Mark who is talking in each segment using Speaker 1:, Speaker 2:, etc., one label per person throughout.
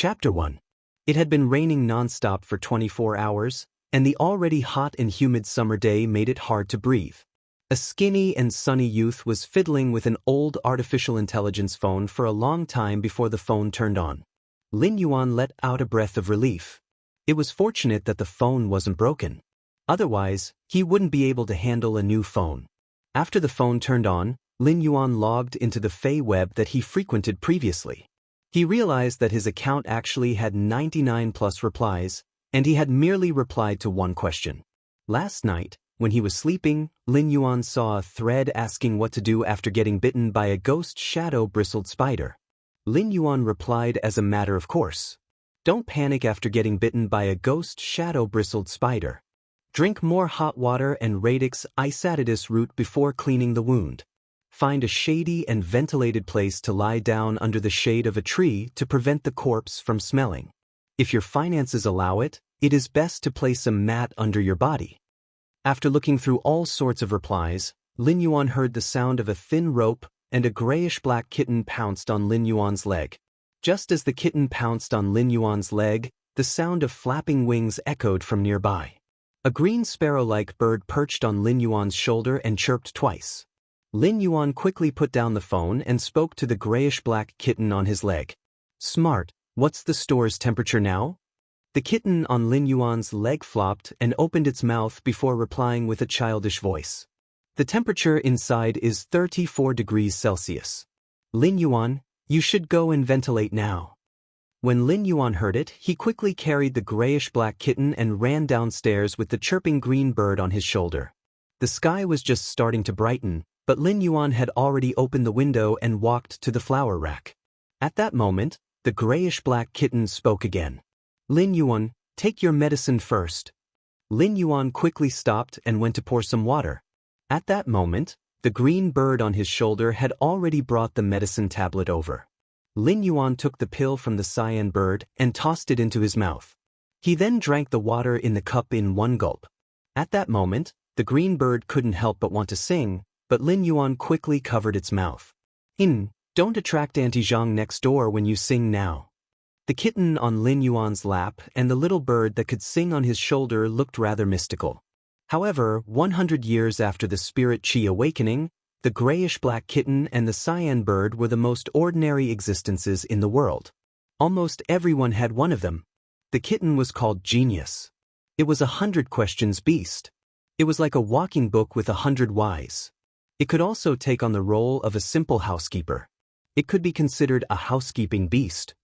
Speaker 1: Chapter 1. It had been raining non-stop for 24 hours, and the already hot and humid summer day made it hard to breathe. A skinny and sunny youth was fiddling with an old artificial intelligence phone for a long time before the phone turned on. Lin Yuan let out a breath of relief. It was fortunate that the phone wasn't broken. Otherwise, he wouldn't be able to handle a new phone. After the phone turned on, Lin Yuan logged into the Fey web that he frequented previously. He realized that his account actually had 99 plus replies, and he had merely replied to one question. Last night, when he was sleeping, Lin Yuan saw a thread asking what to do after getting bitten by a ghost shadow-bristled spider. Lin Yuan replied as a matter of course. Don't panic after getting bitten by a ghost shadow-bristled spider. Drink more hot water and radix isatidus root before cleaning the wound. Find a shady and ventilated place to lie down under the shade of a tree to prevent the corpse from smelling. If your finances allow it, it is best to place a mat under your body. After looking through all sorts of replies, Lin Yuan heard the sound of a thin rope, and a grayish-black kitten pounced on Lin Yuan's leg. Just as the kitten pounced on Lin Yuan's leg, the sound of flapping wings echoed from nearby. A green sparrow-like bird perched on Lin Yuan's shoulder and chirped twice. Lin Yuan quickly put down the phone and spoke to the grayish-black kitten on his leg. Smart, what's the store's temperature now? The kitten on Lin Yuan's leg flopped and opened its mouth before replying with a childish voice. The temperature inside is 34 degrees Celsius. Lin Yuan, you should go and ventilate now. When Lin Yuan heard it, he quickly carried the grayish-black kitten and ran downstairs with the chirping green bird on his shoulder. The sky was just starting to brighten, but Lin Yuan had already opened the window and walked to the flower rack. At that moment, the grayish-black kitten spoke again. Lin Yuan, take your medicine first. Lin Yuan quickly stopped and went to pour some water. At that moment, the green bird on his shoulder had already brought the medicine tablet over. Lin Yuan took the pill from the cyan bird and tossed it into his mouth. He then drank the water in the cup in one gulp. At that moment, the green bird couldn't help but want to sing, but Lin Yuan quickly covered its mouth. Don't attract Auntie Zhang next door when you sing now. The kitten on Lin Yuan's lap and the little bird that could sing on his shoulder looked rather mystical. However, 100 years after the spirit chi awakening, the grayish-black kitten and the cyan bird were the most ordinary existences in the world. Almost everyone had one of them. The kitten was called Genius. It was 100 questions beast. It was like a walking book with 100 whys. It could also take on the role of a simple housekeeper. It could be considered a housekeeping beast.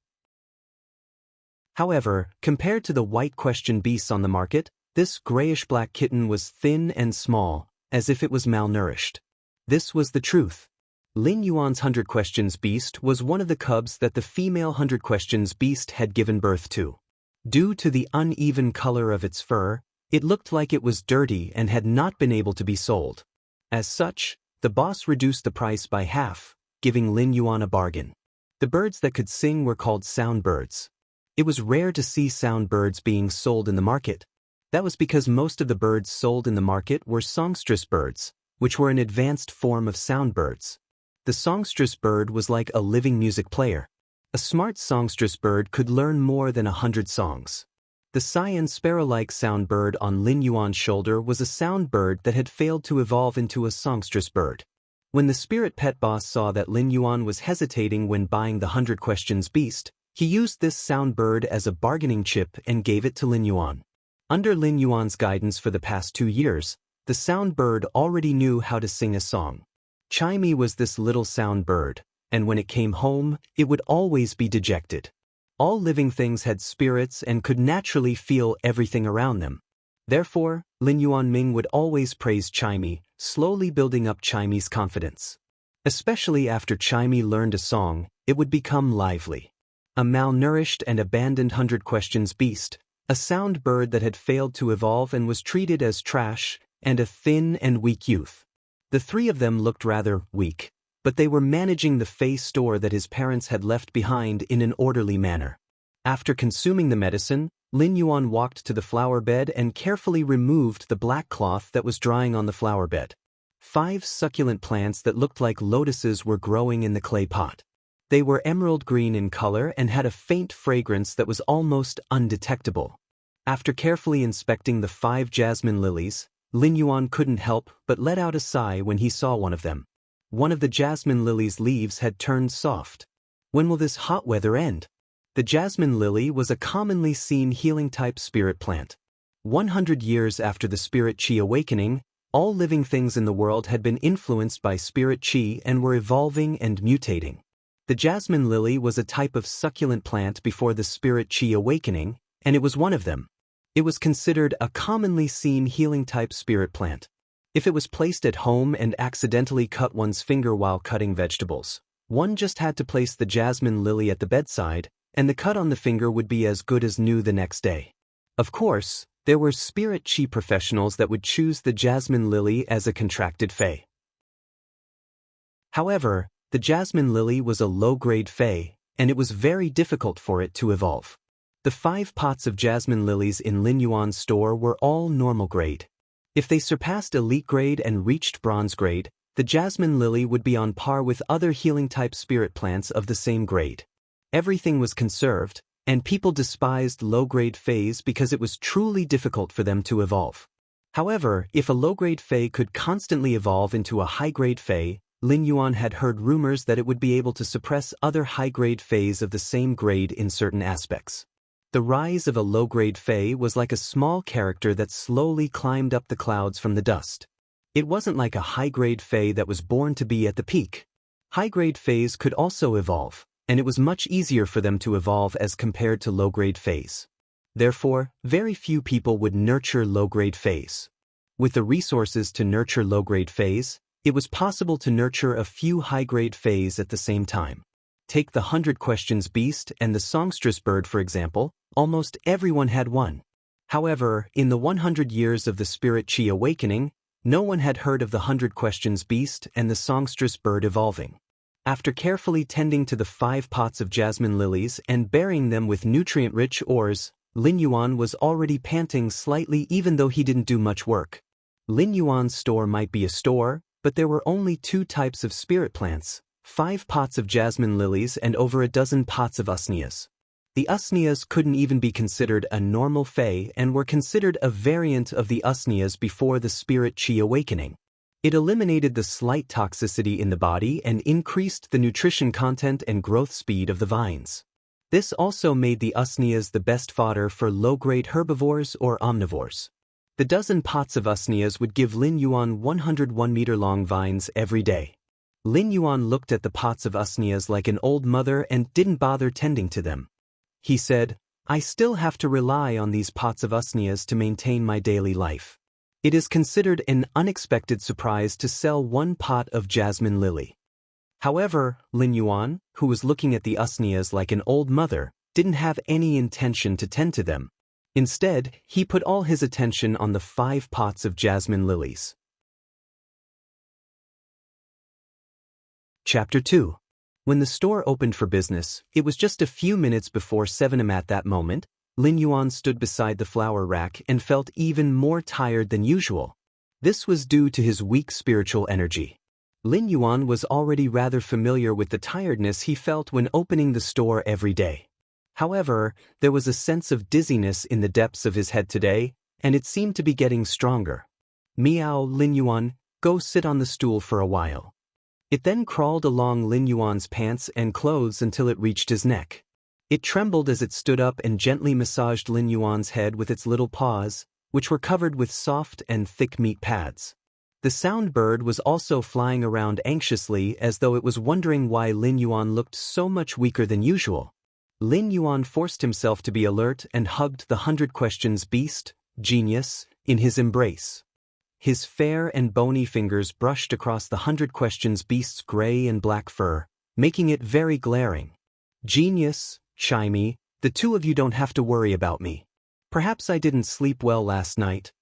Speaker 1: However, compared to the white question beasts on the market, this grayish-black kitten was thin and small, as if it was malnourished. This was the truth. Lin Yuan's 100 questions beast was one of the cubs that the female 100 questions beast had given birth to. Due to the uneven color of its fur, it looked like it was dirty and had not been able to be sold. As such, the boss reduced the price by half, giving Lin Yuan a bargain. The birds that could sing were called sound birds. It was rare to see sound birds being sold in the market. That was because most of the birds sold in the market were songstress birds, which were an advanced form of sound birds. The songstress bird was like a living music player. A smart songstress bird could learn more than 100 songs. The cyan sparrow-like sound bird on Lin Yuan's shoulder was a sound bird that had failed to evolve into a songstress bird. When the spirit pet boss saw that Lin Yuan was hesitating when buying the 100 questions beast, he used this sound bird as a bargaining chip and gave it to Lin Yuan. Under Lin Yuan's guidance for the past 2 years, the sound bird already knew how to sing a song. Chimey was this little sound bird, and when it came home, it would always be dejected. All living things had spirits and could naturally feel everything around them. Therefore, Lin Yuan Ming would always praise Chimey, slowly building up Chimey's confidence. Especially after Chimey learned a song, it would become lively. A malnourished and abandoned 100 questions beast, a sound bird that had failed to evolve and was treated as trash, and a thin and weak youth. The three of them looked rather weak, but they were managing the Fey store that his parents had left behind in an orderly manner. After consuming the medicine, Lin Yuan walked to the flower bed and carefully removed the black cloth that was drying on the flower bed. 5 succulent plants that looked like lotuses were growing in the clay pot. They were emerald green in color and had a faint fragrance that was almost undetectable. After carefully inspecting the 5 jasmine lilies, Lin Yuan couldn't help but let out a sigh when he saw one of them. One of the jasmine lily's leaves had turned soft. When will this hot weather end? The jasmine lily was a commonly seen healing-type spirit plant. 100 years after the spirit qi awakening, all living things in the world had been influenced by spirit qi and were evolving and mutating. The jasmine lily was a type of succulent plant before the spirit qi awakening, and it was one of them. It was considered a commonly seen healing-type spirit plant. If it was placed at home and accidentally cut one's finger while cutting vegetables, one just had to place the jasmine lily at the bedside, and the cut on the finger would be as good as new the next day. Of course, there were spirit qi professionals that would choose the jasmine lily as a contracted fey. However, the jasmine lily was a low-grade fey, and it was very difficult for it to evolve. The 5 pots of jasmine lilies in Lin Yuan's store were all normal grade. If they surpassed elite grade and reached bronze grade, the jasmine lily would be on par with other healing-type spirit plants of the same grade. Everything was conserved, and people despised low-grade feys because it was truly difficult for them to evolve. However, if a low-grade fey could constantly evolve into a high-grade fey, Lin Yuan had heard rumors that it would be able to suppress other high-grade feys of the same grade in certain aspects. The rise of a low-grade fey was like a small character that slowly climbed up the clouds from the dust. It wasn't like a high-grade fey that was born to be at the peak. High-grade feys could also evolve, and it was much easier for them to evolve as compared to low-grade feys. Therefore, very few people would nurture low-grade feys. With the resources to nurture low-grade feys, it was possible to nurture a few high-grade feys at the same time. Take the 100 Questions Beast and the Songstress bird for example, almost everyone had one. However, in the 100 years of the spirit qi awakening, no one had heard of the 100 Questions Beast and the Songstress bird evolving. After carefully tending to the 5 pots of jasmine lilies and burying them with nutrient-rich ores, Lin Yuan was already panting slightly even though he didn't do much work. Lin Yuan's store might be a store, but there were only 2 types of spirit plants, 5 pots of jasmine lilies and over a dozen pots of usnias. The usnias couldn't even be considered a normal fey and were considered a variant of the usnias before the spirit qi awakening. It eliminated the slight toxicity in the body and increased the nutrition content and growth speed of the vines. This also made the usnias the best fodder for low-grade herbivores or omnivores. The dozen pots of usnias would give Lin Yuan 101-meter-long vines every day. Lin Yuan looked at the pots of usnias like an old mother and didn't bother tending to them. He said, "I still have to rely on these pots of usnias to maintain my daily life. It is considered an unexpected surprise to sell 1 pot of jasmine lily." However, Lin Yuan, who was looking at the usnias like an old mother, didn't have any intention to tend to them. Instead, he put all his attention on the 5 pots of jasmine lilies. Chapter 2. When the store opened for business, it was just a few minutes before 7 am. At that moment, Lin Yuan stood beside the flower rack and felt even more tired than usual. This was due to his weak spiritual energy. Lin Yuan was already rather familiar with the tiredness he felt when opening the store every day. However, there was a sense of dizziness in the depths of his head today, and it seemed to be getting stronger. "Meow, Lin Yuan, go sit on the stool for a while." It then crawled along Lin Yuan's pants and clothes until it reached his neck. It trembled as it stood up and gently massaged Lin Yuan's head with its little paws, which were covered with soft and thick meat pads. The sound bird was also flying around anxiously as though it was wondering why Lin Yuan looked so much weaker than usual. Lin Yuan forced himself to be alert and hugged the 100 Questions Beast, Genius, in his embrace. His fair and bony fingers brushed across the 100 Questions Beast's gray and black fur, making it very glaring. "Genius, Shimey, the 2 of you don't have to worry about me. Perhaps I didn't sleep well last night."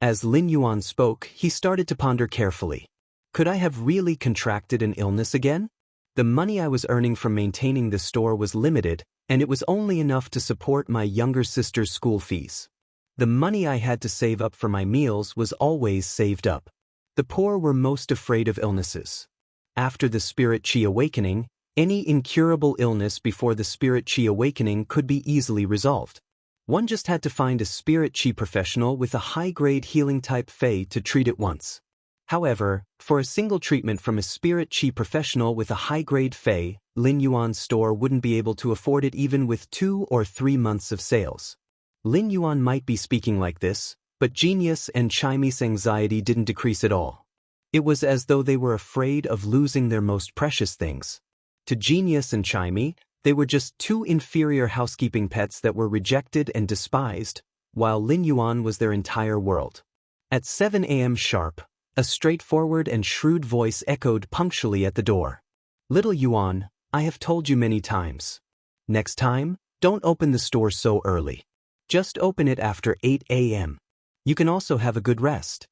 Speaker 1: As Lin Yuan spoke, he started to ponder carefully. Could I have really contracted an illness again? The money I was earning from maintaining the store was limited, and it was only enough to support my younger sister's school fees. The money I had to save up for my meals was always saved up. The poor were most afraid of illnesses. After the spirit qi awakening, Any incurable illness before the spirit qi awakening could be easily resolved. One just had to find a spirit qi professional with a high-grade healing-type fey to treat it once. However, for a single treatment from a spirit qi professional with a high-grade fey, Lin Yuan's store wouldn't be able to afford it even with 2 or 3 months of sales. Lin Yuan might be speaking like this, but Genius and Xianxia's anxiety didn't decrease at all. It was as though they were afraid of losing their most precious things. To Genius and Xianxia, they were just 2 inferior housekeeping pets that were rejected and despised, while Lin Yuan was their entire world. At 7 a.m. sharp, a straightforward and shrewd voice echoed punctually at the door. "Little Yuan, I have told you many times. Next time, don't open the store so early. Just open it after 8 a.m. You can also have a good rest."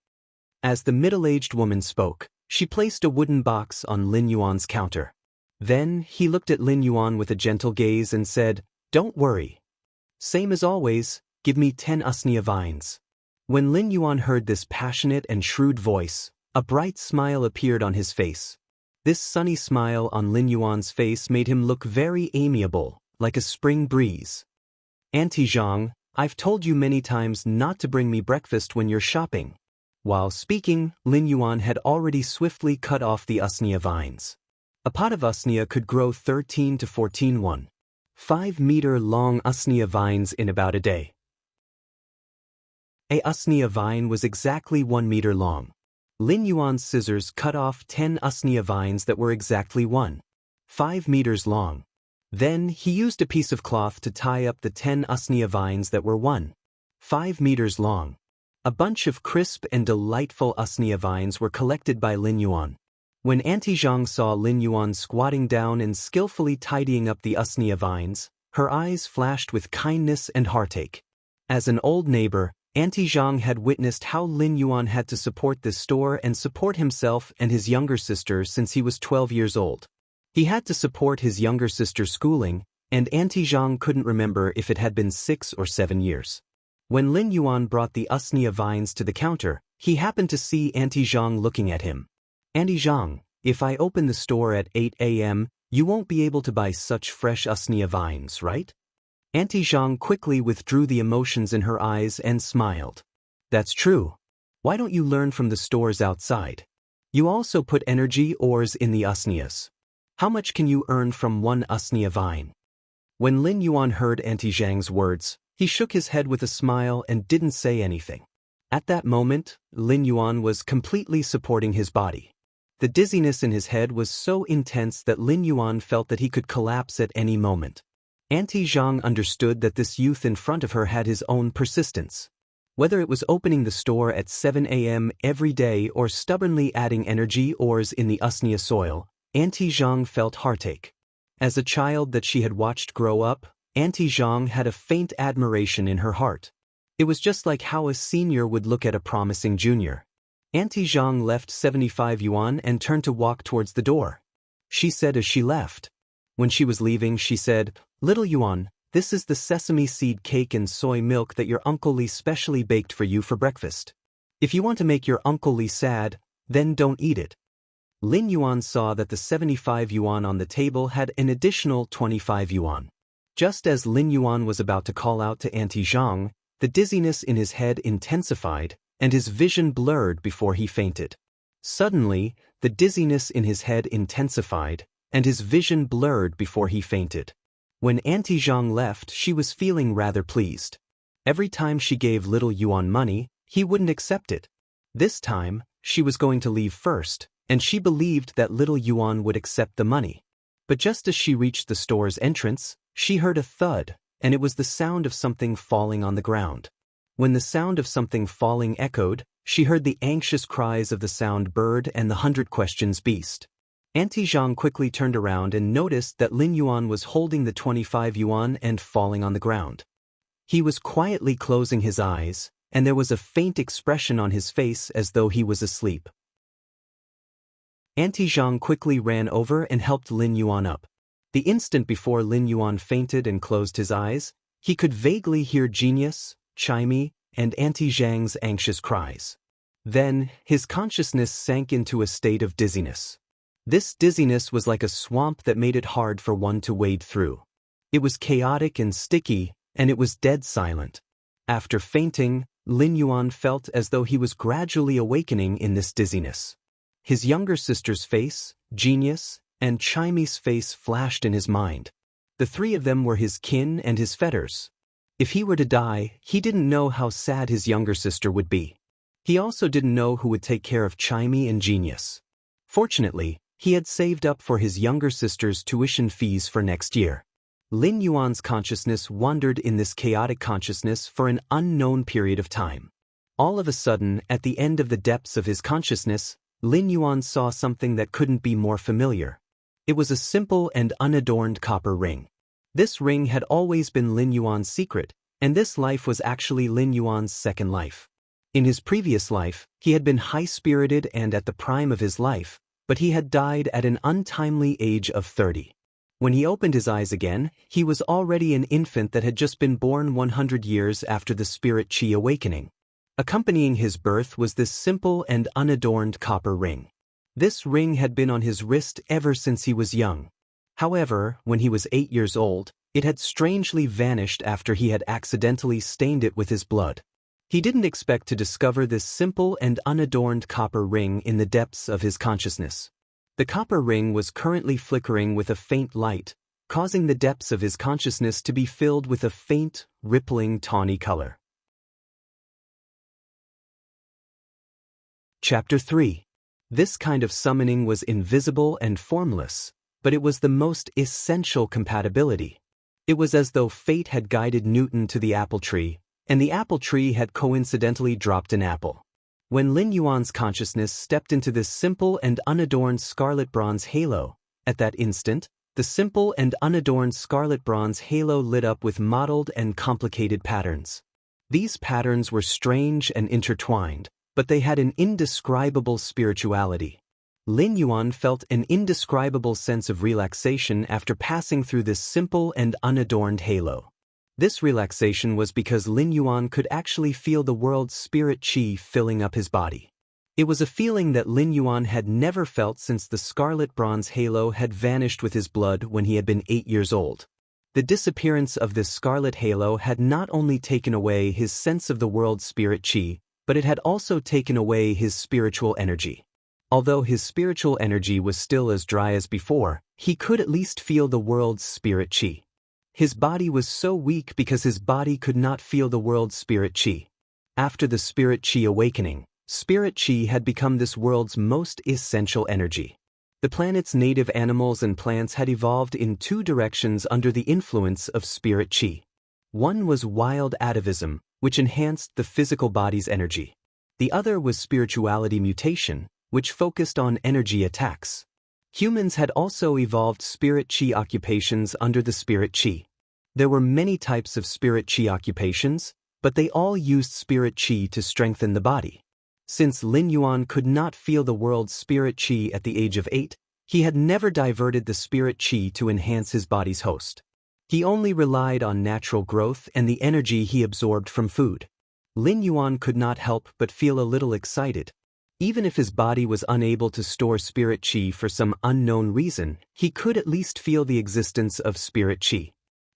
Speaker 1: As the middle-aged woman spoke, she placed a wooden box on Lin Yuan's counter. Then, he looked at Lin Yuan with a gentle gaze and said, "Don't worry. Same as always, give me 10 usnea vines." When Lin Yuan heard this passionate and shrewd voice, a bright smile appeared on his face. This sunny smile on Lin Yuan's face made him look very amiable, like a spring breeze. "Auntie Zhang, I've told you many times not to bring me breakfast when you're shopping." While speaking, Lin Yuan had already swiftly cut off the usnea vines. A pot of usnea could grow 13 to 14 1.5-meter-long usnea vines in about a day. A usnea vine was exactly 1 meter long. Lin Yuan's scissors cut off 10 usnea vines that were exactly 1.5 meters long. Then he used a piece of cloth to tie up the 10 usnea vines that were 1.5 meters long. A bunch of crisp and delightful usnea vines were collected by Lin Yuan. When Auntie Zhang saw Lin Yuan squatting down and skillfully tidying up the usnea vines, her eyes flashed with kindness and heartache. As an old neighbor, Auntie Zhang had witnessed how Lin Yuan had to support this store and support himself and his younger sister since he was 12 years old. He had to support his younger sister's schooling, and Auntie Zhang couldn't remember if it had been 6 or 7 years. When Lin Yuan brought the usnea vines to the counter, he happened to see Auntie Zhang looking at him. "Auntie Zhang, if I open the store at 8 a.m., you won't be able to buy such fresh usnea vines, right?" Auntie Zhang quickly withdrew the emotions in her eyes and smiled. "That's true. Why don't you learn from the stores outside? You also put energy ores in the usneas. How much can you earn from 1 usnea vine?" When Lin Yuan heard Auntie Zhang's words, he shook his head with a smile and didn't say anything. At that moment, Lin Yuan was completely supporting his body. The dizziness in his head was so intense that Lin Yuan felt that he could collapse at any moment. Auntie Zhang understood that this youth in front of her had his own persistence. Whether it was opening the store at 7 a.m. every day or stubbornly adding energy ores in the usnea soil, Auntie Zhang felt heartache. As a child that she had watched grow up, Auntie Zhang had a faint admiration in her heart. It was just like how a senior would look at a promising junior. Auntie Zhang left 75 yuan and turned to walk towards the door. She said as she left. When she was leaving, she said, "Little Yuan, this is the sesame seed cake and soy milk that your Uncle Li specially baked for you for breakfast. If you want to make your Uncle Li sad, then don't eat it." Lin Yuan saw that the 75 yuan on the table had an additional 25 yuan. Just as Lin Yuan was about to call out to Auntie Zhang, the dizziness in his head intensified, and his vision blurred before he fainted. Suddenly, the dizziness in his head intensified, and his vision blurred before he fainted. When Auntie Zhang left, she was feeling rather pleased. Every time she gave little Yuan money, he wouldn't accept it. This time, she was going to leave first, and she believed that little Yuan would accept the money. But just as she reached the store's entrance, she heard a thud, and it was the sound of something falling on the ground. When the sound of something falling echoed, she heard the anxious cries of the sound bird and the 100 questions beast. Auntie Zhang quickly turned around and noticed that Lin Yuan was holding the 25 yuan and falling on the ground. He was quietly closing his eyes, and there was a faint expression on his face as though he was asleep. Auntie Zhang quickly ran over and helped Lin Yuan up. The instant before Lin Yuan fainted and closed his eyes, he could vaguely hear Genius, Xianxia, and Auntie Zhang's anxious cries. Then, his consciousness sank into a state of dizziness. This dizziness was like a swamp that made it hard for one to wade through. It was chaotic and sticky, and it was dead silent. After fainting, Lin Yuan felt as though he was gradually awakening in this dizziness. His younger sister's face, Genius, and Chimy's face flashed in his mind. The three of them were his kin and his fetters. If he were to die, he didn't know how sad his younger sister would be. He also didn't know who would take care of Chimy and Genius. Fortunately, he had saved up for his younger sister's tuition fees for next year. Lin Yuan's consciousness wandered in this chaotic consciousness for an unknown period of time. All of a sudden, at the end of the depths of his consciousness, Lin Yuan saw something that couldn't be more familiar. It was a simple and unadorned copper ring. This ring had always been Lin Yuan's secret, and this life was actually Lin Yuan's second life. In his previous life, he had been high-spirited and at the prime of his life, but he had died at an untimely age of 30. When he opened his eyes again, he was already an infant that had just been born 100 years after the spirit qi awakening. Accompanying his birth was this simple and unadorned copper ring. This ring had been on his wrist ever since he was young. However, when he was 8 years old, it had strangely vanished after he had accidentally stained it with his blood. He didn't expect to discover this simple and unadorned copper ring in the depths of his consciousness. The copper ring was currently flickering with a faint light, causing the depths of his consciousness to be filled with a faint, rippling tawny color. Chapter 3. This kind of summoning was invisible and formless, but it was the most essential compatibility. It was as though fate had guided Newton to the apple tree, and the apple tree had coincidentally dropped an apple. When Lin Yuan's consciousness stepped into this simple and unadorned scarlet bronze halo, at that instant, the simple and unadorned scarlet bronze halo lit up with mottled and complicated patterns. These patterns were strange and intertwined, but they had an indescribable spirituality. Lin Yuan felt an indescribable sense of relaxation after passing through this simple and unadorned halo. This relaxation was because Lin Yuan could actually feel the world's spirit qi filling up his body. It was a feeling that Lin Yuan had never felt since the scarlet bronze halo had vanished with his blood when he had been 8 years old. The disappearance of this scarlet halo had not only taken away his sense of the world's spirit qi, but it had also taken away his spiritual energy. Although his spiritual energy was still as dry as before, he could at least feel the world's spirit qi. His body was so weak because his body could not feel the world's spirit qi. After the spirit qi awakening, spirit qi had become this world's most essential energy. The planet's native animals and plants had evolved in two directions under the influence of spirit qi. One was wild atavism, which enhanced the physical body's energy. The other was spirituality mutation, which focused on energy attacks. Humans had also evolved spirit qi occupations under the spirit qi. There were many types of spirit qi occupations, but they all used spirit qi to strengthen the body. Since Lin Yuan could not feel the world's spirit qi at the age of 8, he had never diverted the spirit qi to enhance his body's host. He only relied on natural growth and the energy he absorbed from food. Lin Yuan could not help but feel a little excited. Even if his body was unable to store spirit qi for some unknown reason, he could at least feel the existence of spirit qi.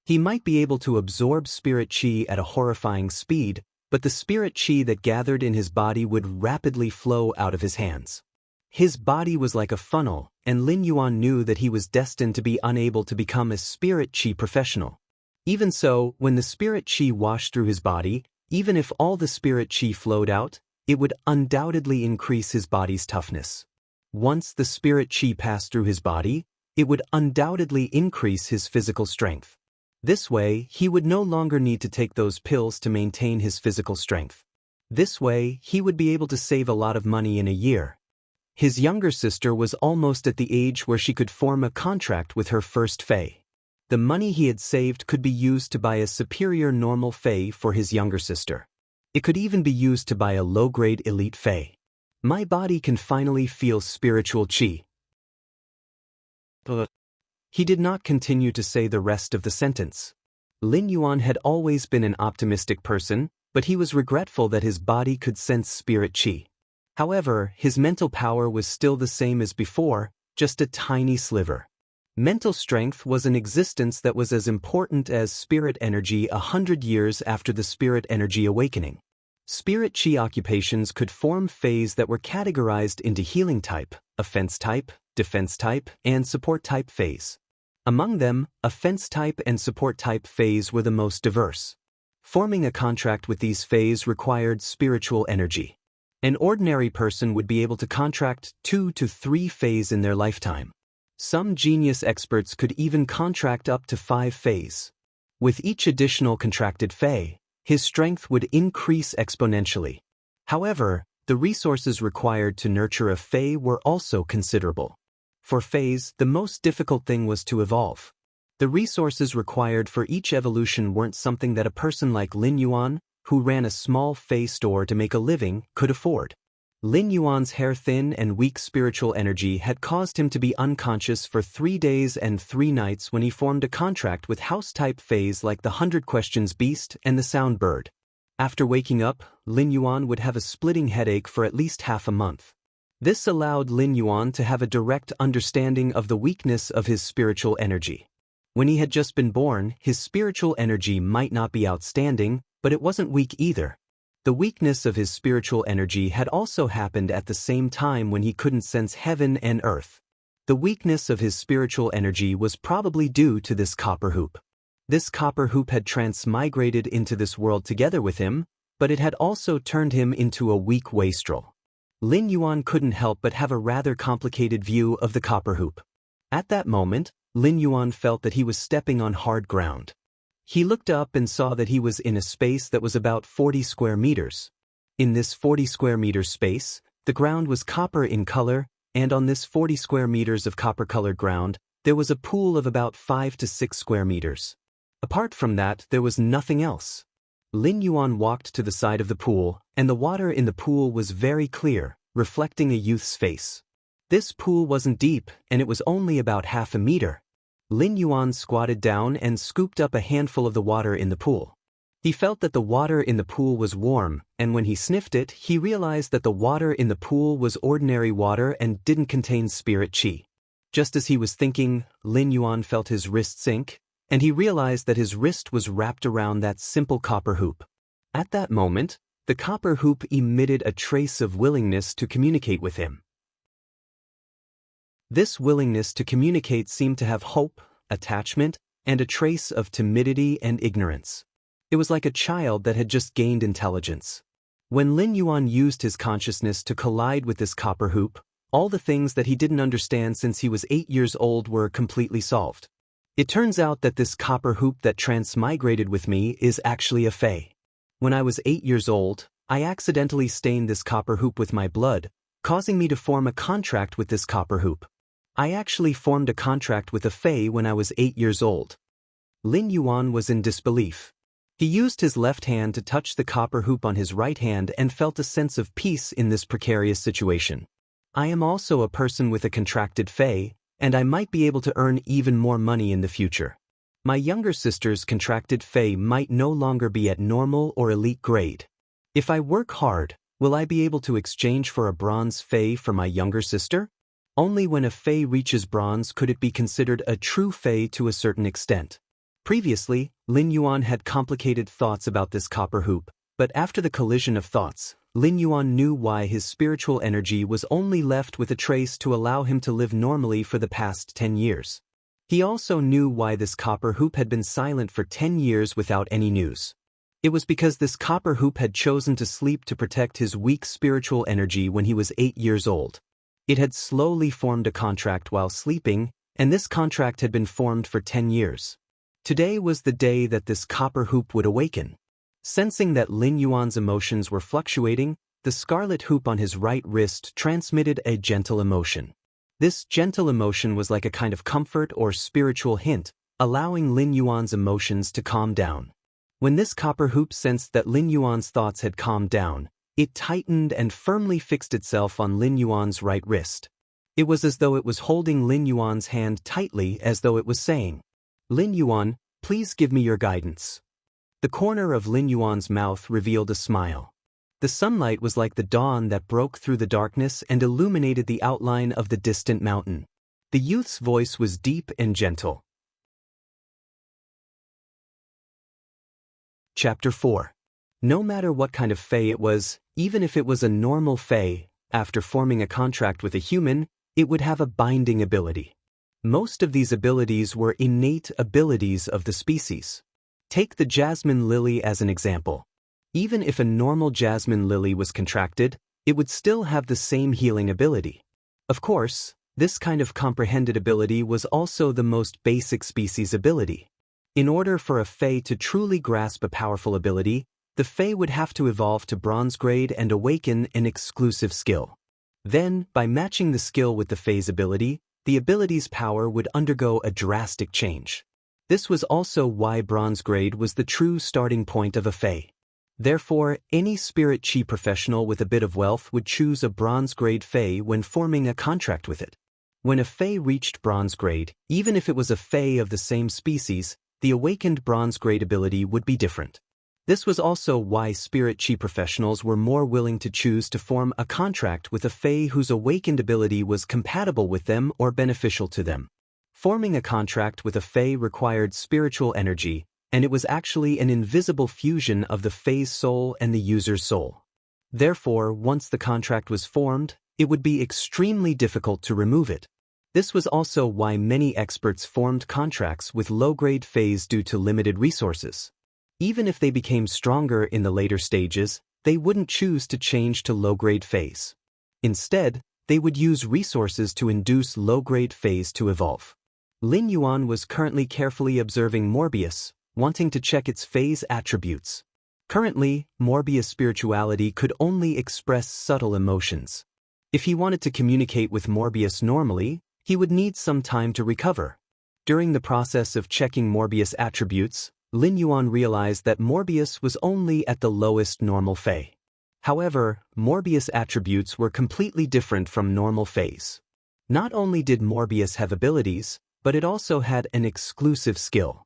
Speaker 1: He might be able to absorb spirit qi at a horrifying speed, but the spirit qi that gathered in his body would rapidly flow out of his hands. His body was like a funnel, and Lin Yuan knew that he was destined to be unable to become a spirit qi professional. Even so, when the spirit qi washed through his body, even if all the spirit qi flowed out, it would undoubtedly increase his body's toughness. Once the spirit qi passed through his body, it would undoubtedly increase his physical strength. This way, he would no longer need to take those pills to maintain his physical strength. This way, he would be able to save a lot of money in a year. His younger sister was almost at the age where she could form a contract with her first fae. The money he had saved could be used to buy a superior normal fae for his younger sister. It could even be used to buy a low-grade elite fae. My body can finally feel spiritual qi. He did not continue to say the rest of the sentence. Lin Yuan had always been an optimistic person, but he was regretful that his body could sense spirit qi. However, his mental power was still the same as before, just a tiny sliver. Mental strength was an existence that was as important as spirit energy 100 years after the spirit energy awakening. Spirit chi occupations could form phase that were categorized into healing type, offense type, defense type, and support type phase. Among them, offense type and support type phase were the most diverse. Forming a contract with these phase required spiritual energy. An ordinary person would be able to contract 2 to 3 phase in their lifetime. Some genius experts could even contract up to 5 phase. With each additional contracted phase, his strength would increase exponentially. However, the resources required to nurture a phase were also considerable. For phase, the most difficult thing was to evolve. The resources required for each evolution weren't something that a person like Lin Yuan, who ran a small phase store to make a living, could afford. Lin Yuan's hair-thin and weak spiritual energy had caused him to be unconscious for 3 days and 3 nights when he formed a contract with house-type phase like the 100 Questions Beast and the Sound Bird. After waking up, Lin Yuan would have a splitting headache for at least half a month. This allowed Lin Yuan to have a direct understanding of the weakness of his spiritual energy. When he had just been born, his spiritual energy might not be outstanding, but it wasn't weak either. The weakness of his spiritual energy had also happened at the same time when he couldn't sense heaven and earth. The weakness of his spiritual energy was probably due to this copper hoop. This copper hoop had transmigrated into this world together with him, but it had also turned him into a weak wastrel. Lin Yuan couldn't help but have a rather complicated view of the copper hoop. At that moment, Lin Yuan felt that he was stepping on hard ground. He looked up and saw that he was in a space that was about 40 square meters. In this 40 square meter space, the ground was copper in color, and on this 40 square meters of copper-colored ground, there was a pool of about 5 to 6 square meters. Apart from that, there was nothing else. Lin Yuan walked to the side of the pool, and the water in the pool was very clear, reflecting a youth's face. This pool wasn't deep, and it was only about half a meter. Lin Yuan squatted down and scooped up a handful of the water in the pool. He felt that the water in the pool was warm, and when he sniffed it, he realized that the water in the pool was ordinary water and didn't contain spirit chi. Just as he was thinking, Lin Yuan felt his wrist sink, and he realized that his wrist was wrapped around that simple copper hoop. At that moment, the copper hoop emitted a trace of willingness to communicate with him. This willingness to communicate seemed to have hope, attachment, and a trace of timidity and ignorance. It was like a child that had just gained intelligence. When Lin Yuan used his consciousness to collide with this copper hoop, all the things that he didn't understand since he was 8 years old were completely solved. It turns out that this copper hoop that transmigrated with me is actually a fae. When I was 8 years old, I accidentally stained this copper hoop with my blood, causing me to form a contract with this copper hoop. I actually formed a contract with a fae when I was 8 years old. Lin Yuan was in disbelief. He used his left hand to touch the copper hoop on his right hand and felt a sense of peace in this precarious situation. I am also a person with a contracted fae, and I might be able to earn even more money in the future. My younger sister's contracted fae might no longer be at normal or elite grade. If I work hard, will I be able to exchange for a bronze fae for my younger sister? Only when a fae reaches bronze could it be considered a true fae to a certain extent. Previously, Lin Yuan had complicated thoughts about this copper hoop, but after the collision of thoughts, Lin Yuan knew why his spiritual energy was only left with a trace to allow him to live normally for the past 10 years. He also knew why this copper hoop had been silent for 10 years without any news. It was because this copper hoop had chosen to sleep to protect his weak spiritual energy when he was 8 years old. It had slowly formed a contract while sleeping, and this contract had been formed for 10 years. Today was the day that this copper hoop would awaken. Sensing that Lin Yuan's emotions were fluctuating, the scarlet hoop on his right wrist transmitted a gentle emotion. This gentle emotion was like a kind of comfort or spiritual hint, allowing Lin Yuan's emotions to calm down. When this copper hoop sensed that Lin Yuan's thoughts had calmed down, it tightened and firmly fixed itself on Lin Yuan's right wrist. It was as though it was holding Lin Yuan's hand tightly, as though it was saying, "Lin Yuan, please give me your guidance." The corner of Lin Yuan's mouth revealed a smile. The sunlight was like the dawn that broke through the darkness and illuminated the outline of the distant mountain. The youth's voice was deep and gentle. Chapter 4. No matter what kind of fae it was, even if it was a normal fae, after forming a contract with a human, it would have a binding ability. Most of these abilities were innate abilities of the species. Take the jasmine lily as an example. Even if a normal jasmine lily was contracted, it would still have the same healing ability. Of course, this kind of comprehended ability was also the most basic species ability. In order for a fae to truly grasp a powerful ability, the fae would have to evolve to bronze grade and awaken an exclusive skill. Then, by matching the skill with the fae's ability, the ability's power would undergo a drastic change. This was also why bronze grade was the true starting point of a fae. Therefore, any spirit chi professional with a bit of wealth would choose a bronze grade fae when forming a contract with it. When a fae reached bronze grade, even if it was a fae of the same species, the awakened bronze grade ability would be different. This was also why spirit chi professionals were more willing to choose to form a contract with a fae whose awakened ability was compatible with them or beneficial to them. Forming a contract with a fae required spiritual energy, and it was actually an invisible fusion of the fae's soul and the user's soul. Therefore, once the contract was formed, it would be extremely difficult to remove it. This was also why many experts formed contracts with low-grade faes due to limited resources. Even if they became stronger in the later stages, they wouldn't choose to change to low-grade faes. Instead, they would use resources to induce low-grade faes to evolve. Lin Yuan was currently carefully observing Morbius, wanting to check its fae's attributes. Currently, Morbius' spirituality could only express subtle emotions. If he wanted to communicate with Morbius normally, he would need some time to recover. During the process of checking Morbius' attributes, Lin Yuan realized that Morbius was only at the lowest normal fae. However, Morbius' attributes were completely different from normal faes. Not only did Morbius have abilities, but it also had an exclusive skill.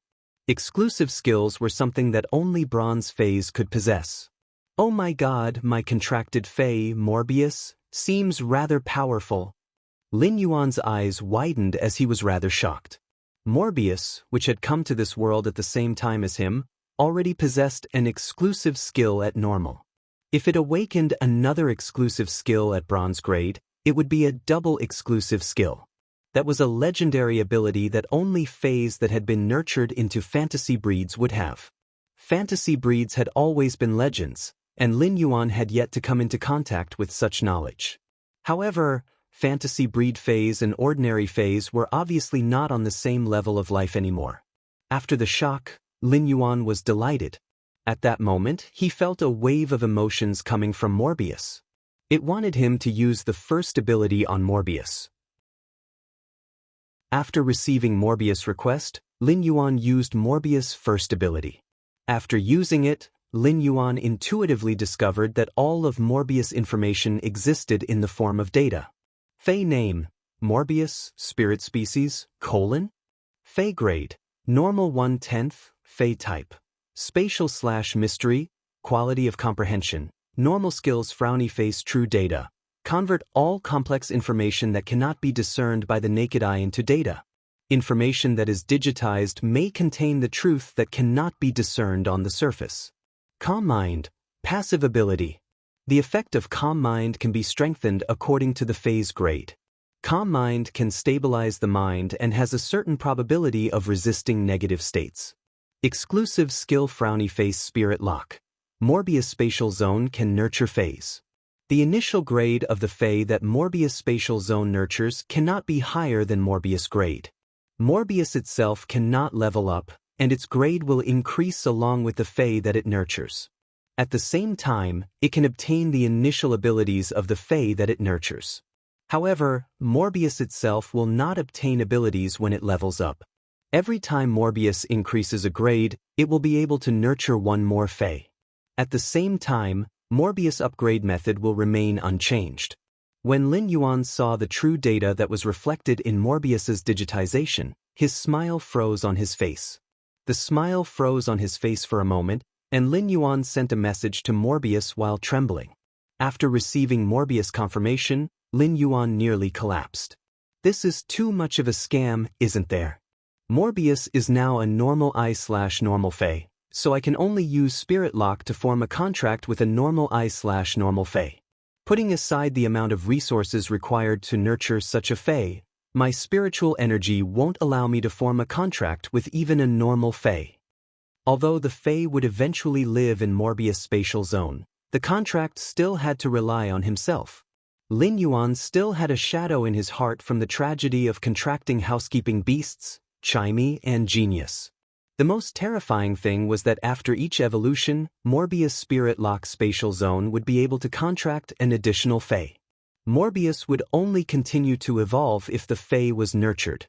Speaker 1: Exclusive skills were something that only bronze faes could possess. Oh my god, my contracted fae, Morbius, seems rather powerful. Lin Yuan's eyes widened as he was rather shocked. Morbius, which had come to this world at the same time as him, already possessed an exclusive skill at normal. If it awakened another exclusive skill at bronze grade, it would be a double exclusive skill. That was a legendary ability that only faes that had been nurtured into fantasy breeds would have. Fantasy breeds had always been legends, and Lin Yuan had yet to come into contact with such knowledge. However, fantasy breed faes and ordinary faes were obviously not on the same level of life anymore. After the shock, Lin Yuan was delighted. At that moment, he felt a wave of emotions coming from Morbius. It wanted him to use the first ability on Morbius. After receiving Morbius' request, Lin Yuan used Morbius' first ability. After using it, Lin Yuan intuitively discovered that all of Morbius' information existed in the form of data. Fae name, Morbius, spirit species, : Fae grade, normal 1/10, Fae type. Spatial/mystery, quality of comprehension, normal skills frowny face true data. Convert all complex information that cannot be discerned by the naked eye into data. Information that is digitized may contain the truth that cannot be discerned on the surface. Calm mind, passive ability. The effect of calm mind can be strengthened according to the fae's grade. Calm mind can stabilize the mind and has a certain probability of resisting negative states. Exclusive skill frowny face spirit lock. Morbius spatial zone can nurture faes. The initial grade of the fae that Morbius spatial zone nurtures cannot be higher than Morbius grade. Morbius itself cannot level up, and its grade will increase along with the fae that it nurtures. At the same time, it can obtain the initial abilities of the fae that it nurtures. However, Morbius itself will not obtain abilities when it levels up. Every time Morbius increases a grade, it will be able to nurture one more fae. At the same time, Morbius' upgrade method will remain unchanged. When Lin Yuan saw the true data that was reflected in Morbius's digitization, his smile froze on his face. The smile froze on his face for a moment, and Lin Yuan sent a message to Morbius while trembling. After receiving Morbius confirmation, Lin Yuan nearly collapsed. This is too much of a scam, isn't there? Morbius is now a normal I/normal Fae, so I can only use Spirit Lock to form a contract with a normal I/normal Fae. Putting aside the amount of resources required to nurture such a Fae, my spiritual energy won't allow me to form a contract with even a normal Fae. Although the Fae would eventually live in Morbius' spatial zone, the contract still had to rely on himself. Lin Yuan still had a shadow in his heart from the tragedy of contracting housekeeping beasts, Chimey and Genius. The most terrifying thing was that after each evolution, Morbius' Spirit Lock spatial zone would be able to contract an additional Fae. Morbius would only continue to evolve if the Fae was nurtured.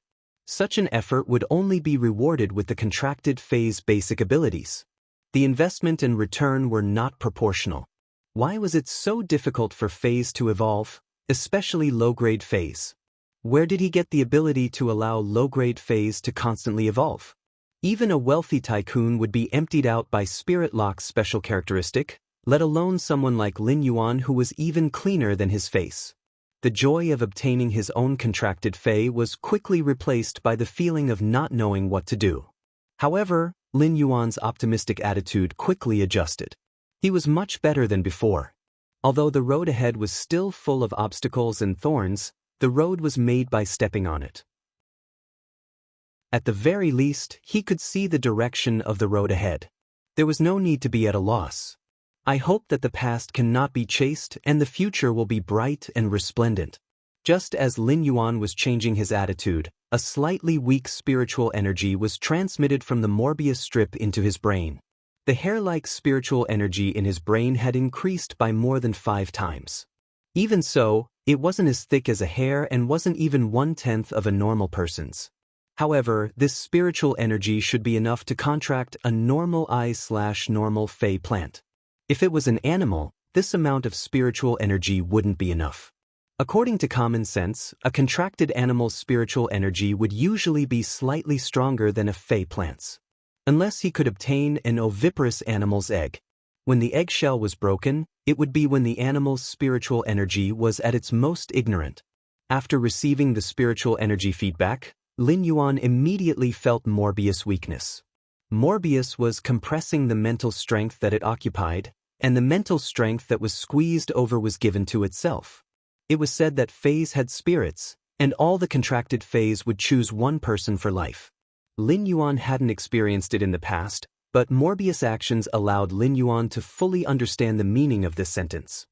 Speaker 1: Such an effort would only be rewarded with the contracted Fae's basic abilities. The investment and return were not proportional. Why was it so difficult for Faes to evolve, especially low-grade Faes? Where did he get the ability to allow low-grade Faes to constantly evolve? Even a wealthy tycoon would be emptied out by Spirit Lock's special characteristic, let alone someone like Lin Yuan who was even cleaner than his face. The joy of obtaining his own contracted Fae was quickly replaced by the feeling of not knowing what to do. However, Lin Yuan's optimistic attitude quickly adjusted. He was much better than before. Although the road ahead was still full of obstacles and thorns, the road was made by stepping on it. At the very least, he could see the direction of the road ahead. There was no need to be at a loss. I hope that the past cannot be chased and the future will be bright and resplendent. Just as Lin Yuan was changing his attitude, a slightly weak spiritual energy was transmitted from the Morbius strip into his brain. The hair-like spiritual energy in his brain had increased by more than 5 times. Even so, it wasn't as thick as a hair and wasn't even 1/10 of a normal person's. However, this spiritual energy should be enough to contract a normal I/normal Fae plant. If it was an animal, this amount of spiritual energy wouldn't be enough. According to common sense, a contracted animal's spiritual energy would usually be slightly stronger than a Fae plant's. Unless he could obtain an oviparous animal's egg. When the eggshell was broken, it would be when the animal's spiritual energy was at its most ignorant. After receiving the spiritual energy feedback, Lin Yuan immediately felt Morbius' weakness. Morbius was compressing the mental strength that it occupied, and the mental strength that was squeezed over was given to itself. It was said that Faes had spirits, and all the contracted Faes would choose one person for life. Lin Yuan hadn't experienced it in the past, but Morbius' actions allowed Lin Yuan to fully understand the meaning of this sentence.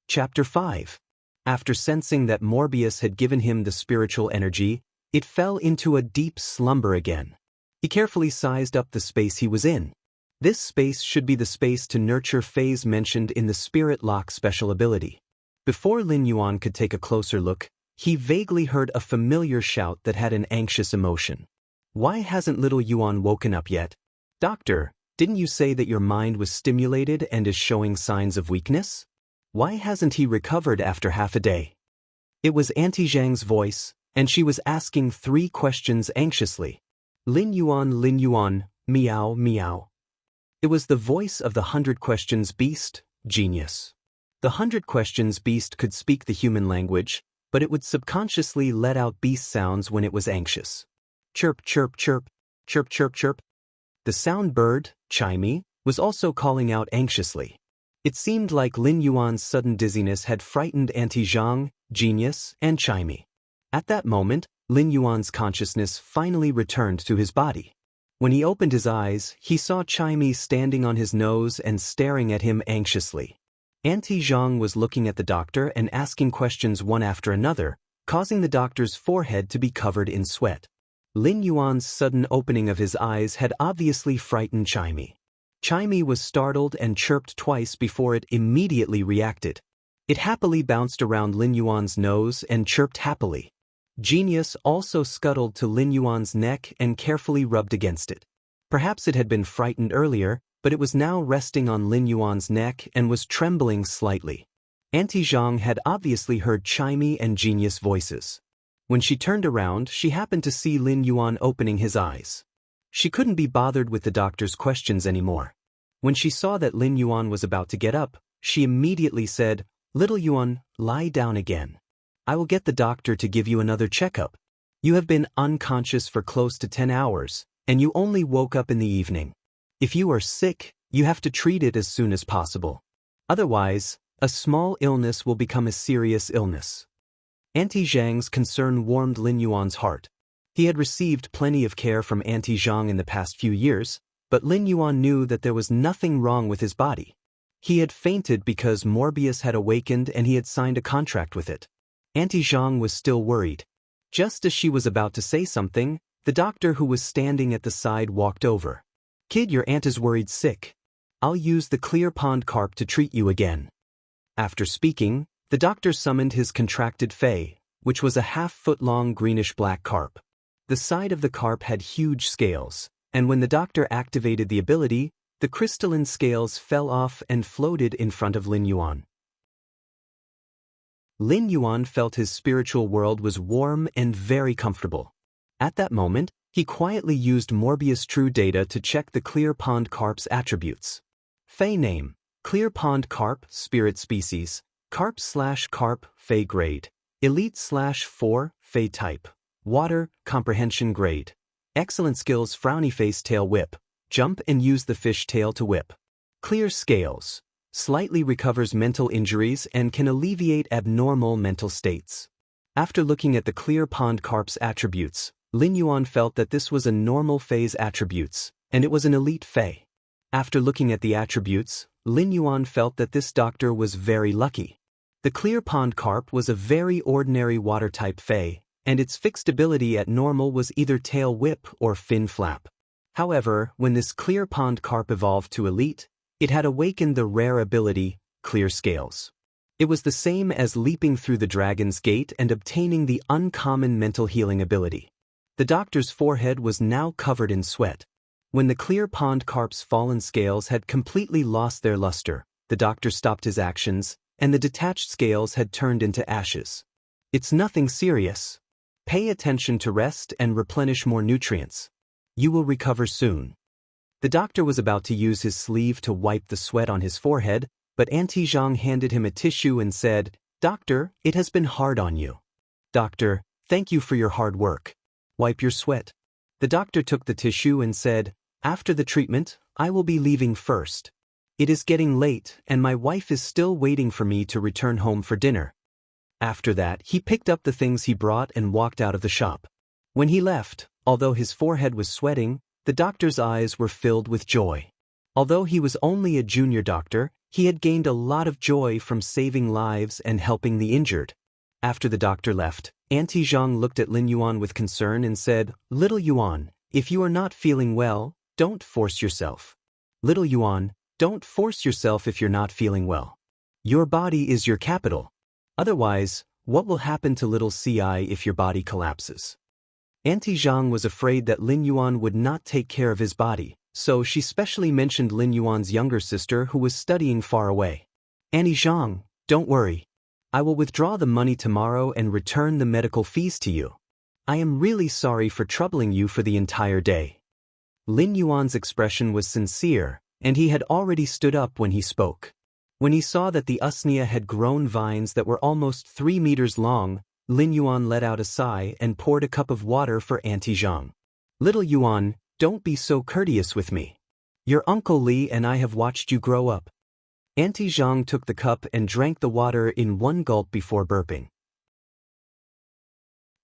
Speaker 1: Chapter 5. After sensing that Morbius had given him the spiritual energy, it fell into a deep slumber again. He carefully sized up the space he was in. This space should be the space to nurture Faes mentioned in the Spirit Lock special ability. Before Lin Yuan could take a closer look, he vaguely heard a familiar shout that had an anxious emotion. Why hasn't little Yuan woken up yet? Doctor, didn't you say that your mind was stimulated and is showing signs of weakness? Why hasn't he recovered after half a day? It was Auntie Zhang's voice, and she was asking 3 questions anxiously. Lin Yuan, meow, meow. It was the voice of the 100 Questions Beast, Genius. The 100 Questions Beast could speak the human language, but it would subconsciously let out beast sounds when it was anxious. Chirp, chirp, chirp, chirp, chirp, chirp. The sound bird, Chimey, was also calling out anxiously. It seemed like Lin Yuan's sudden dizziness had frightened Auntie Zhang, Genius, and Chimey. At that moment, Lin Yuan's consciousness finally returned to his body. When he opened his eyes, he saw Chimey standing on his nose and staring at him anxiously. Auntie Zhang was looking at the doctor and asking questions one after another, causing the doctor's forehead to be covered in sweat. Lin Yuan's sudden opening of his eyes had obviously frightened Chimey. Chimey was startled and chirped twice before it immediately reacted. It happily bounced around Lin Yuan's nose and chirped happily. Genius also scuttled to Lin Yuan's neck and carefully rubbed against it. Perhaps it had been frightened earlier, but it was now resting on Lin Yuan's neck and was trembling slightly. Auntie Zhang had obviously heard Chimey and Genius voices. When she turned around, she happened to see Lin Yuan opening his eyes. She couldn't be bothered with the doctor's questions anymore. When she saw that Lin Yuan was about to get up, she immediately said, Little Yuan, lie down again. I will get the doctor to give you another checkup. You have been unconscious for close to 10 hours, and you only woke up in the evening. If you are sick, you have to treat it as soon as possible. Otherwise, a small illness will become a serious illness. Auntie Zhang's concern warmed Lin Yuan's heart. He had received plenty of care from Auntie Zhang in the past few years, but Lin Yuan knew that there was nothing wrong with his body. He had fainted because Morbius had awakened and he had signed a contract with it. Auntie Zhang was still worried. Just as she was about to say something, the doctor who was standing at the side walked over. Kid, your aunt is worried sick. I'll use the clear pond carp to treat you again. After speaking, the doctor summoned his contracted fae, which was a half-foot-long greenish-black carp. The side of the carp had huge scales, and when the doctor activated the ability, the crystalline scales fell off and floated in front of Lin Yuan. Lin Yuan felt his spiritual world was warm and very comfortable. At that moment, he quietly used Morbius True Data to check the clear pond carp's attributes. Fae name: Clear Pond Carp, Spirit Species, Carp/Carp, Fae Grade, Elite/4, Fae Type, Water, Comprehension Grade. Excellent skills: Frowny Face Tail Whip, jump and use the fish tail to whip. Clear Scales, slightly recovers mental injuries and can alleviate abnormal mental states. After looking at the clear pond carp's attributes, Lin Yuan felt that this was a normal Fae's attributes, and it was an elite Fae. After looking at the attributes, Lin Yuan felt that this doctor was very lucky. The clear pond carp was a very ordinary water-type Fae, and its fixed ability at normal was either tail whip or fin flap. However, when this clear pond carp evolved to elite, it had awakened the rare ability, Clear Scales. It was the same as leaping through the dragon's gate and obtaining the uncommon mental healing ability. The doctor's forehead was now covered in sweat. When the clear pond carp's fallen scales had completely lost their luster, the doctor stopped his actions, and the detached scales had turned into ashes. It's nothing serious. Pay attention to rest and replenish more nutrients. You will recover soon. The doctor was about to use his sleeve to wipe the sweat on his forehead, but Auntie Zhang handed him a tissue and said, "Doctor, it has been hard on you." "Doctor, thank you for your hard work. Wipe your sweat." The doctor took the tissue and said, "After the treatment, I will be leaving first. It is getting late and my wife is still waiting for me to return home for dinner." After that, he picked up the things he brought and walked out of the shop. When he left, although his forehead was sweating, the doctor's eyes were filled with joy. Although he was only a junior doctor, he had gained a lot of joy from saving lives and helping the injured. After the doctor left, Auntie Zhang looked at Lin Yuan with concern and said, "Little Yuan, if you are not feeling well, don't force yourself. Little Yuan, don't force yourself if you're not feeling well. Your body is your capital. Otherwise, what will happen to little Ci if your body collapses?" Auntie Zhang was afraid that Lin Yuan would not take care of his body, so she specially mentioned Lin Yuan's younger sister who was studying far away. "Auntie Zhang, don't worry. I will withdraw the money tomorrow and return the medical fees to you. I am really sorry for troubling you for the entire day." Lin Yuan's expression was sincere, and he had already stood up when he spoke. When he saw that the usnea had grown vines that were almost 3 meters long, Lin Yuan let out a sigh and poured a cup of water for Auntie Zhang. "Little Yuan, don't be so courteous with me. Your Uncle Li and I have watched you grow up." Auntie Zhang took the cup and drank the water in one gulp before burping.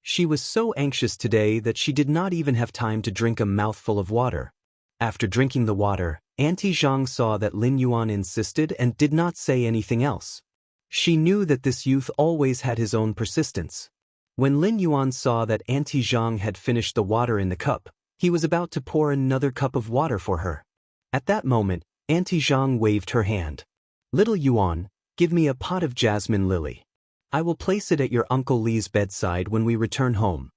Speaker 1: She was so anxious today that she did not even have time to drink a mouthful of water. After drinking the water, Auntie Zhang saw that Lin Yuan insisted and did not say anything else. She knew that this youth always had his own persistence. When Lin Yuan saw that Auntie Zhang had finished the water in the cup, he was about to pour another cup of water for her. At that moment, Auntie Zhang waved her hand. "Little Yuan, give me a pot of jasmine lily. I will place it at your Uncle Li's bedside when we return home."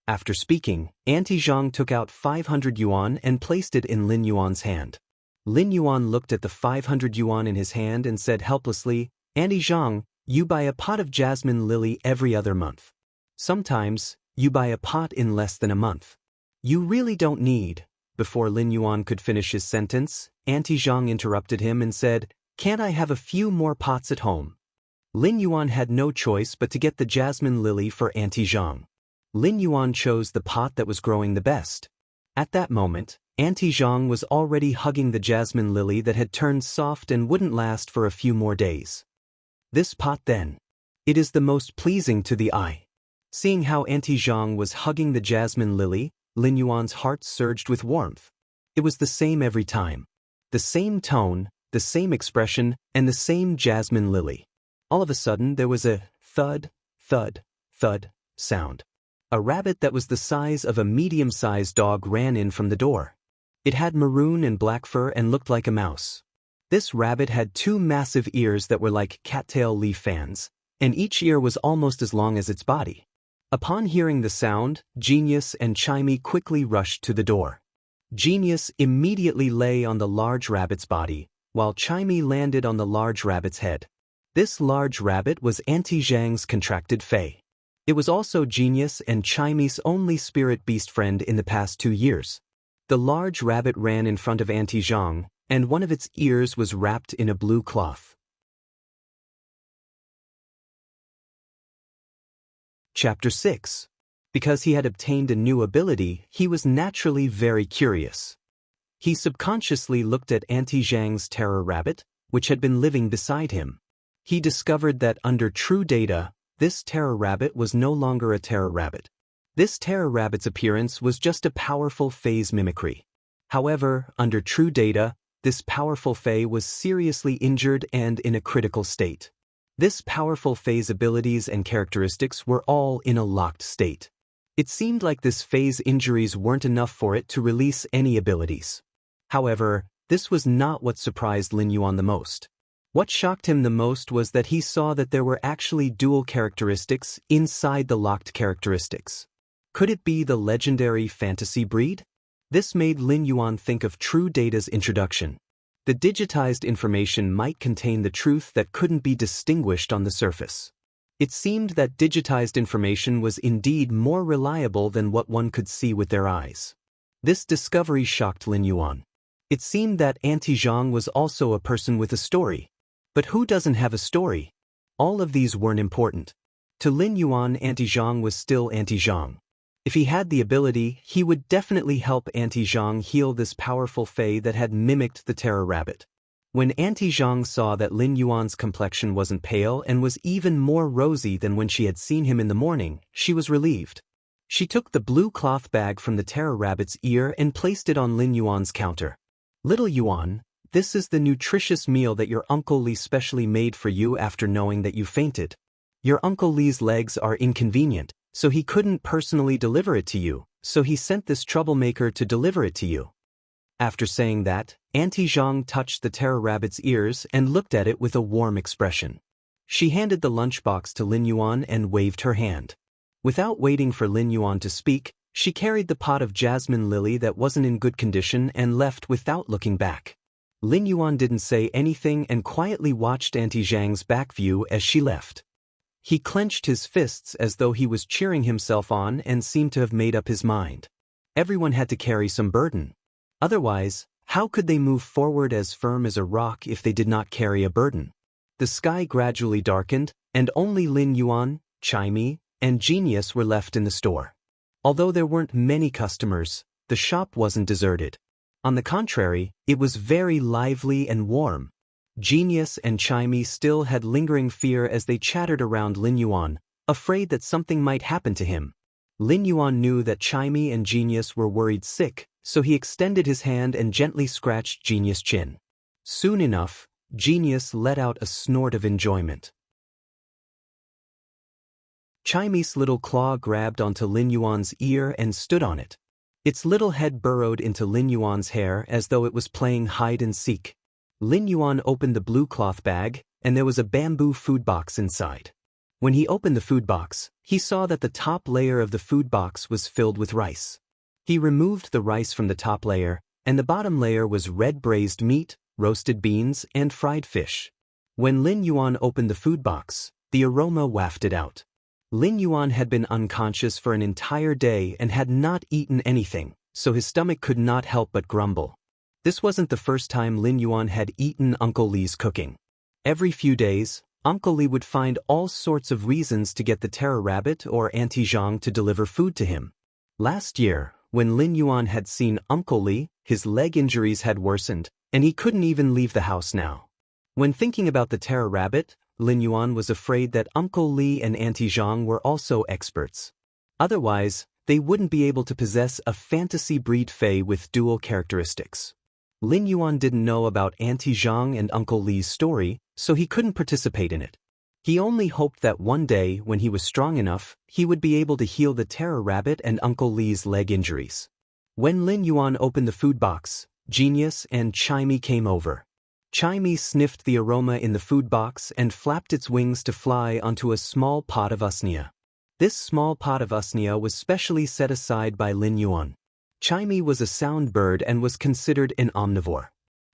Speaker 1: After speaking, Auntie Zhang took out 500 yuan and placed it in Lin Yuan's hand. Lin Yuan looked at the 500 yuan in his hand and said helplessly, "Auntie Zhang, you buy a pot of jasmine lily every other month. Sometimes, you buy a pot in less than a month. You really don't need." Before Lin Yuan could finish his sentence, Auntie Zhang interrupted him and said, "Can't I have a few more pots at home?" Lin Yuan had no choice but to get the jasmine lily for Auntie Zhang. Lin Yuan chose the pot that was growing the best. At that moment, Auntie Zhang was already hugging the jasmine lily that had turned soft and wouldn't last for a few more days. This pot then. It is the most pleasing to the eye. Seeing how Auntie Zhang was hugging the jasmine lily, Lin Yuan's heart surged with warmth. It was the same every time. The same tone, the same expression, and the same jasmine lily. All of a sudden there was a thud, thud, thud sound. A rabbit that was the size of a medium-sized dog ran in from the door. It had maroon and black fur and looked like a mouse. This rabbit had 2 massive ears that were like cattail leaf fans, and each ear was almost as long as its body. Upon hearing the sound, Genius and Chimey quickly rushed to the door. Genius immediately lay on the large rabbit's body, while Chimey landed on the large rabbit's head. This large rabbit was Auntie Zhang's contracted fae. It was also Genius and Chimey's only spirit beast friend in the past 2 years. The large rabbit ran in front of Auntie Zhang, and one of its ears was wrapped in a blue cloth. Chapter 6. Because he had obtained a new ability, he was naturally very curious. He subconsciously looked at Auntie Zhang's terror rabbit, which had been living beside him. He discovered that under true data, this terror rabbit was no longer a terror rabbit. This terror rabbit's appearance was just a powerful phase mimicry. However, under true data, this powerful fae was seriously injured and in a critical state. This powerful fae's abilities and characteristics were all in a locked state. It seemed like this fae's injuries weren't enough for it to release any abilities. However, this was not what surprised Lin Yuan the most. What shocked him the most was that he saw that there were actually dual characteristics inside the locked characteristics. Could it be the legendary fantasy breed? This made Lin Yuan think of True Data's introduction. The digitized information might contain the truth that couldn't be distinguished on the surface. It seemed that digitized information was indeed more reliable than what one could see with their eyes. This discovery shocked Lin Yuan. It seemed that Auntie Zhang was also a person with a story. But who doesn't have a story? All of these weren't important. To Lin Yuan, Auntie Zhang was still Auntie Zhang. If he had the ability, he would definitely help Auntie Zhang heal this powerful fae that had mimicked the terror rabbit. When Auntie Zhang saw that Lin Yuan's complexion wasn't pale and was even more rosy than when she had seen him in the morning, she was relieved. She took the blue cloth bag from the terror rabbit's ear and placed it on Lin Yuan's counter. "Little Yuan, this is the nutritious meal that your Uncle Li specially made for you after knowing that you fainted. Your Uncle Li's legs are inconvenient, so he couldn't personally deliver it to you, so he sent this troublemaker to deliver it to you." After saying that, Auntie Zhang touched the terror rabbit's ears and looked at it with a warm expression. She handed the lunchbox to Lin Yuan and waved her hand. Without waiting for Lin Yuan to speak, she carried the pot of jasmine lily that wasn't in good condition and left without looking back. Lin Yuan didn't say anything and quietly watched Auntie Zhang's back view as she left. He clenched his fists as though he was cheering himself on and seemed to have made up his mind. Everyone had to carry some burden. Otherwise, how could they move forward as firm as a rock if they did not carry a burden? The sky gradually darkened, and only Lin Yuan, Chimey, and Genius were left in the store. Although there weren't many customers, the shop wasn't deserted. On the contrary, it was very lively and warm. Genius and Chimey still had lingering fear as they chattered around Lin Yuan, afraid that something might happen to him. Lin Yuan knew that Chimey and Genius were worried sick, so he extended his hand and gently scratched Genius' chin. Soon enough, Genius let out a snort of enjoyment. Chimey's little claw grabbed onto Lin Yuan's ear and stood on it. Its little head burrowed into Lin Yuan's hair as though it was playing hide and seek. Lin Yuan opened the blue cloth bag, and there was a bamboo food box inside. When he opened the food box, he saw that the top layer of the food box was filled with rice. He removed the rice from the top layer, and the bottom layer was red braised meat, roasted beans, and fried fish. When Lin Yuan opened the food box, the aroma wafted out. Lin Yuan had been unconscious for an entire day and had not eaten anything, so his stomach could not help but grumble. This wasn't the first time Lin Yuan had eaten Uncle Li's cooking. Every few days, Uncle Li would find all sorts of reasons to get the terror rabbit or Auntie Zhang to deliver food to him. Last year, when Lin Yuan had seen Uncle Li, his leg injuries had worsened, and he couldn't even leave the house now. When thinking about the terror rabbit, Lin Yuan was afraid that Uncle Li and Auntie Zhang were also experts. Otherwise, they wouldn't be able to possess a fantasy breed fae with dual characteristics. Lin Yuan didn't know about Auntie Zhang and Uncle Li's story, so he couldn't participate in it. He only hoped that one day, when he was strong enough, he would be able to heal the terror rabbit and Uncle Li's leg injuries. When Lin Yuan opened the food box, Genius and Chimey came over. Chimey sniffed the aroma in the food box and flapped its wings to fly onto a small pot of usnia. This small pot of usnia was specially set aside by Lin Yuan. Chimey was a sound bird and was considered an omnivore.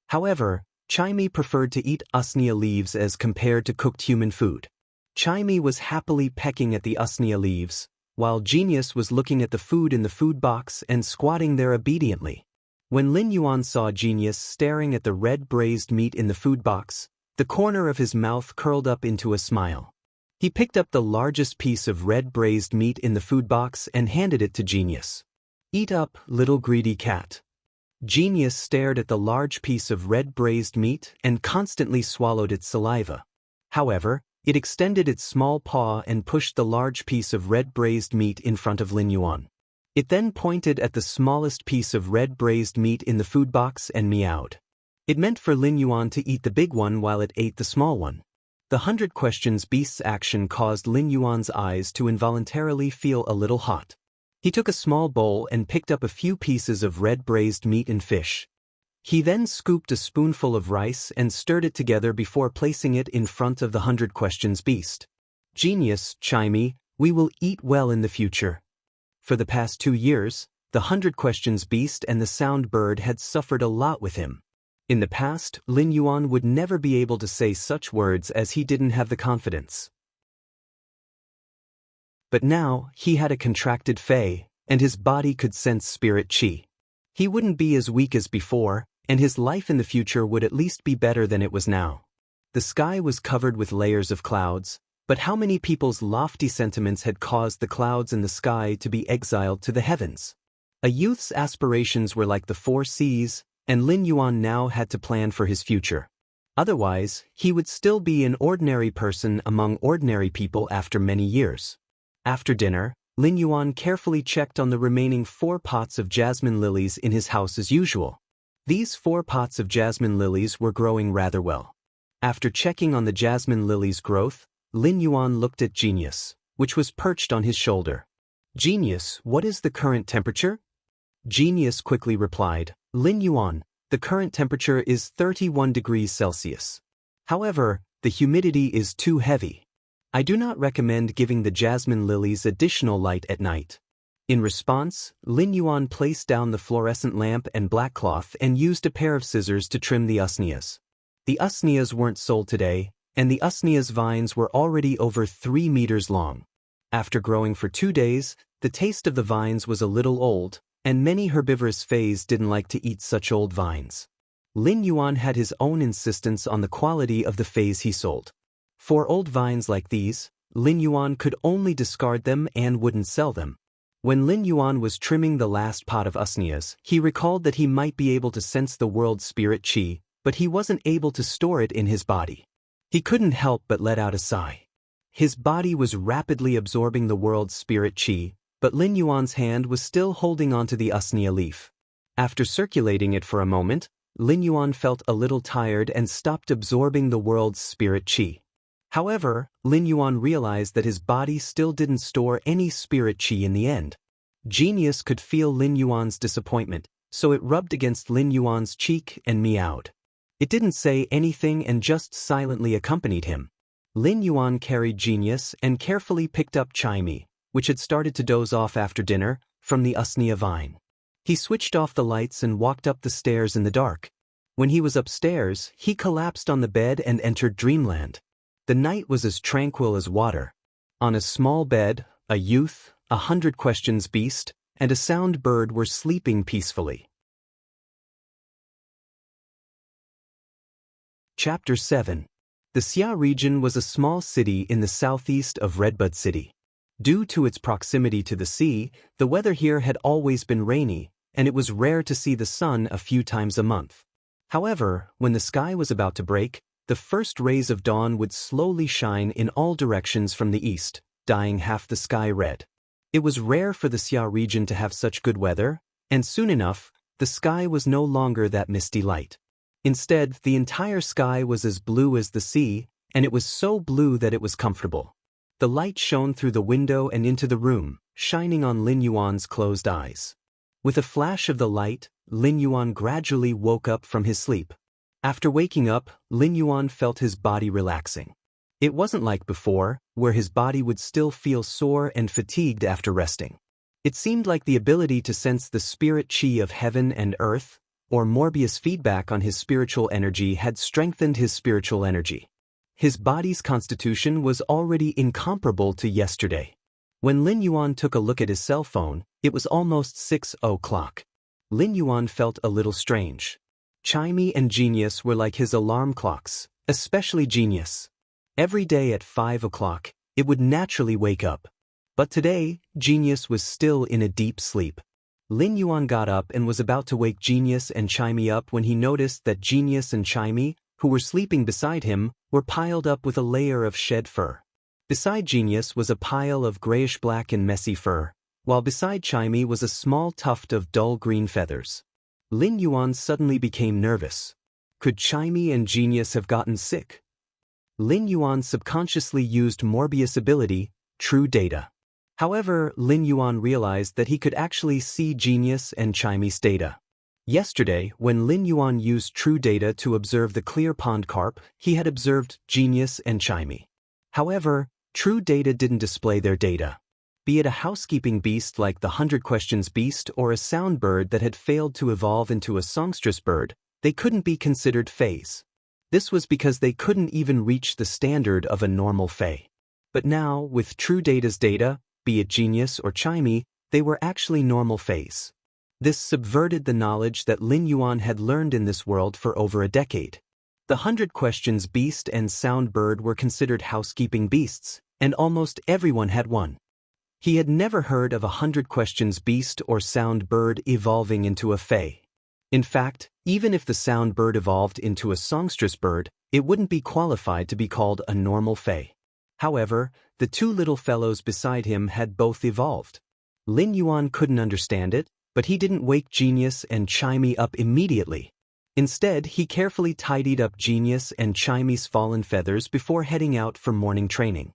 Speaker 1: However, Chimey preferred to eat usnia leaves as compared to cooked human food. Chimey was happily pecking at the usnia leaves, while Genius was looking at the food in the food box and squatting there obediently. When Lin Yuan saw Genius staring at the red braised meat in the food box, the corner of his mouth curled up into a smile. He picked up the largest piece of red braised meat in the food box and handed it to Genius. "Eat up, little greedy cat." Genius stared at the large piece of red braised meat and constantly swallowed its saliva. However, it extended its small paw and pushed the large piece of red braised meat in front of Lin Yuan. It then pointed at the smallest piece of red braised meat in the food box and meowed. It meant for Lin Yuan to eat the big one while it ate the small one. The 100 Questions Beast's action caused Lin Yuan's eyes to involuntarily feel a little hot. He took a small bowl and picked up a few pieces of red braised meat and fish. He then scooped a spoonful of rice and stirred it together before placing it in front of the 100 Questions Beast. "Genius, Chimey, we will eat well in the future." For the past 2 years, the 100 Questions Beast and the sound bird had suffered a lot with him. In the past, Lin Yuan would never be able to say such words as he didn't have the confidence. But now, he had a contracted fae, and his body could sense spirit qi. He wouldn't be as weak as before, and his life in the future would at least be better than it was now. The sky was covered with layers of clouds, but how many people's lofty sentiments had caused the clouds in the sky to be exiled to the heavens? A youth's aspirations were like the 4 seas, and Lin Yuan now had to plan for his future. Otherwise, he would still be an ordinary person among ordinary people after many years. After dinner, Lin Yuan carefully checked on the remaining 4 pots of jasmine lilies in his house as usual. These 4 pots of jasmine lilies were growing rather well. After checking on the jasmine lilies' growth, Lin Yuan looked at Genius, which was perched on his shoulder. "Genius, what is the current temperature?" Genius quickly replied, "Lin Yuan, the current temperature is 31 degrees Celsius. However, the humidity is too heavy. I do not recommend giving the jasmine lilies additional light at night." In response, Lin Yuan placed down the fluorescent lamp and black cloth and used a pair of scissors to trim the usnias. The usnias weren't sold today, and the usnias vines were already over 3 meters long. After growing for 2 days, the taste of the vines was a little old, and many herbivorous fays didn't like to eat such old vines. Lin Yuan had his own insistence on the quality of the fays he sold. For old vines like these, Lin Yuan could only discard them and wouldn't sell them. When Lin Yuan was trimming the last pot of usnias, he recalled that he might be able to sense the world's spirit qi, but he wasn't able to store it in his body. He couldn't help but let out a sigh. His body was rapidly absorbing the world's spirit qi, but Lin Yuan's hand was still holding onto the usnia leaf. After circulating it for a moment, Lin Yuan felt a little tired and stopped absorbing the world's spirit qi. However, Lin Yuan realized that his body still didn't store any spirit qi in the end. Genius could feel Lin Yuan's disappointment, so it rubbed against Lin Yuan's cheek and meowed. It didn't say anything and just silently accompanied him. Lin Yuan carried Genius and carefully picked up Chimey, which had started to doze off after dinner, from the usnia vine. He switched off the lights and walked up the stairs in the dark. When he was upstairs, he collapsed on the bed and entered dreamland. The night was as tranquil as water. On a small bed, a youth, a 100 Questions Beast, and a sound bird were sleeping peacefully. Chapter 7. The Xia region was a small city in the southeast of Redbud City. Due to its proximity to the sea, the weather here had always been rainy, and it was rare to see the sun a few times a month. However, when the sky was about to break, the first rays of dawn would slowly shine in all directions from the east, dyeing half the sky red. It was rare for the Xia region to have such good weather, and soon enough, the sky was no longer that misty light. Instead, the entire sky was as blue as the sea, and it was so blue that it was comfortable. The light shone through the window and into the room, shining on Lin Yuan's closed eyes. With a flash of the light, Lin Yuan gradually woke up from his sleep. After waking up, Lin Yuan felt his body relaxing. It wasn't like before, where his body would still feel sore and fatigued after resting. It seemed like the ability to sense the spirit chi of heaven and earth, or Morbius feedback on his spiritual energy, had strengthened his spiritual energy. His body's constitution was already incomparable to yesterday. When Lin Yuan took a look at his cell phone, it was almost 6 o'clock. Lin Yuan felt a little strange. Chimey and Genius were like his alarm clocks, especially Genius. Every day at 5 o'clock, it would naturally wake up. But today, Genius was still in a deep sleep. Lin Yuan got up and was about to wake Genius and Chimey up when he noticed that Genius and Chimey, who were sleeping beside him, were piled up with a layer of shed fur. Beside Genius was a pile of grayish-black and messy fur, while beside Chimey was a small tuft of dull green feathers. Lin Yuan suddenly became nervous. Could Chimey and Genius have gotten sick? Lin Yuan subconsciously used Morbius' ability, True Data. However, Lin Yuan realized that he could actually see Genius and Chimey's data. Yesterday, when Lin Yuan used True Data to observe the clear pond carp, he had observed Genius and Chimey. However, True Data didn't display their data. Be it a housekeeping beast like the 100 Questions beast or a sound bird that had failed to evolve into a songstress bird, they couldn't be considered fays. This was because they couldn't even reach the standard of a normal fay. But now, with True Data's data, be it Genius or Chimey, they were actually normal fays. This subverted the knowledge that Lin Yuan had learned in this world for over a decade. The 100 Questions beast and sound bird were considered housekeeping beasts, and almost everyone had one. He had never heard of a 100 Questions beast or sound bird evolving into a fae. In fact, even if the sound bird evolved into a songstress bird, it wouldn't be qualified to be called a normal fae. However, the two little fellows beside him had both evolved. Lin Yuan couldn't understand it, but he didn't wake Genius and Chimey up immediately. Instead, he carefully tidied up Genius and Chimey's fallen feathers before heading out for morning training.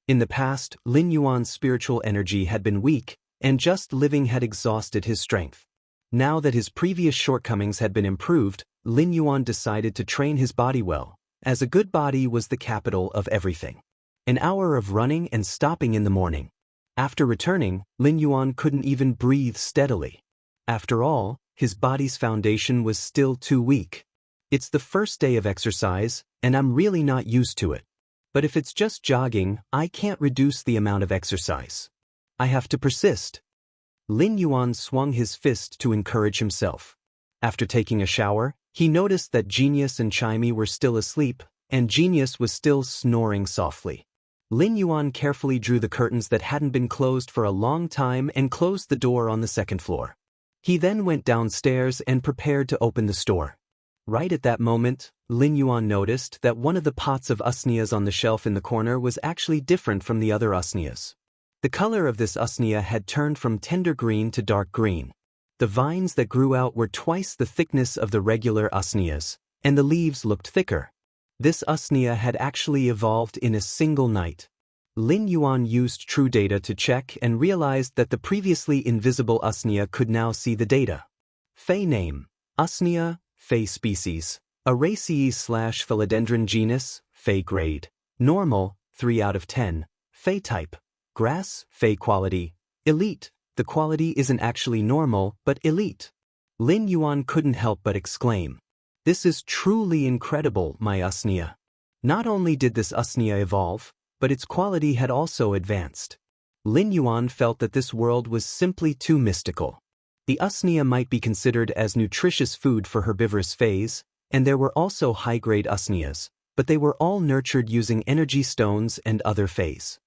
Speaker 1: In the past, Lin Yuan's spiritual energy had been weak, and just living had exhausted his strength. Now that his previous shortcomings had been improved, Lin Yuan decided to train his body well, as a good body was the capital of everything. An hour of running and stopping in the morning. After returning, Lin Yuan couldn't even breathe steadily. After all, his body's foundation was still too weak. It's the first day of exercise, and I'm really not used to it. But if it's just jogging, I can't reduce the amount of exercise. I have to persist. Lin Yuan swung his fist to encourage himself. After taking a shower, he noticed that Genius and Chimey were still asleep, and Genius was still snoring softly. Lin Yuan carefully drew the curtains that hadn't been closed for a long time and closed the door on the second floor. He then went downstairs and prepared to open the store. Right at that moment, Lin Yuan noticed that one of the pots of usneas on the shelf in the corner was actually different from the other usneas. The color of this usnea had turned from tender green to dark green. The vines that grew out were twice the thickness of the regular usneas, and the leaves looked thicker. This usnea had actually evolved in a single night. Lin Yuan used True Data to check and realized that the previously invisible usnea could now see the data. Fey name, usnea, Fey species, Araceae/Philodendron genus, Fey grade, normal, 3 out of 10, Fey type, grass, Fey quality, elite. The quality isn't actually normal, but elite. Lin Yuan couldn't help but exclaim, "This is truly incredible, my usnea." Not only did this usnea evolve, but its quality had also advanced. Lin Yuan felt that this world was simply too mystical. The usnea might be considered as nutritious food for herbivorous fays, And there were also high-grade usnias, but they were all nurtured using energy stones and other fays.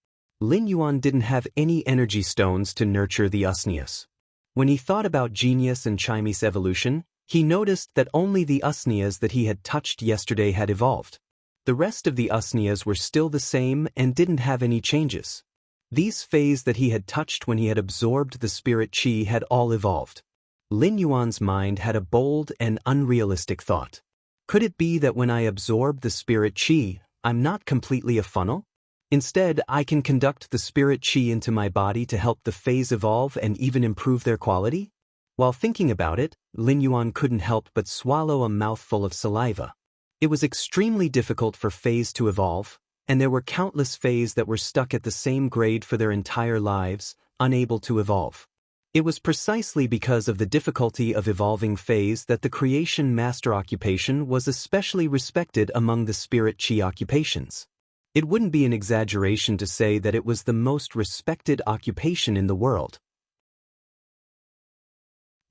Speaker 1: Lin Yuan didn't have any energy stones to nurture the usnias. When he thought about genius and Chinese evolution, he noticed that only the usnias that he had touched yesterday had evolved. The rest of the usnias were still the same and didn't have any changes. These fays that he had touched when he had absorbed the spirit qi had all evolved. Lin Yuan's mind had a bold and unrealistic thought. Could it be that when I absorb the spirit qi, I'm not completely a funnel? Instead, I can conduct the spirit qi into my body to help the fays evolve and even improve their quality? While thinking about it, Lin Yuan couldn't help but swallow a mouthful of saliva. It was extremely difficult for fays to evolve, and there were countless fays that were stuck at the same grade for their entire lives, unable to evolve. It was precisely because of the difficulty of evolving fays that the creation master occupation was especially respected among the spirit qi occupations. It wouldn't be an exaggeration to say that it was the most respected occupation in the world.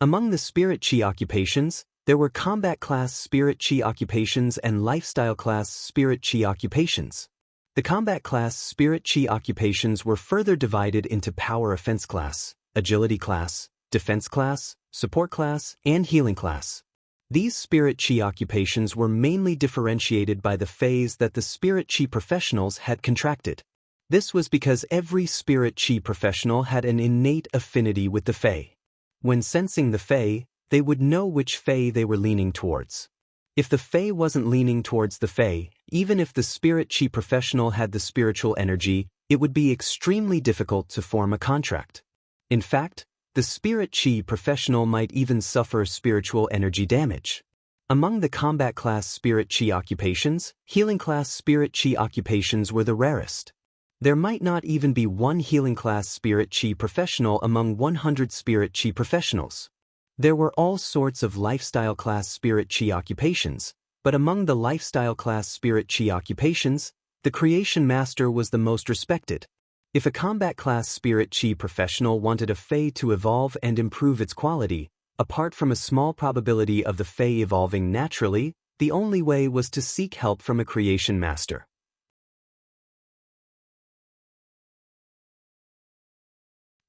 Speaker 1: Among the spirit qi occupations, there were combat class spirit qi occupations and lifestyle class spirit qi occupations. The combat class spirit qi occupations were further divided into power offense class, agility class, defense class, support class, and healing class. These spirit qi occupations were mainly differentiated by the fays that the spirit qi professionals had contracted. This was because every spirit qi professional had an innate affinity with the fae. When sensing the fae, they would know which fae they were leaning towards. If the fae wasn't leaning towards the fae, even if the spirit qi professional had the spiritual energy, it would be extremely difficult to form a contract. In fact, the spirit qi professional might even suffer spiritual energy damage. Among the combat class spirit qi occupations, healing class spirit qi occupations were the rarest. There might not even be one healing class spirit qi professional among 100 spirit qi professionals. There were all sorts of lifestyle class spirit qi occupations, but among the lifestyle class spirit qi occupations, the creation master was the most respected. If a combat class spirit qi professional wanted a fae to evolve and improve its quality, apart from a small probability of the fae evolving naturally, the only way was to seek help from a creation master.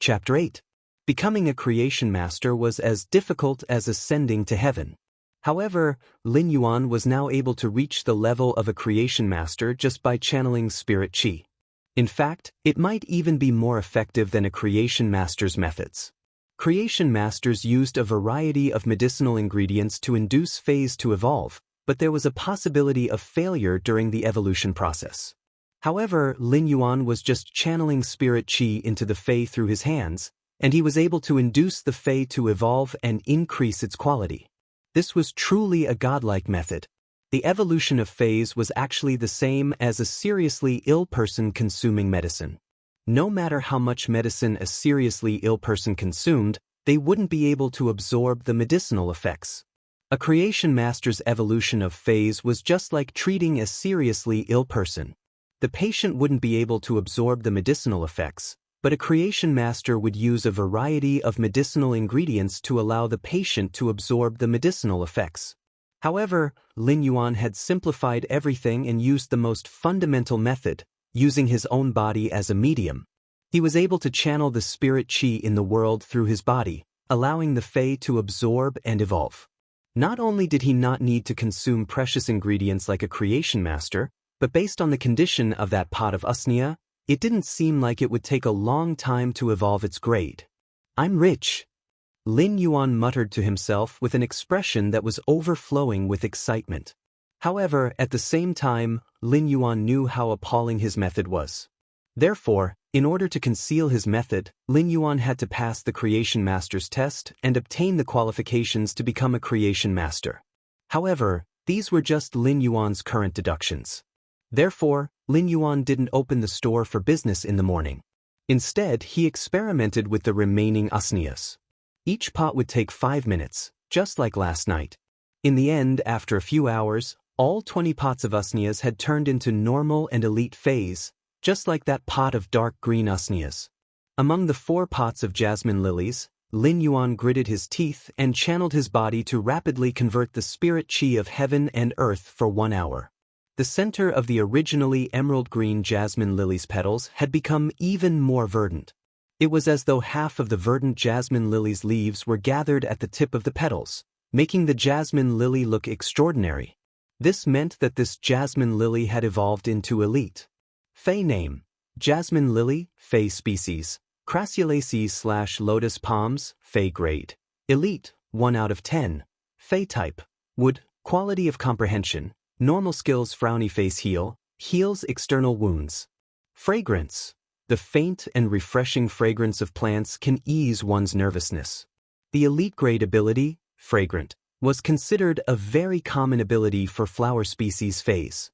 Speaker 1: Chapter 8. Becoming a creation master was as difficult as ascending to heaven. However, Lin Yuan was now able to reach the level of a creation master just by channeling spirit qi. In fact, it might even be more effective than a creation master's methods. Creation masters used a variety of medicinal ingredients to induce fays to evolve, but there was a possibility of failure during the evolution process. However, Lin Yuan was just channeling spirit qi into the fae through his hands, and he was able to induce the fae to evolve and increase its quality. This was truly a godlike method. The evolution of fays was actually the same as a seriously ill person consuming medicine. No matter how much medicine a seriously ill person consumed, they wouldn't be able to absorb the medicinal effects. A creation master's evolution of fays was just like treating a seriously ill person. The patient wouldn't be able to absorb the medicinal effects, but a creation master would use a variety of medicinal ingredients to allow the patient to absorb the medicinal effects. However, Lin Yuan had simplified everything and used the most fundamental method, using his own body as a medium. He was able to channel the spirit qi in the world through his body, allowing the fae to absorb and evolve. Not only did he not need to consume precious ingredients like a creation master, but based on the condition of that pot of usnia, it didn't seem like it would take a long time to evolve its grade. "I'm rich," Lin Yuan muttered to himself with an expression that was overflowing with excitement. However, at the same time, Lin Yuan knew how appalling his method was. Therefore, in order to conceal his method, Lin Yuan had to pass the creation master's test and obtain the qualifications to become a creation master. However, these were just Lin Yuan's current deductions. Therefore, Lin Yuan didn't open the store for business in the morning. Instead, he experimented with the remaining usnias. Each pot would take 5 minutes, just like last night. In the end, after a few hours, all 20 pots of usnias had turned into normal and elite fays, just like that pot of dark green usnias. Among the 4 pots of jasmine lilies, Lin Yuan gritted his teeth and channeled his body to rapidly convert the spirit qi of heaven and earth for 1 hour. The center of the originally emerald green jasmine lily's petals had become even more verdant. It was as though half of the verdant jasmine lily's leaves were gathered at the tip of the petals, making the jasmine lily look extraordinary. This meant that this jasmine lily had evolved into elite. Fey name: Jasmine lily, Fey species, Crassulaceae/lotus palms, Fey grade. Elite, 1 out of 10. Fey type: wood, quality of comprehension, normal skills, frowny face, heals external wounds. Fragrance: the faint and refreshing fragrance of plants can ease one's nervousness. The elite grade ability, fragrant, was considered a very common ability for flower species Feys.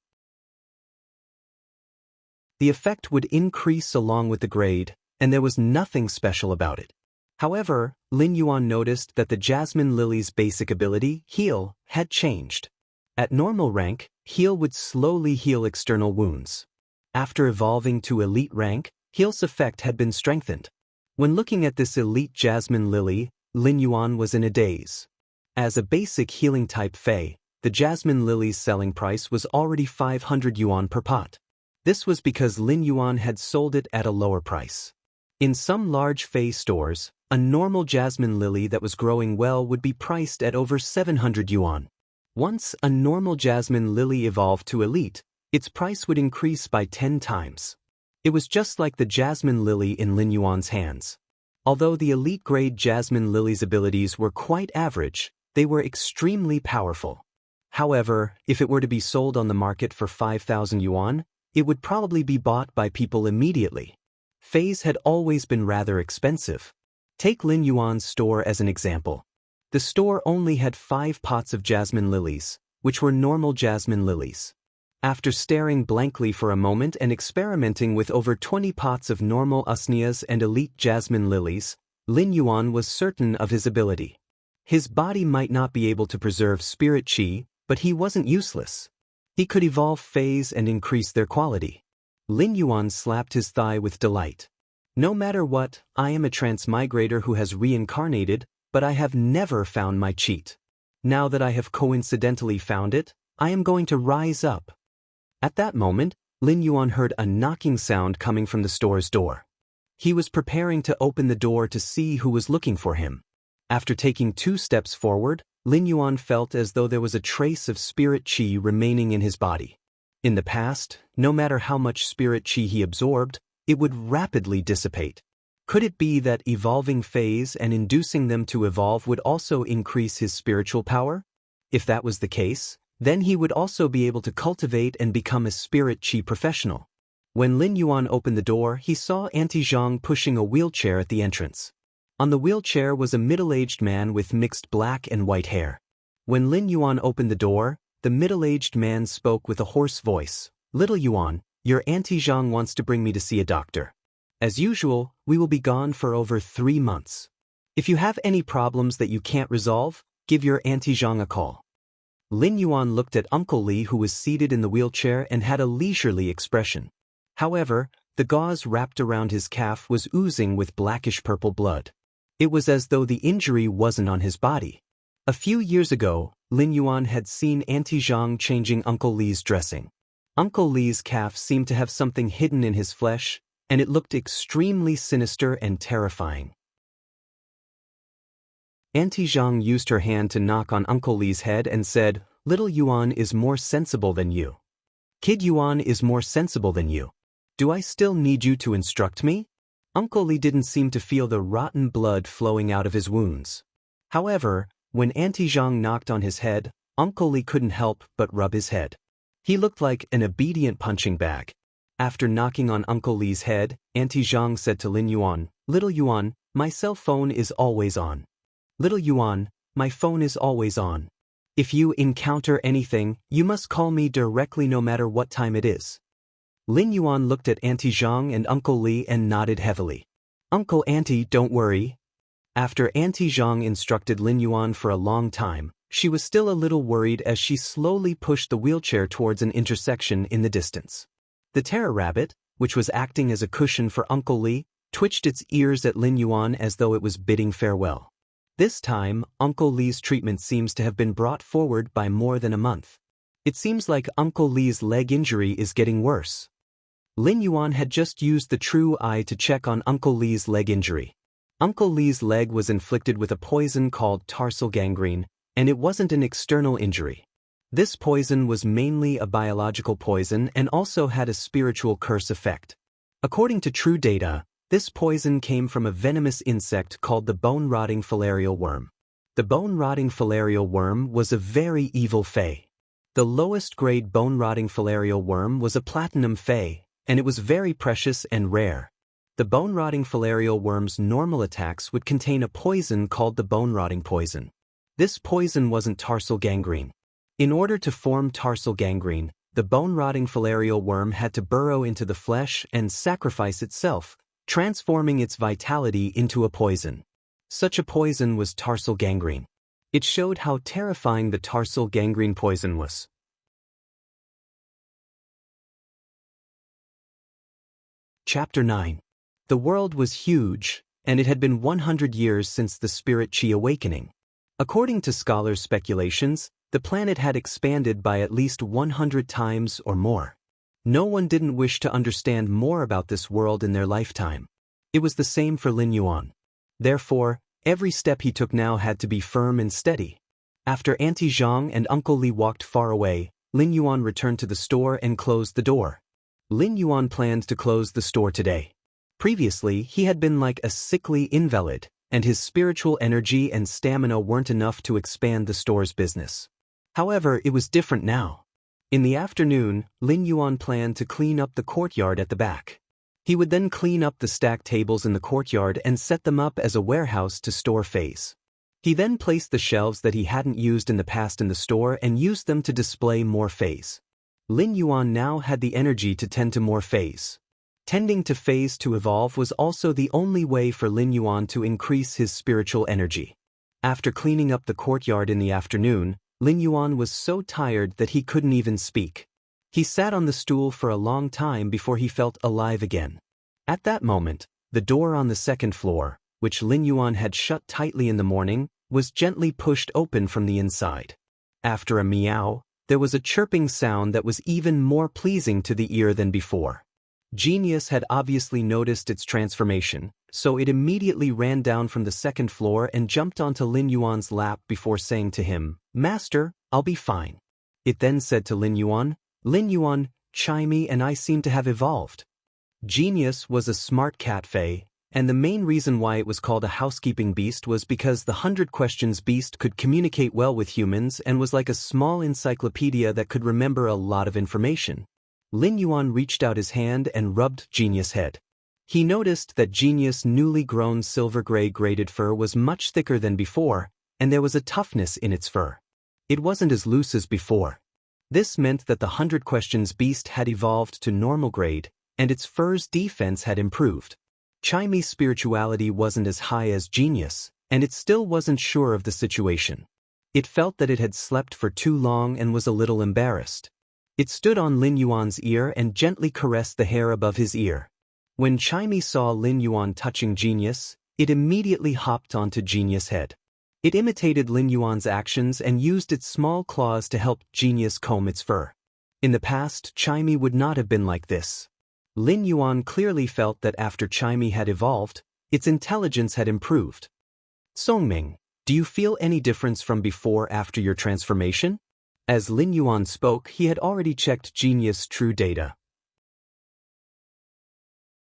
Speaker 1: The effect would increase along with the grade, and there was nothing special about it. However, Lin Yuan noticed that the jasmine lily's basic ability, heal, had changed. At normal rank, heal would slowly heal external wounds. After evolving to elite rank, heal's effect had been strengthened. When looking at this elite jasmine lily, Lin Yuan was in a daze. As a basic healing type Fey, the jasmine lily's selling price was already 500 yuan per pot. This was because Lin Yuan had sold it at a lower price. In some large Fey stores, a normal jasmine lily that was growing well would be priced at over 700 yuan. Once a normal jasmine lily evolved to elite, its price would increase by 10 times. It was just like the jasmine lily in Lin Yuan's hands. Although the elite grade jasmine lily's abilities were quite average, they were extremely powerful. However, if it were to be sold on the market for 5,000 yuan, it would probably be bought by people immediately. Feys had always been rather expensive. Take Lin Yuan's store as an example. The store only had 5 pots of jasmine lilies, which were normal jasmine lilies. After staring blankly for a moment and experimenting with over 20 pots of normal usneas and elite jasmine lilies, Lin Yuan was certain of his ability. His body might not be able to preserve spirit qi, but he wasn't useless. He could evolve Feys and increase their quality. Lin Yuan slapped his thigh with delight. No matter what, I am a transmigrator who has reincarnated, but I have never found my cheat. Now that I have coincidentally found it, I am going to rise up. At that moment, Lin Yuan heard a knocking sound coming from the store's door. He was preparing to open the door to see who was looking for him. After taking 2 steps forward, Lin Yuan felt as though there was a trace of spirit qi remaining in his body. In the past, no matter how much spirit qi he absorbed, it would rapidly dissipate. Could it be that evolving Feys and inducing them to evolve would also increase his spiritual power? If that was the case, then he would also be able to cultivate and become a spirit qi professional. When Lin Yuan opened the door, he saw Auntie Zhang pushing a wheelchair at the entrance. On the wheelchair was a middle-aged man with mixed black and white hair. When Lin Yuan opened the door, the middle-aged man spoke with a hoarse voice. "Little Yuan, your Auntie Zhang wants to bring me to see a doctor. As usual, we will be gone for over 3 months. If you have any problems that you can't resolve, give your Auntie Zhang a call." Lin Yuan looked at Uncle Li, who was seated in the wheelchair and had a leisurely expression. However, the gauze wrapped around his calf was oozing with blackish-purple blood. It was as though the injury wasn't on his body. A few years ago, Lin Yuan had seen Auntie Zhang changing Uncle Li's dressing. Uncle Li's calf seemed to have something hidden in his flesh, and it looked extremely sinister and terrifying. Auntie Zhang used her hand to knock on Uncle Li's head and said, "Little Yuan is more sensible than you. Kid Yuan is more sensible than you. Do I still need you to instruct me?" Uncle Li didn't seem to feel the rotten blood flowing out of his wounds. However, when Auntie Zhang knocked on his head, Uncle Li couldn't help but rub his head. He looked like an obedient punching bag. After knocking on Uncle Li's head, Auntie Zhang said to Lin Yuan, "Little Yuan, my cell phone is always on. Little Yuan, my phone is always on. If you encounter anything, you must call me directly no matter what time it is." Lin Yuan looked at Auntie Zhang and Uncle Li and nodded heavily. "Uncle Auntie, don't worry." After Auntie Zhang instructed Lin Yuan for a long time, she was still a little worried as she slowly pushed the wheelchair towards an intersection in the distance. The terror rabbit, which was acting as a cushion for Uncle Li, twitched its ears at Lin Yuan as though it was bidding farewell. This time, Uncle Li's treatment seems to have been brought forward by more than a month. It seems like Uncle Li's leg injury is getting worse. Lin Yuan had just used the true eye to check on Uncle Li's leg injury. Uncle Li's leg was inflicted with a poison called tarsal gangrene, and it wasn't an external injury. This poison was mainly a biological poison and also had a spiritual curse effect. According to true data, this poison came from a venomous insect called the bone-rotting filarial worm. The bone-rotting filarial worm was a very evil fae. The lowest grade bone-rotting filarial worm was a platinum fae, and it was very precious and rare. The bone-rotting filarial worm's normal attacks would contain a poison called the bone-rotting poison. This poison wasn't tarsal gangrene. In order to form tarsal gangrene, the bone-rotting filarial worm had to burrow into the flesh and sacrifice itself, transforming its vitality into a poison. Such a poison was tarsal gangrene. It showed how terrifying the tarsal gangrene poison was. Chapter 9. The world was huge, and it had been 100 years since the Spirit Chi awakening. According to scholars' speculations, the planet had expanded by at least 100 times or more. No one didn't wish to understand more about this world in their lifetime. It was the same for Lin Yuan. Therefore, every step he took now had to be firm and steady. After Auntie Zhang and Uncle Li walked far away, Lin Yuan returned to the store and closed the door. Lin Yuan planned to close the store today. Previously, he had been like a sickly invalid, and his spiritual energy and stamina weren't enough to expand the store's business. However, it was different now. In the afternoon, Lin Yuan planned to clean up the courtyard at the back. He would then clean up the stacked tables in the courtyard and set them up as a warehouse to store phase. He then placed the shelves that he hadn't used in the past in the store and used them to display more phase. Lin Yuan now had the energy to tend to more phase. Tending to phase to evolve was also the only way for Lin Yuan to increase his spiritual energy. After cleaning up the courtyard in the afternoon, Lin Yuan was so tired that he couldn't even speak. He sat on the stool for a long time before he felt alive again. At that moment, the door on the second floor, which Lin Yuan had shut tightly in the morning, was gently pushed open from the inside. After a meow, there was a chirping sound that was even more pleasing to the ear than before. Genius had obviously noticed its transformation, so it immediately ran down from the second floor and jumped onto Lin Yuan's lap before saying to him, "Master, I'll be fine." It then said to Lin Yuan, "Chimey and I seem to have evolved." Genius was a smart cat fae, and the main reason why it was called a housekeeping beast was because the 100 Questions beast could communicate well with humans and was like a small encyclopedia that could remember a lot of information. Lin Yuan reached out his hand and rubbed Genius' head. He noticed that Genius' newly grown silver-gray graded fur was much thicker than before, and there was a toughness in its fur. It wasn't as loose as before. This meant that the 100 Questions beast had evolved to normal grade, and its fur's defense had improved. Chimey's spirituality wasn't as high as Genius, and it still wasn't sure of the situation. It felt that it had slept for too long and was a little embarrassed. It stood on Lin Yuan's ear and gently caressed the hair above his ear. When Chimey saw Lin Yuan touching Genius, it immediately hopped onto Genius' head. It imitated Lin Yuan's actions and used its small claws to help Genius comb its fur. In the past, Chimey would not have been like this. Lin Yuan clearly felt that after Chimey had evolved, its intelligence had improved. "Songming, do you feel any difference from before after your transformation?" As Lin Yuan spoke, he had already checked Genius' true data.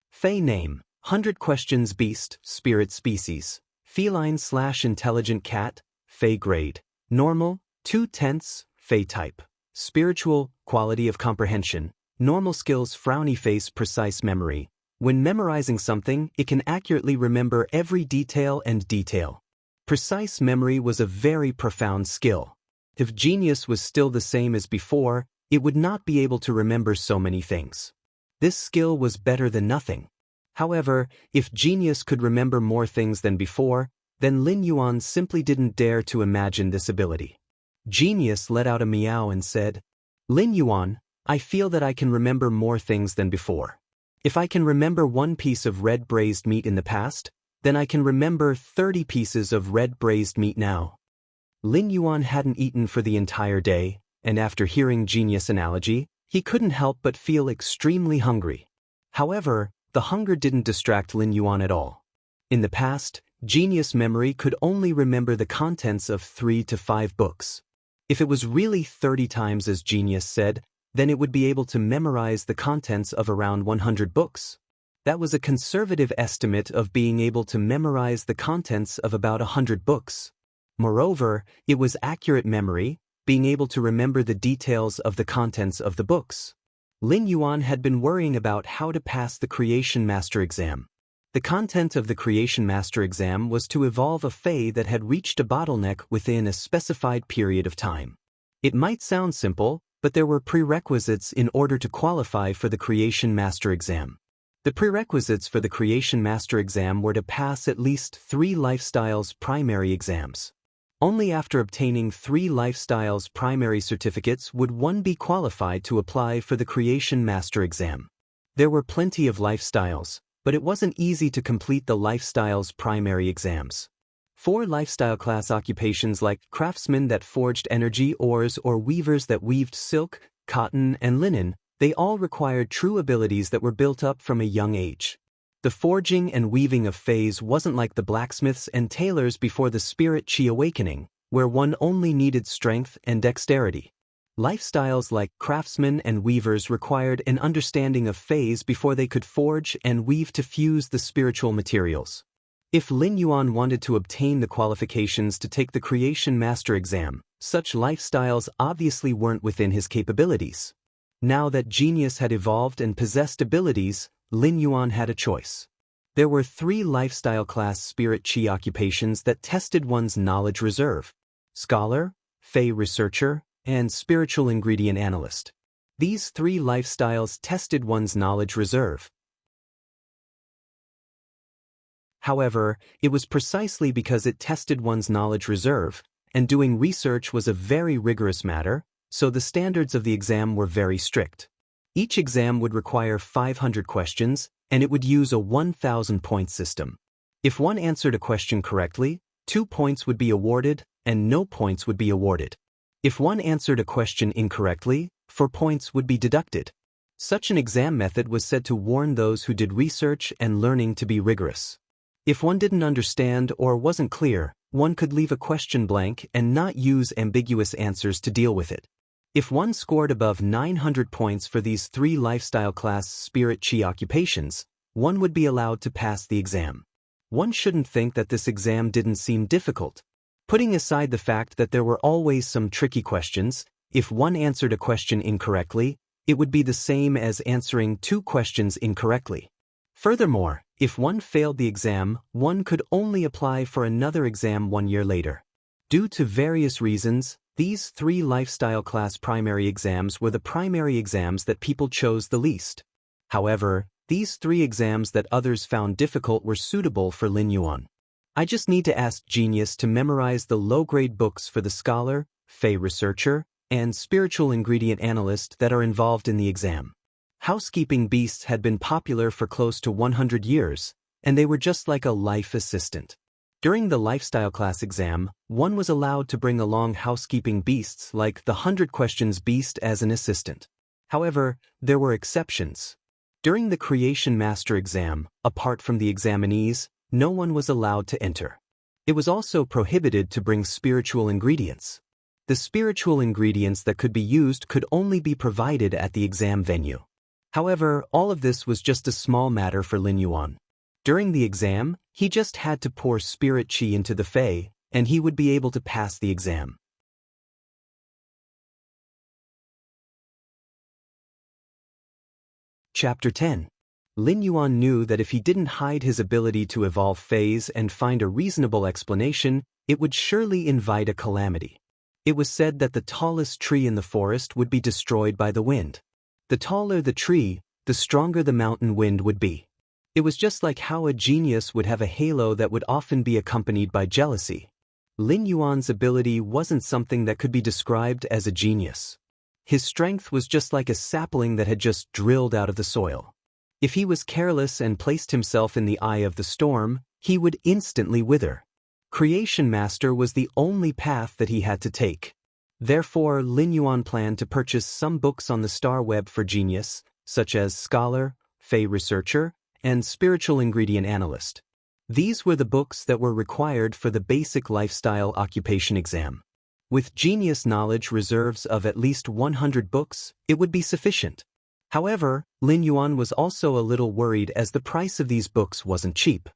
Speaker 1: Fey name, 100 Questions beast, spirit species, feline/intelligent cat, Fey grade, normal, 2/10, Fey type, spiritual, quality of comprehension, normal skills, frowny face, precise memory. When memorizing something, it can accurately remember every detail and detail. Precise memory was a very profound skill. If Genius was still the same as before, it would not be able to remember so many things. This skill was better than nothing. However, if Genius could remember more things than before, then Lin Yuan simply didn't dare to imagine this ability. Genius let out a meow and said, "Lin Yuan, I feel that I can remember more things than before." If I can remember one piece of red braised meat in the past, then I can remember 30 pieces of red braised meat now. Lin Yuan hadn't eaten for the entire day, and after hearing Genius' analogy, he couldn't help but feel extremely hungry. However, the hunger didn't distract Lin Yuan at all. In the past, Genius' memory could only remember the contents of 3 to 5 books. If it was really 30 times as Genius said, then it would be able to memorize the contents of around 100 books. That was a conservative estimate of being able to memorize the contents of about 100 books. Moreover, it was accurate memory, being able to remember the details of the contents of the books. Lin Yuan had been worrying about how to pass the Creation Master exam. The content of the Creation Master exam was to evolve a Fae that had reached a bottleneck within a specified period of time. It might sound simple, but there were prerequisites in order to qualify for the Creation Master exam. The prerequisites for the Creation Master exam were to pass at least 3 Lifestyles primary exams. Only after obtaining 3 Lifestyles primary certificates would one be qualified to apply for the Creation Master exam. There were plenty of Lifestyles, but it wasn't easy to complete the Lifestyles primary exams. 4 lifestyle class occupations like craftsmen that forged energy ores or weavers that weaved silk, cotton, and linen, they all required true abilities that were built up from a young age. The forging and weaving of Fays wasn't like the blacksmiths and tailors before the Spirit Chi awakening, where one only needed strength and dexterity. Lifestyles like craftsmen and weavers required an understanding of Fays before they could forge and weave to fuse the spiritual materials. If Lin Yuan wanted to obtain the qualifications to take the Creation Master exam, such lifestyles obviously weren't within his capabilities. Now that Genius had evolved and possessed abilities, Lin Yuan had a choice. There were 3 lifestyle class Spirit Chi occupations that tested one's knowledge reserve: Scholar, Fey Researcher, and Spiritual Ingredient Analyst. These 3 lifestyles tested one's knowledge reserve. However, it was precisely because it tested one's knowledge reserve, and doing research was a very rigorous matter, so the standards of the exam were very strict. Each exam would require 500 questions, and it would use a 1,000-point system. If one answered a question correctly, 2 points would be awarded, and no points would be awarded. If one answered a question incorrectly, 4 points would be deducted. Such an exam method was said to warn those who did research and learning to be rigorous. If one didn't understand or wasn't clear, one could leave a question blank and not use ambiguous answers to deal with it. If one scored above 900 points for these 3 lifestyle class Spirit Chi occupations, one would be allowed to pass the exam. One shouldn't think that this exam didn't seem difficult. Putting aside the fact that there were always some tricky questions, if one answered a question incorrectly, it would be the same as answering 2 questions incorrectly. Furthermore, if one failed the exam, one could only apply for another exam 1 year later. Due to various reasons, these 3 lifestyle class primary exams were the primary exams that people chose the least. However, these 3 exams that others found difficult were suitable for Lin Yuan. I just need to ask Genius to memorize the low-grade books for the Scholar, Fey Researcher, and Spiritual Ingredient Analyst that are involved in the exam. Housekeeping beasts had been popular for close to 100 years, and they were just like a life assistant. During the lifestyle class exam, one was allowed to bring along housekeeping beasts like the 100 Questions Beast as an assistant. However, there were exceptions. During the Creation Master exam, apart from the examinees, no one was allowed to enter. It was also prohibited to bring spiritual ingredients. The spiritual ingredients that could be used could only be provided at the exam venue. However, all of this was just a small matter for Lin Yuan. During the exam, he just had to pour Spirit Chi into the Fae, and he would be able to pass the exam. Chapter 10. Lin Yuan knew that if he didn't hide his ability to evolve Fays and find a reasonable explanation, it would surely invite a calamity. It was said that the tallest tree in the forest would be destroyed by the wind. The taller the tree, the stronger the mountain wind would be. It was just like how a genius would have a halo that would often be accompanied by jealousy. Lin Yuan's ability wasn't something that could be described as a genius. His strength was just like a sapling that had just drilled out of the soil. If he was careless and placed himself in the eye of the storm, he would instantly wither. Creation Master was the only path that he had to take. Therefore, Lin Yuan planned to purchase some books on the star web for genius, such as Scholar, Fey Researcher, and Spiritual Ingredient Analyst. These were the books that were required for the basic lifestyle occupation exam. With genius knowledge reserves of at least 100 books, it would be sufficient. However, Lin Yuan was also a little worried as the price of these books wasn't cheap.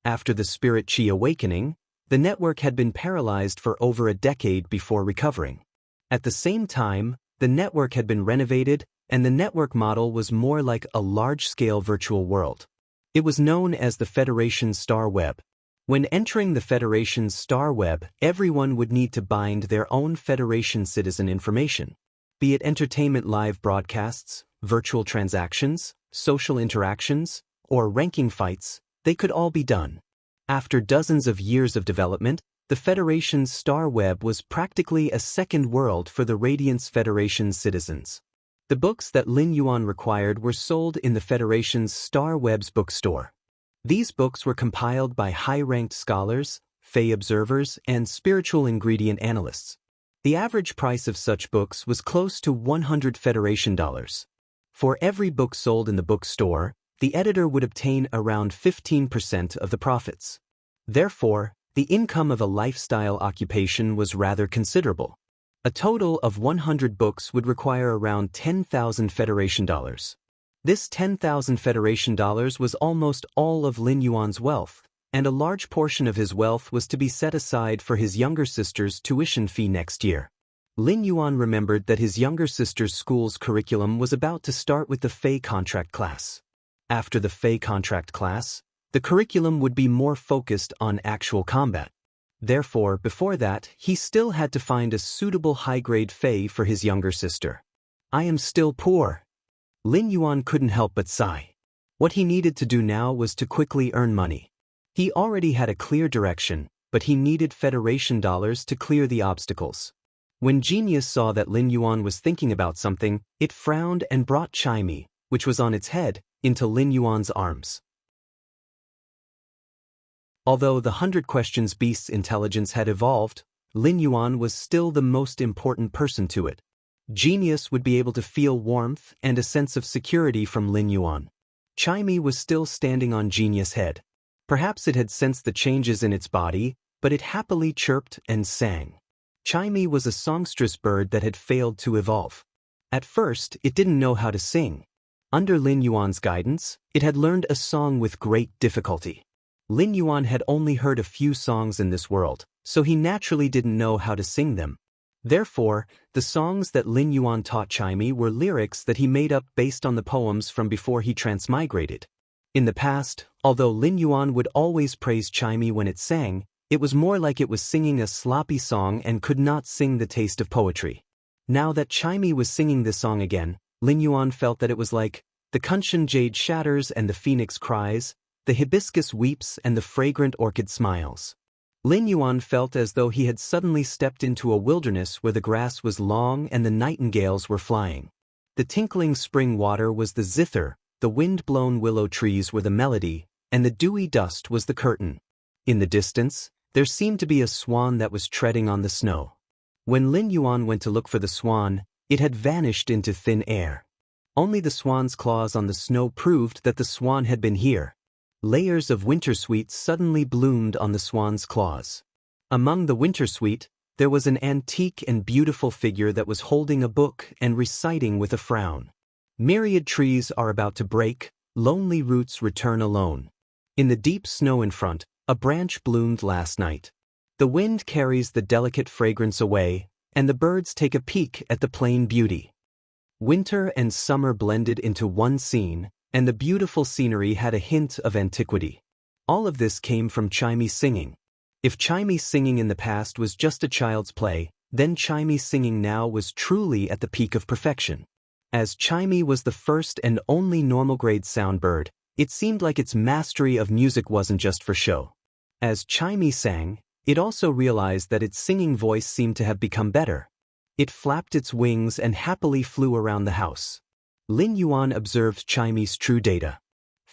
Speaker 1: After the Spirit Qi awakening, the network had been paralyzed for over a decade before recovering. At the same time, the network had been renovated, and the network model was more like a large-scale virtual world. It was known as the Federation's Star Web. When entering the Federation's Star Web, everyone would need to bind their own Federation citizen information. Be it entertainment live broadcasts, virtual transactions, social interactions, or ranking fights, they could all be done. After dozens of years of development, the Federation's Star Web was practically a second world for the Radiance Federation's citizens. The books that Lin Yuan required were sold in the Federation's Star Web's bookstore. These books were compiled by high-ranked scholars, Fey observers, and spiritual ingredient analysts. The average price of such books was close to $100 Federation. For every book sold in the bookstore, the editor would obtain around 15% of the profits. Therefore, the income of a lifestyle occupation was rather considerable. A total of 100 books would require around $10,000 Federation. This $10,000 Federation was almost all of Lin Yuan's wealth, and a large portion of his wealth was to be set aside for his younger sister's tuition fee next year. Lin Yuan remembered that his younger sister's school's curriculum was about to start with the Fey contract class. After the Fey contract class, the curriculum would be more focused on actual combat. Therefore, before that, he still had to find a suitable high-grade Fey for his younger sister. I am still poor. Lin Yuan couldn't help but sigh. What he needed to do now was to quickly earn money. He already had a clear direction, but he needed Federation dollars to clear the obstacles. When Genius saw that Lin Yuan was thinking about something, it frowned and brought Chimey, which was on its head, into Lin Yuan's arms. Although the 100 Questions Beast's intelligence had evolved, Lin Yuan was still the most important person to it. Genius would be able to feel warmth and a sense of security from Lin Yuan. Chimey was still standing on Genius' head. Perhaps it had sensed the changes in its body, but it happily chirped and sang. Chimey was a songstress bird that had failed to evolve. At first, it didn't know how to sing. Under Lin Yuan's guidance, it had learned a song with great difficulty. Lin Yuan had only heard a few songs in this world, so he naturally didn't know how to sing them. Therefore, the songs that Lin Yuan taught Chimey were lyrics that he made up based on the poems from before he transmigrated. In the past, although Lin Yuan would always praise Chimey when it sang, it was more like it was singing a sloppy song and could not sing the taste of poetry. Now that Chimey was singing this song again, Lin Yuan felt that it was like, the Kunshan jade shatters and the phoenix cries, the hibiscus weeps and the fragrant orchid smiles. Lin Yuan felt as though he had suddenly stepped into a wilderness where the grass was long and the nightingales were flying. The tinkling spring water was the zither, the wind-blown willow trees were the melody, and the dewy dust was the curtain. In the distance, there seemed to be a swan that was treading on the snow. When Lin Yuan went to look for the swan, it had vanished into thin air. Only the swan's claws on the snow proved that the swan had been here. Layers of wintersweet suddenly bloomed on the swan's claws. Among the wintersweet, there was an antique and beautiful figure that was holding a book and reciting with a frown. Myriad trees are about to break, lonely roots return alone. In the deep snow in front, a branch bloomed last night. The wind carries the delicate fragrance away, and the birds take a peek at the plain beauty. Winter and summer blended into one scene, and the beautiful scenery had a hint of antiquity. All of this came from Chimey's singing. If Chimey's singing in the past was just a child's play, then Chimey's singing now was truly at the peak of perfection. As Chimey was the first and only normal-grade sound bird, it seemed like its mastery of music wasn't just for show. As Chimey sang, it also realized that its singing voice seemed to have become better. It flapped its wings and happily flew around the house. Lin Yuan observed Chimey's true data.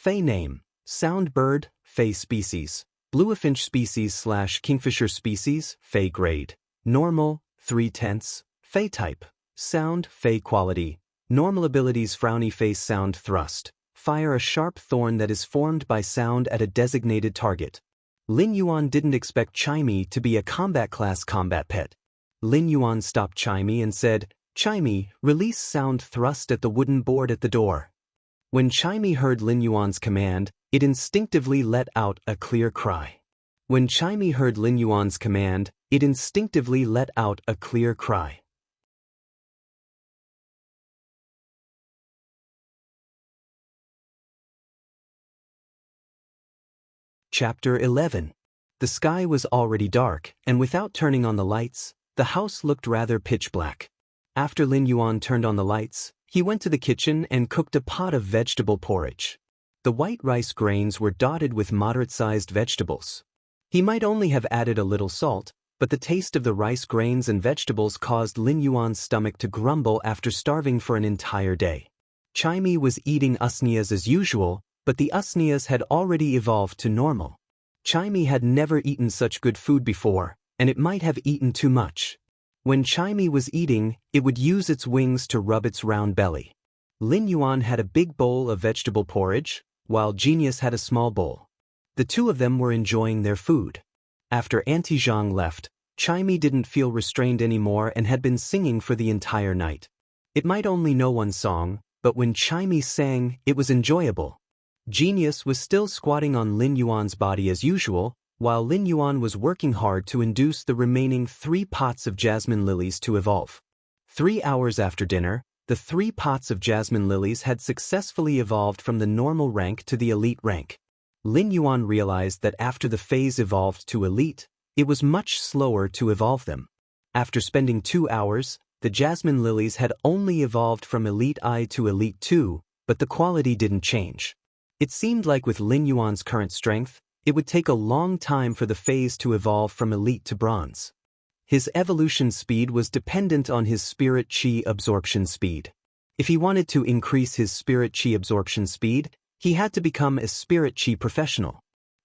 Speaker 1: Fey name, sound bird, Fey species, bluefinch species / kingfisher species, Fey grade, normal, 3/10, Fey type, sound, Fey quality, normal abilities frowny face sound thrust, fire a sharp thorn that is formed by sound at a designated target. Lin Yuan didn't expect Chimey to be a combat class combat pet. Lin Yuan stopped Chimey and said, "Chimey, release sound thrust at the wooden board at the door." When Chimey heard Lin Yuan's command, it instinctively let out a clear cry. When Chimey heard Lin Yuan's command, it instinctively let out a clear cry. Chapter 11. The sky was already dark, and without turning on the lights, the house looked rather pitch black. After Lin Yuan turned on the lights, he went to the kitchen and cooked a pot of vegetable porridge. The white rice grains were dotted with moderate-sized vegetables. He might only have added a little salt, but the taste of the rice grains and vegetables caused Lin Yuan's stomach to grumble after starving for an entire day. Chimey was eating usnias as usual, but the usnias had already evolved to normal. Chimey had never eaten such good food before, and it might have eaten too much. When Chimey was eating, it would use its wings to rub its round belly. Lin Yuan had a big bowl of vegetable porridge, while Genius had a small bowl. The two of them were enjoying their food. After Auntie Zhang left, Chimey didn't feel restrained anymore and had been singing for the entire night. It might only know one song, but when Chimey sang, it was enjoyable. Genius was still squatting on Lin Yuan's body as usual, while Lin Yuan was working hard to induce the remaining 3 pots of jasmine lilies to evolve. 3 hours after dinner, the 3 pots of jasmine lilies had successfully evolved from the normal rank to the elite rank. Lin Yuan realized that after the phase evolved to elite, it was much slower to evolve them. After spending 2 hours, the jasmine lilies had only evolved from elite I to elite 2, but the quality didn't change. It seemed like with Lin Yuan's current strength, it would take a long time for the phase to evolve from elite to bronze. His evolution speed was dependent on his spirit chi absorption speed. If he wanted to increase his spirit chi absorption speed, he had to become a spirit chi professional.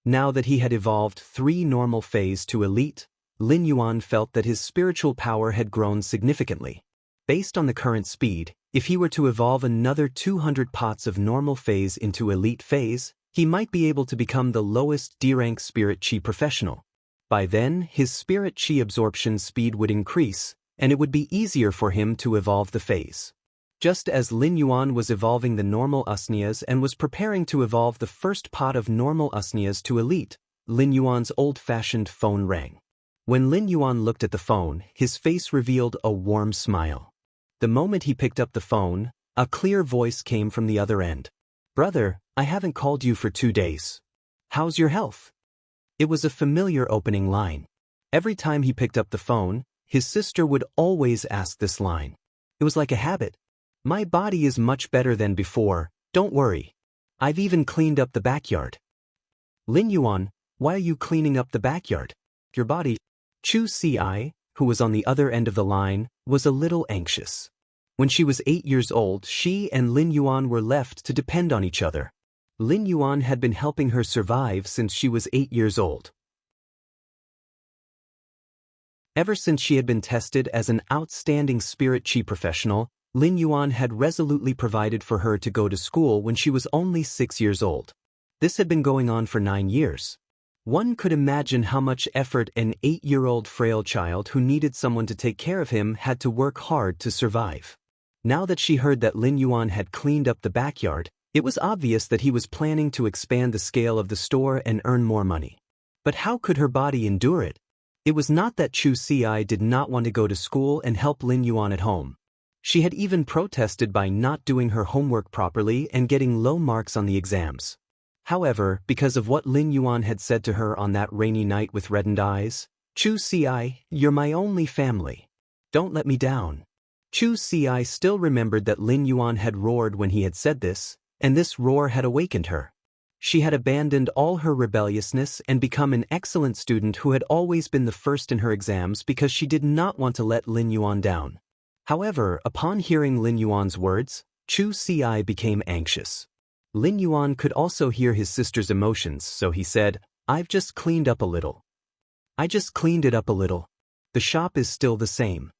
Speaker 1: Now that he had evolved 3 normal phase to elite, Lin Yuan felt that his spiritual power had grown significantly. Based on the current speed, if he were to evolve another 200 pots of normal phase into elite phase, he might be able to become the lowest D-rank spirit chi professional. By then, his spirit chi absorption speed would increase, and it would be easier for him to evolve the phase. Just as Lin Yuan was evolving the normal usnias and was preparing to evolve the first pot of normal usnias to elite, Lin Yuan's old-fashioned phone rang. When Lin Yuan looked at the phone, his face revealed a warm smile. The moment he picked up the phone, a clear voice came from the other end. "Brother, I haven't called you for 2 days. How's your health?" It was a familiar opening line. Every time he picked up the phone, his sister would always ask this line. It was like a habit. "My body is much better than before, don't worry. I've even cleaned up the backyard." "Lin Yuan, why are you cleaning up the backyard? Your body?" Chu Ci, who was on the other end of the line, was a little anxious. When she was 8 years old, she and Lin Yuan were left to depend on each other. Lin Yuan had been helping her survive since she was 8 years old. Ever since she had been tested as an outstanding spirit chi professional, Lin Yuan had resolutely provided for her to go to school when she was only 6 years old. This had been going on for 9 years. One could imagine how much effort an 8-year-old frail child who needed someone to take care of him had to work hard to survive. Now that she heard that Lin Yuan had cleaned up the backyard, it was obvious that he was planning to expand the scale of the store and earn more money. But how could her body endure it? It was not that Chu Ci did not want to go to school and help Lin Yuan at home. She had even protested by not doing her homework properly and getting low marks on the exams. However, because of what Lin Yuan had said to her on that rainy night with reddened eyes, "Chu Ci, you're my only family. Don't let me down." Chu Ci still remembered that Lin Yuan had roared when he had said this, and this roar had awakened her. She had abandoned all her rebelliousness and become an excellent student who had always been the first in her exams because she did not want to let Lin Yuan down. However, upon hearing Lin Yuan's words, Chu Ci became anxious. Lin Yuan could also hear his sister's emotions, so he said, "I've just cleaned up a little. I just cleaned it up a little. The shop is still the same."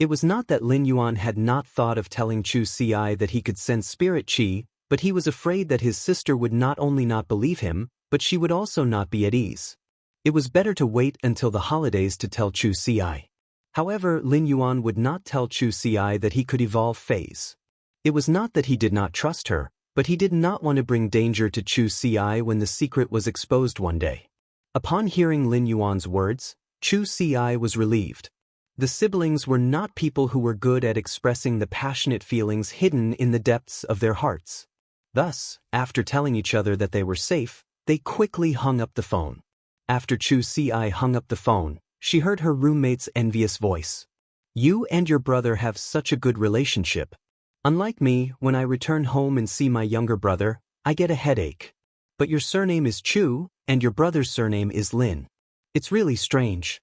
Speaker 1: It was not that Lin Yuan had not thought of telling Chu Ci that he could sense spirit qi, but he was afraid that his sister would not only not believe him, but she would also not be at ease. It was better to wait until the holidays to tell Chu Ci. However, Lin Yuan would not tell Chu Ci that he could evolve phase. It was not that he did not trust her, but he did not want to bring danger to Chu Ci when the secret was exposed one day. Upon hearing Lin Yuan's words, Chu Ci was relieved. The siblings were not people who were good at expressing the passionate feelings hidden in the depths of their hearts. Thus, after telling each other that they were safe, they quickly hung up the phone. After Chu Ci hung up the phone, she heard her roommate's envious voice. "You and your brother have such a good relationship. Unlike me, when I return home and see my younger brother, I get a headache. But your surname is Chu, and your brother's surname is Lin. It's really strange."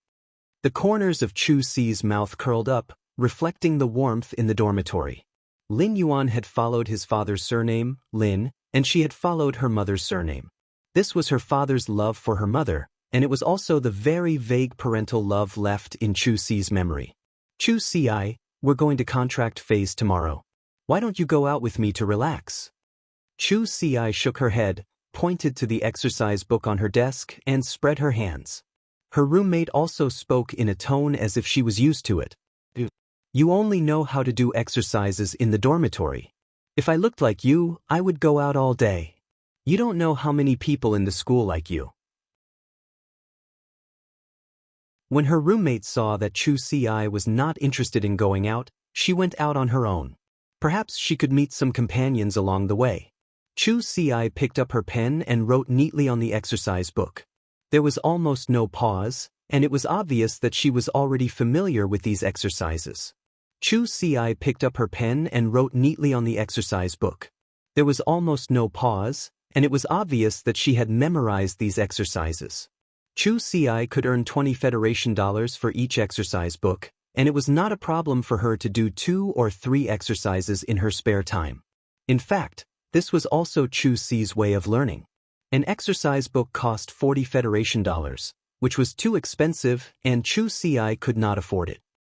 Speaker 1: The corners of Chu Ci's mouth curled up, reflecting the warmth in the dormitory. Lin Yuan had followed his father's surname, Lin, and she had followed her mother's surname. This was her father's love for her mother, and it was also the very vague parental love left in Chu Ci's memory. "Chu Ci, we're going to contract phase tomorrow. Why don't you go out with me to relax?" Chu Ci shook her head, pointed to the exercise book on her desk, and spread her hands. Her roommate also spoke in a tone as if she was used to it. "You only know how to do exercises in the dormitory. If I looked like you, I would go out all day. You don't know how many people in the school like you." When her roommate saw that Chu Ci was not interested in going out, she went out on her own. Perhaps she could meet some companions along the way. Chu Ci picked up her pen and wrote neatly on the exercise book. There was almost no pause, and it was obvious that she was already familiar with these exercises. Chu Ci picked up her pen and wrote neatly on the exercise book. There was almost no pause, and it was obvious that she had memorized these exercises. Chu Ci could earn 20 Federation dollars for each exercise book, and it was not a problem for her to do 2 or 3 exercises in her spare time. In fact, this was also Chu Ci's way of learning. An exercise book cost 40 Federation dollars, which was too expensive, and Chu Ci could not afford it.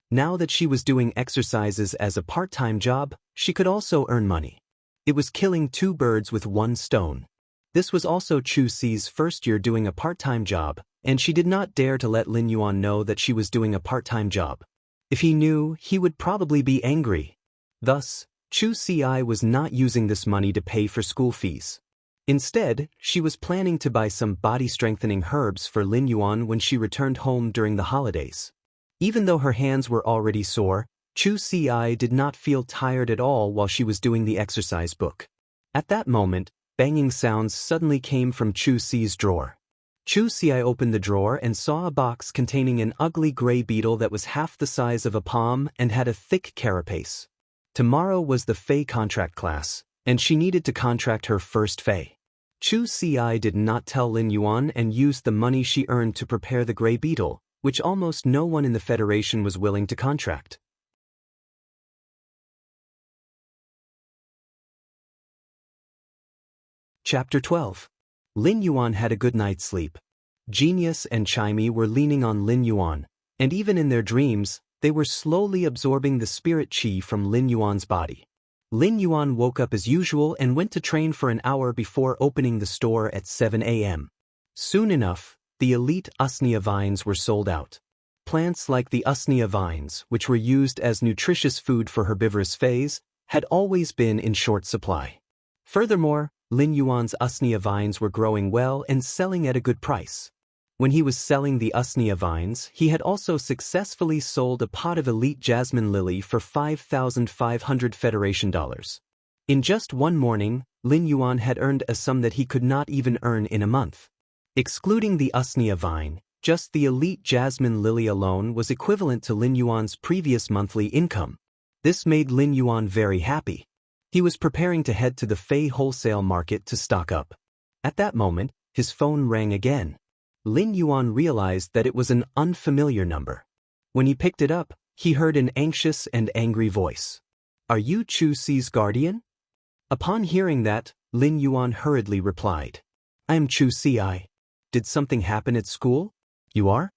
Speaker 1: Now that she was doing exercises as a part-time job, she could also earn money. It was killing 2 birds with 1 stone. This was also Chu Ci's first year doing a part-time job, and she did not dare to let Lin Yuan know that she was doing a part-time job. If he knew, he would probably be angry. Thus, Chu Ci was not using this money to pay for school fees. Instead, she was planning to buy some body-strengthening herbs for Lin Yuan when she returned home during the holidays. Even though her hands were already sore, Chu Ci did not feel tired at all while she was doing the exercise book. At that moment, banging sounds suddenly came from Chu Ci's drawer. Chu Ci opened the drawer and saw a box containing an ugly gray beetle that was half the size of a palm and had a thick carapace. Tomorrow was the Fey contract class, and she needed to contract her first Fey. Chu Ci did not tell Lin Yuan and used the money she earned to prepare the gray beetle, which almost no one in the Federation was willing to contract. Chapter 12. Lin Yuan had a good night's sleep. Genius and Chimey were leaning on Lin Yuan, and even in their dreams, they were slowly absorbing the spirit qi from Lin Yuan's body. Lin Yuan woke up as usual and went to train for an hour before opening the store at 7 a.m. Soon enough, the elite usnea vines were sold out. Plants like the usnea vines, which were used as nutritious food for herbivorous fays, had always been in short supply. Furthermore, Lin Yuan's usnea vines were growing well and selling at a good price. When he was selling the usnea vines, he had also successfully sold a pot of elite jasmine lily for 5,500 Federation dollars. In just one morning, Lin Yuan had earned a sum that he could not even earn in a month. Excluding the usnea vine, just the elite jasmine lily alone was equivalent to Lin Yuan's previous monthly income. This made Lin Yuan very happy. He was preparing to head to the Fey wholesale market to stock up. At that moment, his phone rang again. Lin Yuan realized that it was an unfamiliar number. When he picked it up, he heard an anxious and angry voice. "Are you Chu Ci's guardian?" Upon hearing that, Lin Yuan hurriedly replied. I am Chu Ci. Did something happen at school? You are?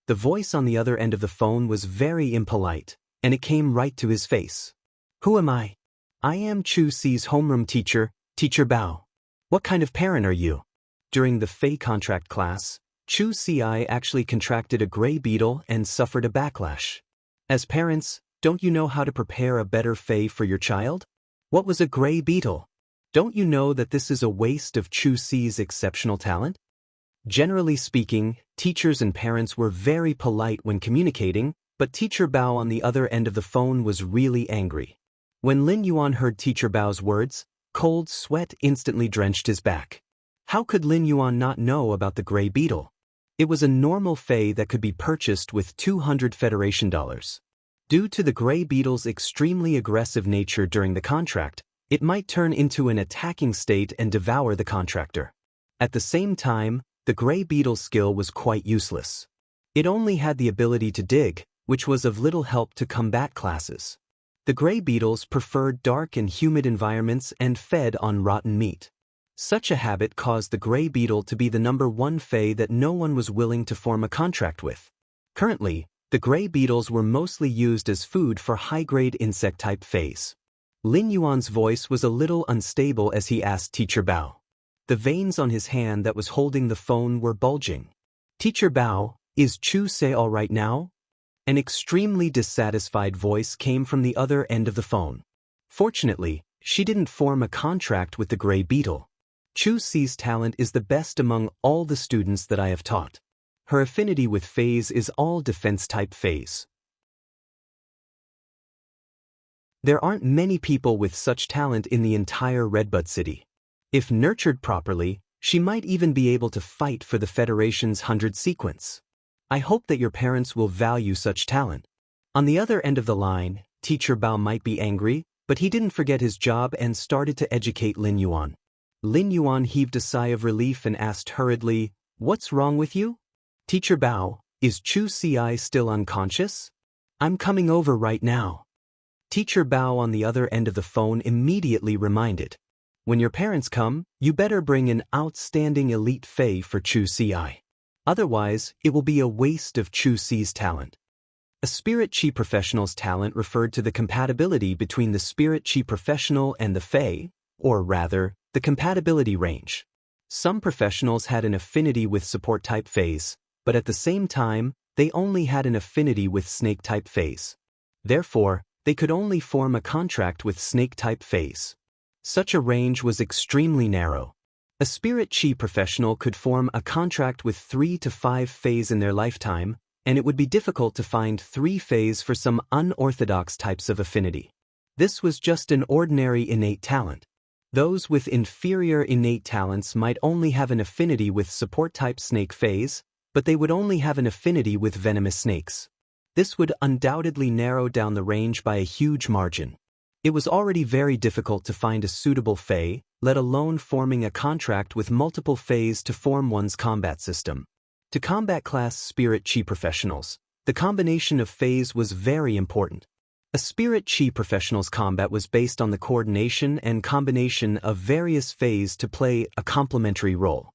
Speaker 1: The voice on the other end of the phone was very impolite, and it came right to his face. Who am I? I am Chu Ci's homeroom teacher, Teacher Bao. What kind of parent are you? During the Fey contract class, Chu Ci actually contracted a gray beetle and suffered a backlash. As parents, don't you know how to prepare a better Fey for your child? What was a gray beetle? Don't you know that this is a waste of Chu Ci's exceptional talent? Generally speaking, teachers and parents were very polite when communicating, but Teacher Bao on the other end of the phone was really angry. When Lin Yuan heard Teacher Bao's words, cold sweat instantly drenched his back. How could Lin Yuan not know about the gray beetle? It was a normal Fey that could be purchased with 200 Federation dollars. Due to the gray beetle's extremely aggressive nature during the contract, it might turn into an attacking state and devour the contractor. At the same time, the gray beetle's skill was quite useless. It only had the ability to dig, which was of little help to combat classes. The gray beetles preferred dark and humid environments and fed on rotten meat. Such a habit caused the gray beetle to be the #1 Fey that no one was willing to form a contract with. Currently, the gray beetles were mostly used as food for high-grade insect-type Feys. Lin Yuan's voice was a little unstable as he asked Teacher Bao. The veins on his hand that was holding the phone were bulging. Teacher Bao, is Chu Ci all right now? An extremely dissatisfied voice came from the other end of the phone. Fortunately, she didn't form a contract with the gray beetle. Chu Ci's talent is the best among all the students that I have taught. Her affinity with Feys is all defense-type Feys. There aren't many people with such talent in the entire Redbud City. If nurtured properly, she might even be able to fight for the Federation's 100 sequence. I hope that your parents will value such talent. On the other end of the line, Teacher Bao might be angry, but he didn't forget his job and started to educate Lin Yuan. Lin Yuan heaved a sigh of relief and asked hurriedly, What's wrong with you? Teacher Bao, is Chu Ci still unconscious? I'm coming over right now. Teacher Bao on the other end of the phone immediately reminded. When your parents come, you better bring an outstanding elite Fey for Chu Ci. Otherwise, it will be a waste of Chu Ci's talent. A Spirit Chi Professional's talent referred to the compatibility between the Spirit Chi Professional and the Fey, or rather, the compatibility range. Some professionals had an affinity with support-type Feys, but at the same time, they only had an affinity with snake-type Feys. Therefore, they could only form a contract with snake-type Feys. Such a range was extremely narrow. A Spirit Chi professional could form a contract with 3 to 5 Feys in their lifetime, and it would be difficult to find 3 Feys for some unorthodox types of affinity. This was just an ordinary innate talent. Those with inferior innate talents might only have an affinity with support-type snake Feys, but they would only have an affinity with venomous snakes. This would undoubtedly narrow down the range by a huge margin. It was already very difficult to find a suitable Fey, let alone forming a contract with multiple Feys to form one's combat system. To combat class Spirit Chi professionals, the combination of Feys was very important. A Spirit Chi professional's combat was based on the coordination and combination of various Feys to play a complementary role.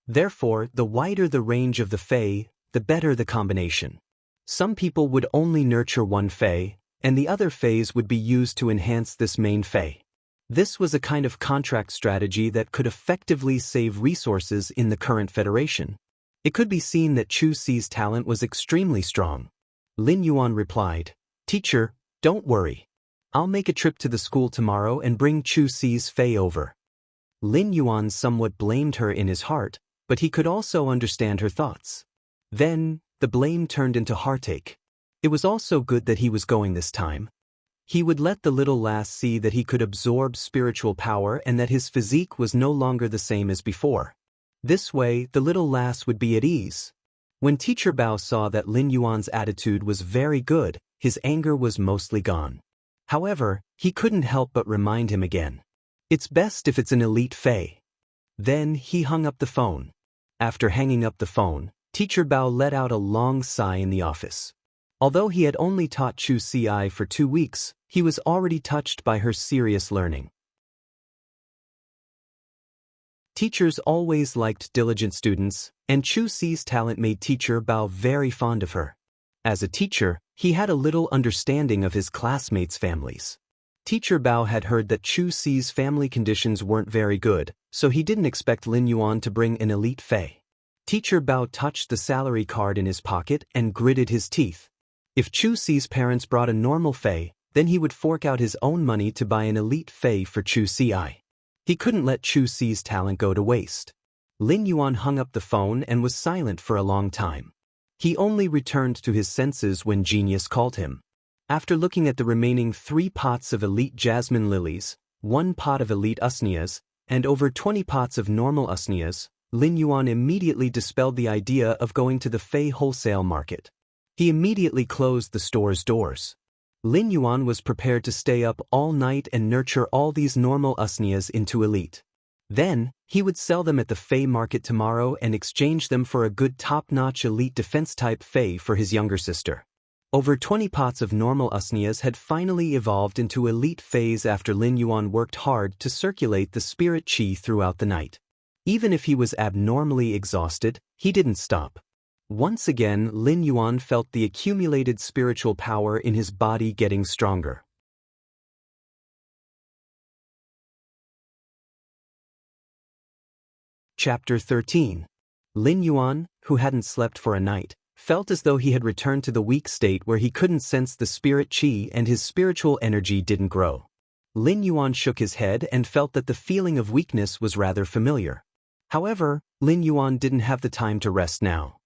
Speaker 1: Therefore, the wider the range of the Fey, the better the combination. Some people would only nurture one Fey, and the other Feys would be used to enhance this main Fey. This was a kind of contract strategy that could effectively save resources in the current Federation. It could be seen that Chu Ci's talent was extremely strong. Lin Yuan replied, Teacher, don't worry. I'll make a trip to the school tomorrow and bring Chu Ci's Fey over. Lin Yuan somewhat blamed her in his heart, but he could also understand her thoughts. Then, the blame turned into heartache. It was also good that he was going this time. He would let the little lass see that he could absorb spiritual power and that his physique was no longer the same as before. This way, the little lass would be at ease. When Teacher Bao saw that Lin Yuan's attitude was very good, his anger was mostly gone. However, he couldn't help but remind him again. It's best if it's an elite Fey. Then he hung up the phone. After hanging up the phone, Teacher Bao let out a long sigh in the office. Although he had only taught Chu Ci for 2 weeks, he was already touched by her serious learning. Teachers always liked diligent students, and Chu Si's talent made Teacher Bao very fond of her. As a teacher, he had a little understanding of his classmates' families. Teacher Bao had heard that Chu Si's family conditions weren't very good, so he didn't expect Lin Yuan to bring an elite fei. Teacher Bao touched the salary card in his pocket and gritted his teeth. If Chu Si's parents brought a normal fei, then he would fork out his own money to buy an elite fei for Chu Si. He couldn't let Chu Si's talent go to waste. Lin Yuan hung up the phone and was silent for a long time. He only returned to his senses when Genius called him. After looking at the remaining 3 pots of elite jasmine lilies, 1 pot of elite usneas, and over 20 pots of normal usneas, Lin Yuan immediately dispelled the idea of going to the fei wholesale market. He immediately closed the store's doors. Lin Yuan was prepared to stay up all night and nurture all these normal usneas into elite. Then, he would sell them at the fei market tomorrow and exchange them for a good top-notch elite defense-type fei for his younger sister. Over 20 pots of normal usneas had finally evolved into elite feis after Lin Yuan worked hard to circulate the spirit qi throughout the night. Even if he was abnormally exhausted, he didn't stop. Once again, Lin Yuan felt the accumulated spiritual power in his body getting stronger. Chapter 13. Lin Yuan, who hadn't slept for a night, felt as though he had returned to the weak state where he couldn't sense the spirit qi and his spiritual energy didn't grow. Lin Yuan shook his head and felt that the feeling of weakness was rather familiar. However, Lin Yuan didn't have the time to rest now.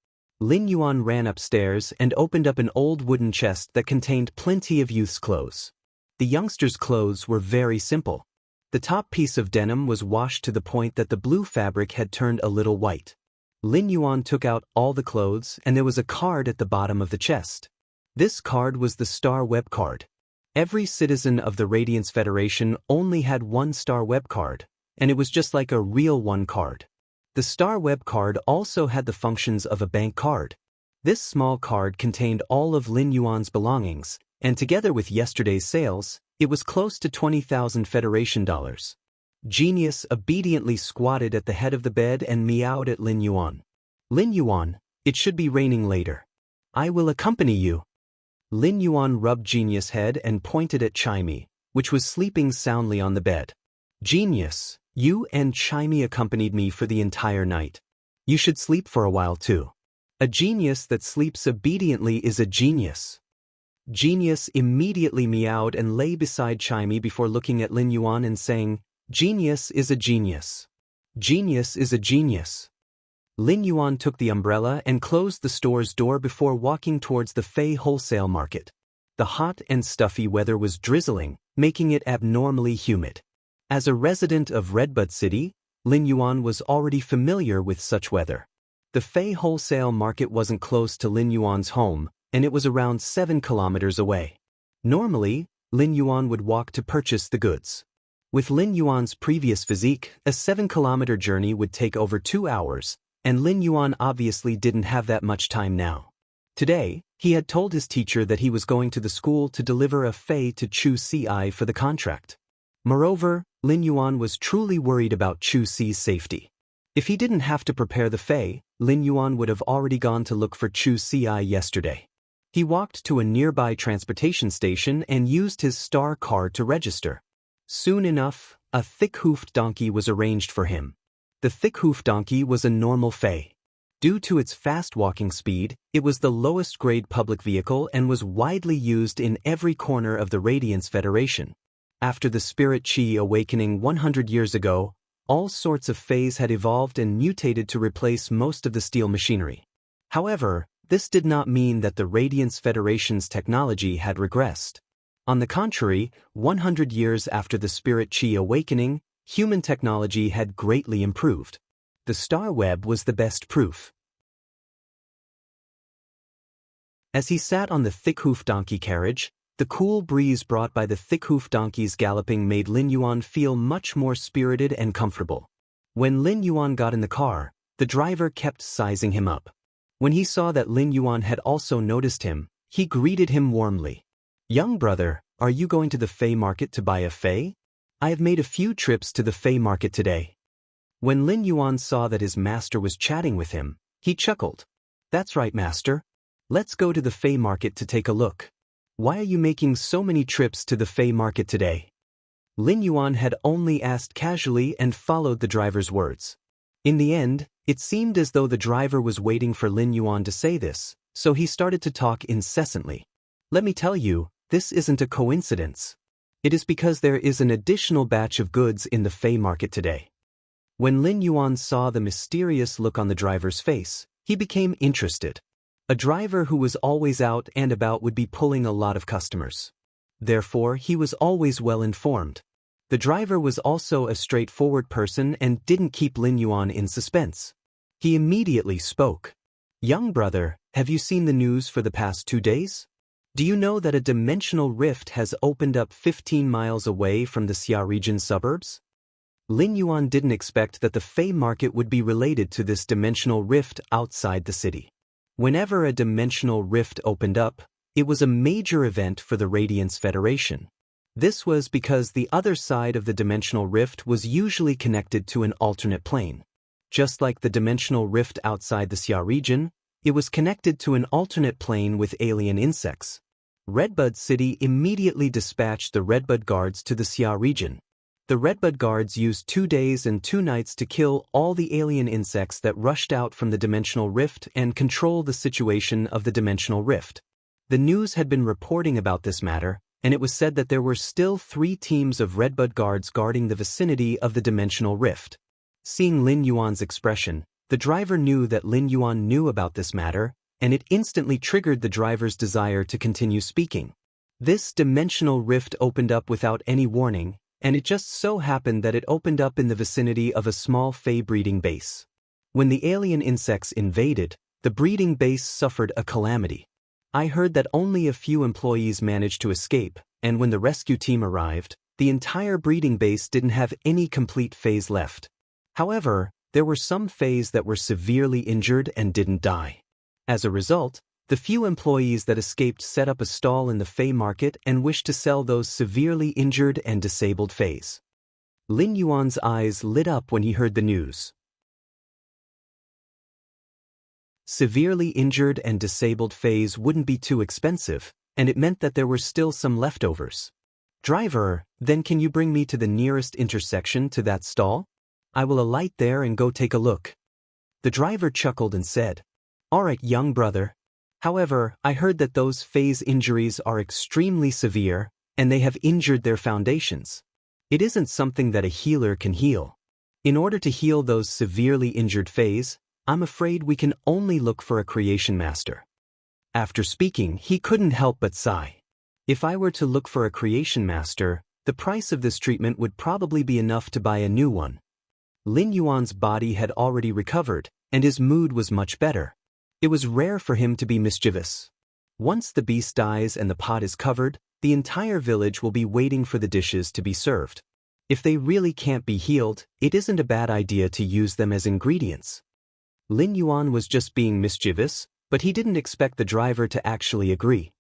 Speaker 1: Lin Yuan ran upstairs and opened up an old wooden chest that contained plenty of youth's clothes. The youngster's clothes were very simple. The top piece of denim was washed to the point that the blue fabric had turned a little white. Lin Yuan took out all the clothes and there was a card at the bottom of the chest. This card was the Star Web card. Every citizen of the Radiance Federation only had 1 Star Web card, and it was just like a real 1 card. The Star Web card also had the functions of a bank card. This small card contained all of Lin Yuan's belongings, and together with yesterday's sales, it was close to 20,000 Federation dollars. Genius obediently squatted at the head of the bed and meowed at Lin Yuan. Lin Yuan, it should be raining later. I will accompany you. Lin Yuan rubbed Genius' head and pointed at Chimey, which was sleeping soundly on the bed. Genius, you and Chimey accompanied me for the entire night. You should sleep for a while too. A genius that sleeps obediently is a genius. Genius immediately meowed and lay beside Chimey before looking at Lin Yuan and saying, Genius is a genius. Genius is a genius. Lin Yuan took the umbrella and closed the store's door before walking towards the fei wholesale market. The hot and stuffy weather was drizzling, making it abnormally humid. As a resident of Redbud City, Lin Yuan was already familiar with such weather. The fei wholesale market wasn't close to Lin Yuan's home, and it was around 7 kilometers away. Normally, Lin Yuan would walk to purchase the goods. With Lin Yuan's previous physique, a 7-kilometer journey would take over 2 hours, and Lin Yuan obviously didn't have that much time now. Today, he had told his teacher that he was going to the school to deliver a fei to Chu Si for the contract. Moreover, Lin Yuan was truly worried about Chu Si's safety. If he didn't have to prepare the fei, Lin Yuan would have already gone to look for Chu Si yesterday. He walked to a nearby transportation station and used his star card to register. Soon enough, a thick-hoofed donkey was arranged for him. The thick-hoofed donkey was a normal fei. Due to its fast walking speed, it was the lowest-grade public vehicle and was widely used in every corner of the Radiance Federation. After the spirit qi awakening 100 years ago, all sorts of feis had evolved and mutated to replace most of the steel machinery. However, this did not mean that the Radiance Federation's technology had regressed. On the contrary, 100 years after the spirit qi awakening, human technology had greatly improved. The Star Web was the best proof. As he sat on the thick-hoofed donkey carriage, the cool breeze brought by the thick-hoofed donkeys galloping made Lin Yuan feel much more spirited and comfortable. When Lin Yuan got in the car, the driver kept sizing him up. When he saw that Lin Yuan had also noticed him, he greeted him warmly. Young brother, are you going to the fei market to buy a fei? I have made a few trips to the fei market today. When Lin Yuan saw that his master was chatting with him, he chuckled. "That's right, master. Let's go to the Fey market to take a look. Why are you making so many trips to the Fey market today?" Lin Yuan had only asked casually and followed the driver's words. In the end, it seemed as though the driver was waiting for Lin Yuan to say this, so he started to talk incessantly. "Let me tell you, this isn't a coincidence. It is because there is an additional batch of goods in the Fey market today." When Lin Yuan saw the mysterious look on the driver's face, he became interested. A driver who was always out and about would be pulling a lot of customers. Therefore, he was always well informed. The driver was also a straightforward person and didn't keep Lin Yuan in suspense. He immediately spoke. "Young brother, have you seen the news for the past 2 days? Do you know that a dimensional rift has opened up 15 miles away from the Xia region suburbs?" Lin Yuan didn't expect that the Fey market would be related to this dimensional rift outside the city. Whenever a dimensional rift opened up, it was a major event for the Radiance Federation. This was because the other side of the dimensional rift was usually connected to an alternate plane. Just like the dimensional rift outside the Xia region, it was connected to an alternate plane with alien insects. Redbud City immediately dispatched the Redbud Guards to the Xia region. The Redbud Guards used 2 days and 2 nights to kill all the alien insects that rushed out from the dimensional rift and control the situation of the dimensional rift. The news had been reporting about this matter, and it was said that there were still 3 teams of Redbud Guards guarding the vicinity of the dimensional rift. Seeing Lin Yuan's expression, the driver knew that Lin Yuan knew about this matter, and it instantly triggered the driver's desire to continue speaking. This dimensional rift opened up without any warning, and it just so happened that it opened up in the vicinity of a small Fey breeding base. When the alien insects invaded, the breeding base suffered a calamity. I heard that only a few employees managed to escape, and when the rescue team arrived, the entire breeding base didn't have any complete Feys left. However, there were some Feys that were severely injured and didn't die. As a result, the few employees that escaped set up a stall in the Fey market and wished to sell those severely injured and disabled Feys. Lin Yuan's eyes lit up when he heard the news. Severely injured and disabled Feys wouldn't be too expensive, and it meant that there were still some leftovers. "Driver, then can you bring me to the nearest intersection to that stall? I will alight there and go take a look." The driver chuckled and said, "All right, young brother. However, I heard that those Feys injuries are extremely severe, and they have injured their foundations. It isn't something that a healer can heal. In order to heal those severely injured Feys, I'm afraid we can only look for a creation master." After speaking, he couldn't help but sigh. If I were to look for a creation master, the price of this treatment would probably be enough to buy a new one. Lin Yuan's body had already recovered, and his mood was much better. It was rare for him to be mischievous. Once the beast dies and the pot is covered, the entire village will be waiting for the dishes to be served. If they really can't be healed, it isn't a bad idea to use them as ingredients. Lin Yuan was just being mischievous, but he didn't expect the driver to actually agree.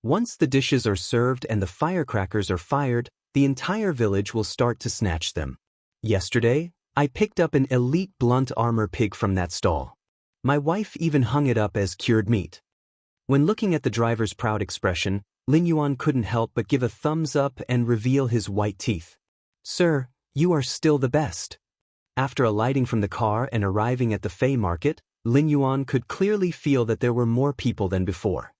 Speaker 1: Once the dishes are served and the firecrackers are fired, the entire village will start to snatch them. Yesterday, I picked up an elite blunt armor pig from that stall. My wife even hung it up as cured meat. When looking at the driver's proud expression, Lin Yuan couldn't help but give a thumbs up and reveal his white teeth. "Sir, you are still the best." After alighting from the car and arriving at the Fey market, Lin Yuan could clearly feel that there were more people than before.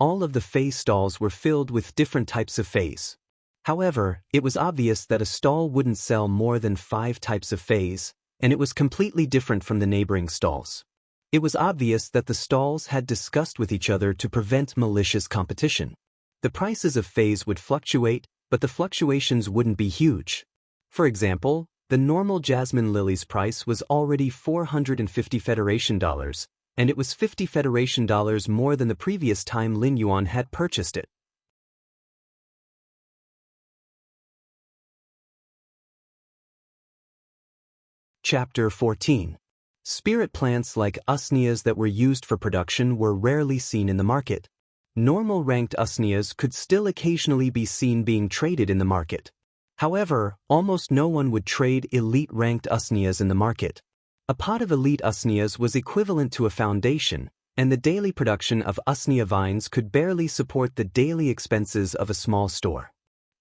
Speaker 1: All of the Fey stalls were filled with different types of Feys. However, it was obvious that a stall wouldn't sell more than 5 types of Feys, and it was completely different from the neighboring stalls. It was obvious that the stalls had discussed with each other to prevent malicious competition. The prices of Feys would fluctuate, but the fluctuations wouldn't be huge. For example, the normal jasmine lily's price was already 450 Federation dollars, and it was 50 Federation dollars more than the previous time Lin Yuan had purchased it. Chapter 14. Spirit plants like usneas that were used for production were rarely seen in the market. Normal ranked usneas could still occasionally be seen being traded in the market. However, almost no one would trade elite-ranked usnias in the market. A pot of elite usnias was equivalent to a foundation, and the daily production of usnia vines could barely support the daily expenses of a small store.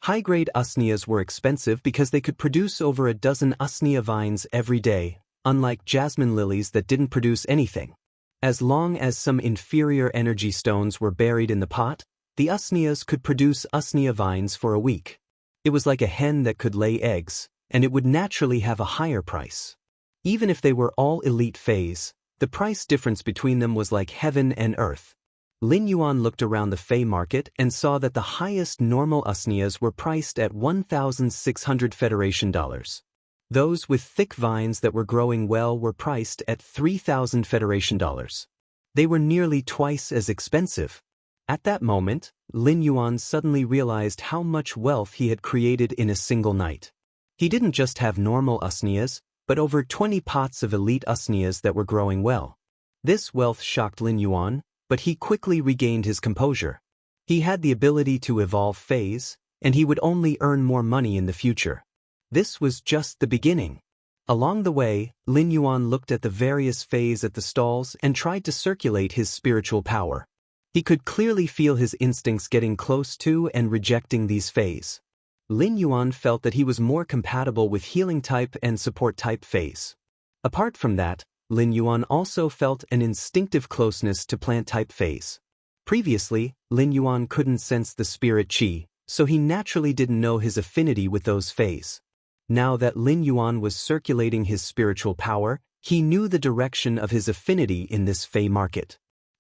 Speaker 1: High-grade usnias were expensive because they could produce over a dozen usnia vines every day, unlike jasmine lilies that didn't produce anything. As long as some inferior energy stones were buried in the pot, the usnias could produce usnia vines for a week. It was like a hen that could lay eggs, and it would naturally have a higher price. Even if they were all elite phase, the price difference between them was like heaven and earth. Lin Yuan looked around the Fey market and saw that the highest normal usnias were priced at 1,600 Federation dollars. Those with thick vines that were growing well were priced at 3,000 Federation dollars. They were nearly twice as expensive. At that moment, Lin Yuan suddenly realized how much wealth he had created in a single night. He didn't just have normal usnias, but over 20 pots of elite usnias that were growing well. This wealth shocked Lin Yuan, but he quickly regained his composure. He had the ability to evolve phase, and he would only earn more money in the future. This was just the beginning. Along the way, Lin Yuan looked at the various phase at the stalls and tried to circulate his spiritual power. He could clearly feel his instincts getting close to and rejecting these phase. Lin Yuan felt that he was more compatible with healing type and support type phase. Apart from that, Lin Yuan also felt an instinctive closeness to plant type phase. Previously, Lin Yuan couldn't sense the spirit qi, so he naturally didn't know his affinity with those phase. Now that Lin Yuan was circulating his spiritual power, he knew the direction of his affinity in this Fey market.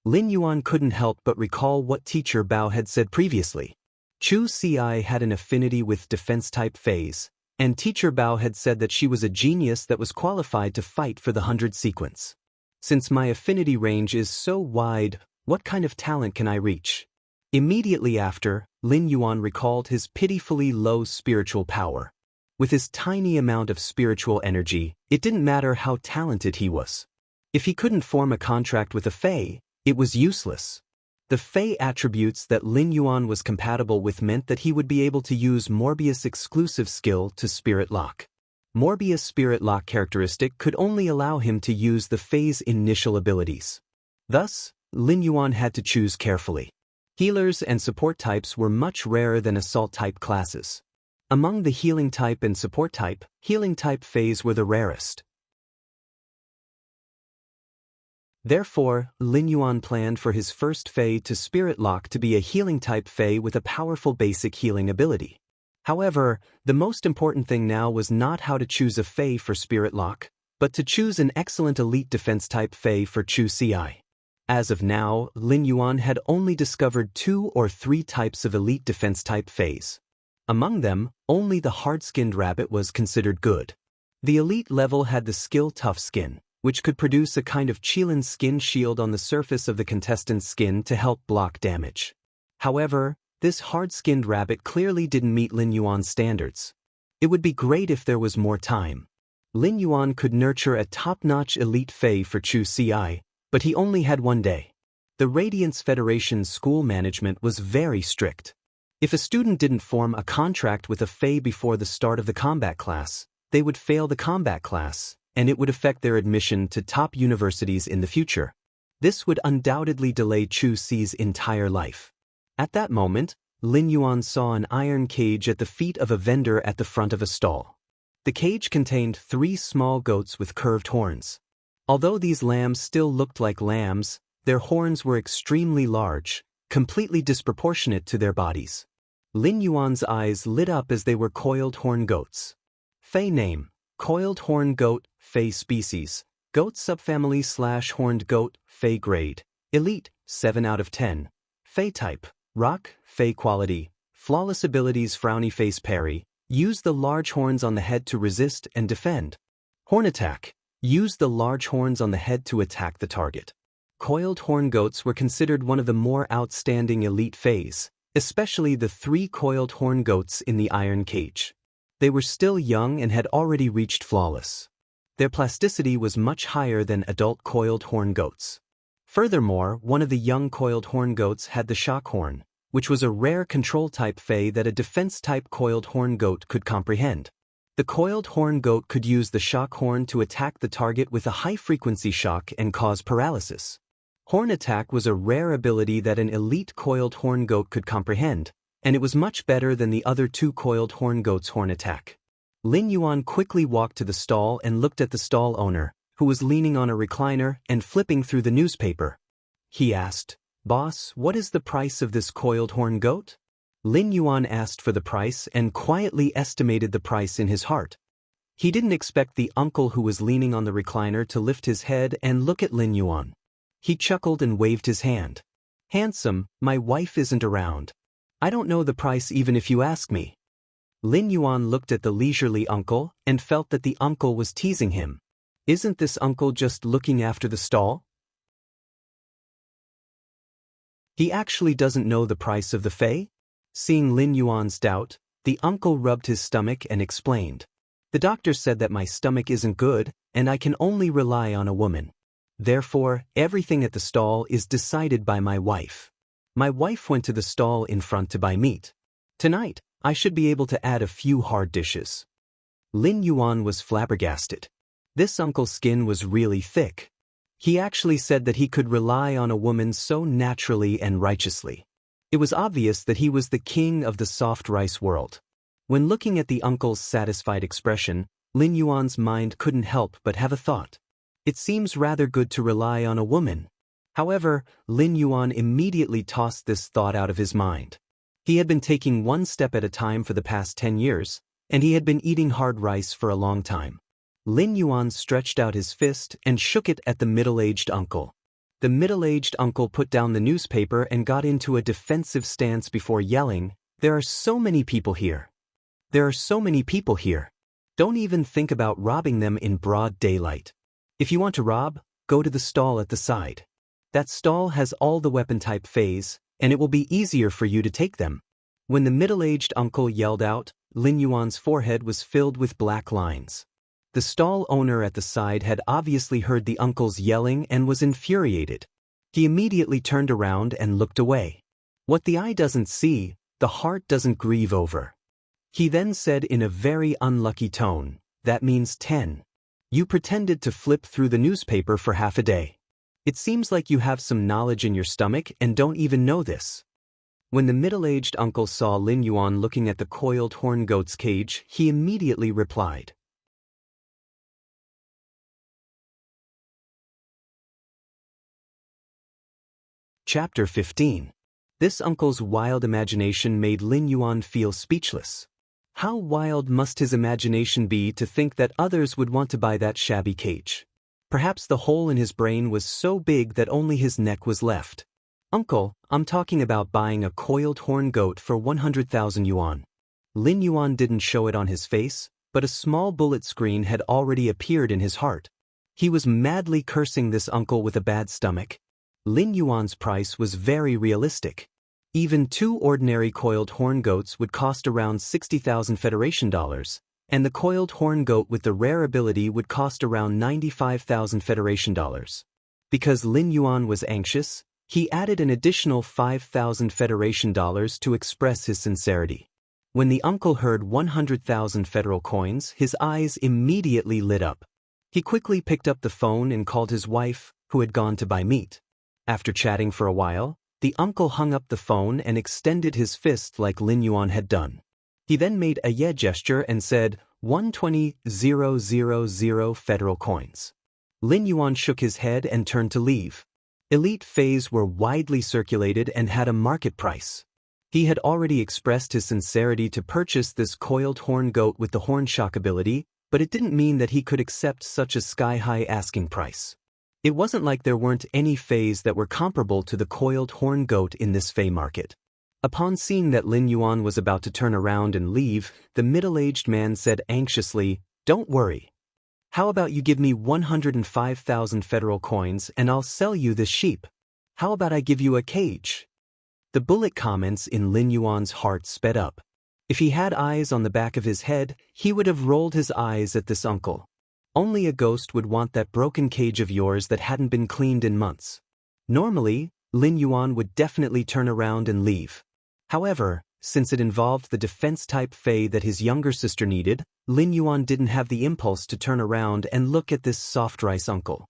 Speaker 1: Lin Yuan couldn't help but recall what teacher Bao had said previously. Chu Ci had an affinity with defense-type phase, and teacher Bao had said that she was a genius that was qualified to fight for the 100 sequence. Since my affinity range is so wide, what kind of talent can I reach? Immediately after, Lin Yuan recalled his pitifully low spiritual power. With his tiny amount of spiritual energy, it didn't matter how talented he was. If he couldn't form a contract with a Fey, it was useless. The Fey attributes that Lin Yuan was compatible with meant that he would be able to use Morbius' exclusive skill to Spirit Lock. Morbius' Spirit Lock characteristic could only allow him to use the Fey's initial abilities. Thus, Lin Yuan had to choose carefully. Healers and support types were much rarer than assault type classes. Among the healing type and support type, healing type Feys were the rarest. Therefore, Lin Yuan planned for his first Fey to Spirit Lock to be a healing-type Fey with a powerful basic healing ability. However, the most important thing now was not how to choose a Fey for Spirit Lock, but to choose an excellent elite defense-type Fey for Chu Ci. As of now, Lin Yuan had only discovered 2 or 3 types of elite defense-type Feys. Among them, only the hard-skinned rabbit was considered good. The elite level had the skill Tough Skin, which could produce a kind of Qilin skin shield on the surface of the contestant's skin to help block damage. However, this hard-skinned rabbit clearly didn't meet Lin Yuan's standards. It would be great if there was more time. Lin Yuan could nurture a top-notch elite Fey for Chu Ci, but he only had 1 day. The Radiance Federation's school management was very strict. If a student didn't form a contract with a Fey before the start of the combat class, they would fail the combat class, and it would affect their admission to top universities in the future. This would undoubtedly delay Chu Ci's entire life. At that moment, Lin Yuan saw an iron cage at the feet of a vendor at the front of a stall. The cage contained 3 small goats with curved horns. Although these lambs still looked like lambs, their horns were extremely large, completely disproportionate to their bodies. Lin Yuan's eyes lit up as they were coiled horn goats. Fey name: Coiled horn goat, Fey species, goat subfamily / horned goat, Fey grade, elite, 7 out of 10. Fey type: rock, Fey quality, flawless abilities frowny face parry, use the large horns on the head to resist and defend. Horn attack: use the large horns on the head to attack the target. Coiled horn goats were considered one of the more outstanding elite Feys, especially the 3 coiled horn goats in the iron cage. They were still young and had already reached flawless. Their plasticity was much higher than adult coiled horn goats. Furthermore, one of the young coiled horn goats had the shock horn, which was a rare control-type Fey that a defense-type coiled horn goat could comprehend. The coiled horn goat could use the shock horn to attack the target with a high-frequency shock and cause paralysis. Horn attack was a rare ability that an elite coiled horn goat could comprehend, and it was much better than the other two coiled horn goats' horn attack. Lin Yuan quickly walked to the stall and looked at the stall owner, who was leaning on a recliner and flipping through the newspaper. He asked, "Boss, what is the price of this coiled horn goat?" Lin Yuan asked for the price and quietly estimated the price in his heart. He didn't expect the uncle who was leaning on the recliner to lift his head and look at Lin Yuan. He chuckled and waved his hand. "Handsome, my wife isn't around. I don't know the price even if you ask me." Lin Yuan looked at the leisurely uncle and felt that the uncle was teasing him. Isn't this uncle just looking after the stall? He actually doesn't know the price of the Fey? Seeing Lin Yuan's doubt, the uncle rubbed his stomach and explained. "The doctor said that my stomach isn't good, and I can only rely on a woman. Therefore, everything at the stall is decided by my wife. My wife went to the stall in front to buy meat. Tonight, I should be able to add a few hard dishes." Lin Yuan was flabbergasted. This uncle's skin was really thick. He actually said that he could rely on a woman so naturally and righteously. It was obvious that he was the king of the soft rice world. When looking at the uncle's satisfied expression, Lin Yuan's mind couldn't help but have a thought. It seems rather good to rely on a woman. However, Lin Yuan immediately tossed this thought out of his mind. He had been taking one step at a time for the past 10 years, and he had been eating hard rice for a long time. Lin Yuan stretched out his fist and shook it at the middle-aged uncle. The middle-aged uncle put down the newspaper and got into a defensive stance before yelling, "There are so many people here. There are so many people here. Don't even think about robbing them in broad daylight. If you want to rob, go to the stall at the side. That stall has all the weapon-type Feys, and it will be easier for you to take them." When the middle-aged uncle yelled out, Lin Yuan's forehead was filled with black lines. The stall owner at the side had obviously heard the uncle's yelling and was infuriated. He immediately turned around and looked away. What the eye doesn't see, the heart doesn't grieve over. He then said in a very unlucky tone, "That means 10. You pretended to flip through the newspaper for half a day. It seems like you have some knowledge in your stomach and don't even know this." When the middle-aged uncle saw Lin Yuan looking at the coiled horn goat's cage, he immediately replied. Chapter 15. This uncle's wild imagination made Lin Yuan feel speechless. How wild must his imagination be to think that others would want to buy that shabby cage? Perhaps the hole in his brain was so big that only his neck was left. "Uncle, I'm talking about buying a coiled horn goat for 100,000 yuan. Lin Yuan didn't show it on his face, but a small bullet screen had already appeared in his heart. He was madly cursing this uncle with a bad stomach. Lin Yuan's price was very realistic. Even 2 ordinary coiled horn goats would cost around 60,000 Federation dollars, and the coiled horn goat with the rare ability would cost around 95,000 Federation dollars. Because Lin Yuan was anxious, he added an additional 5,000 Federation dollars to express his sincerity. When the uncle heard 100,000 federal coins, his eyes immediately lit up. He quickly picked up the phone and called his wife, who had gone to buy meat. After chatting for a while, the uncle hung up the phone and extended his fist like Lin Yuan had done. He then made a yeah gesture and said, 120,000 federal coins. Lin Yuan shook his head and turned to leave. Elite Feys were widely circulated and had a market price. He had already expressed his sincerity to purchase this coiled horn goat with the horn shock ability, but it didn't mean that he could accept such a sky-high asking price. It wasn't like there weren't any Feys that were comparable to the coiled horn goat in this Fey market. Upon seeing that Lin Yuan was about to turn around and leave, the middle-aged man said anxiously, "Don't worry. How about you give me 105,000 federal coins and I'll sell you this sheep? How about I give you a cage?" The bullet comments in Lin Yuan's heart sped up. If he had eyes on the back of his head, he would have rolled his eyes at this uncle. Only a ghost would want that broken cage of yours that hadn't been cleaned in months. Normally, Lin Yuan would definitely turn around and leave. However, since it involved the defense-type Fey that his younger sister needed, Lin Yuan didn't have the impulse to turn around and look at this soft rice uncle.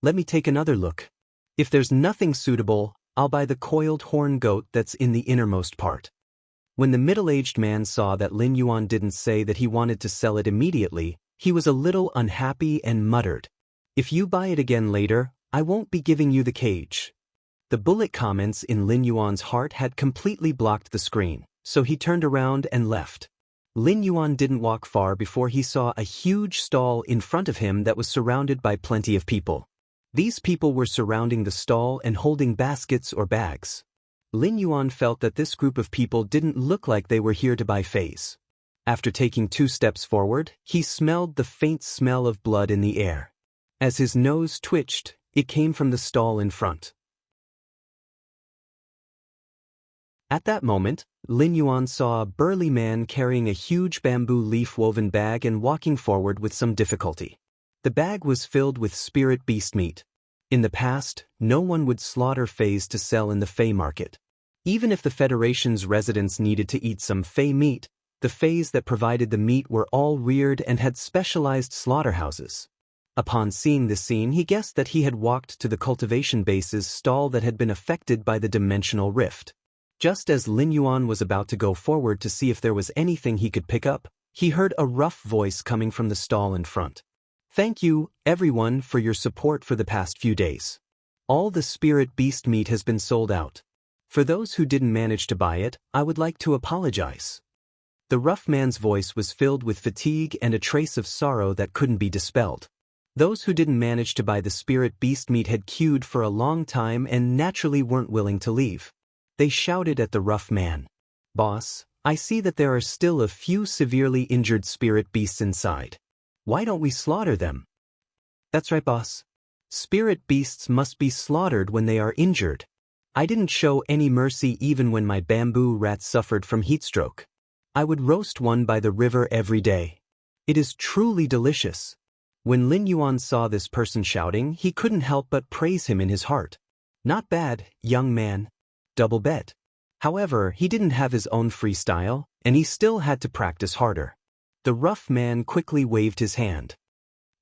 Speaker 1: Let me take another look. If there's nothing suitable, I'll buy the coiled horn goat that's in the innermost part. When the middle-aged man saw that Lin Yuan didn't say that he wanted to sell it immediately, he was a little unhappy and muttered, "If you buy it again later, I won't be giving you the cage." The bullet comments in Lin Yuan's heart had completely blocked the screen, so he turned around and left. Lin Yuan didn't walk far before he saw a huge stall in front of him that was surrounded by plenty of people. These people were surrounding the stall and holding baskets or bags. Lin Yuan felt that this group of people didn't look like they were here to buy Feis. After taking 2 steps forward, he smelled the faint smell of blood in the air. As his nose twitched, it came from the stall in front. At that moment, Lin Yuan saw a burly man carrying a huge bamboo leaf-woven bag and walking forward with some difficulty. The bag was filled with spirit beast meat. In the past, no one would slaughter Feis to sell in the Fey market. Even if the Federation's residents needed to eat some Fey meat, the Feis that provided the meat were all reared and had specialized slaughterhouses. Upon seeing this scene, he guessed that he had walked to the Cultivation base's stall that had been affected by the dimensional rift. Just as Lin Yuan was about to go forward to see if there was anything he could pick up, he heard a rough voice coming from the stall in front. "Thank you, everyone, for your support for the past few days. All the spirit beast meat has been sold out. For those who didn't manage to buy it, I would like to apologize." The rough man's voice was filled with fatigue and a trace of sorrow that couldn't be dispelled. Those who didn't manage to buy the spirit beast meat had queued for a long time and naturally weren't willing to leave. They shouted at the rough man, "Boss, I see that there are still a few severely injured spirit beasts inside. Why don't we slaughter them?" "That's right, boss. Spirit beasts must be slaughtered when they are injured. I didn't show any mercy even when my bamboo rat suffered from heatstroke. I would roast one by the river every day. It is truly delicious." When Lin Yuan saw this person shouting, he couldn't help but praise him in his heart. "Not bad, young man. Double bet." However, he didn't have his own freestyle, and he still had to practice harder. The rough man quickly waved his hand.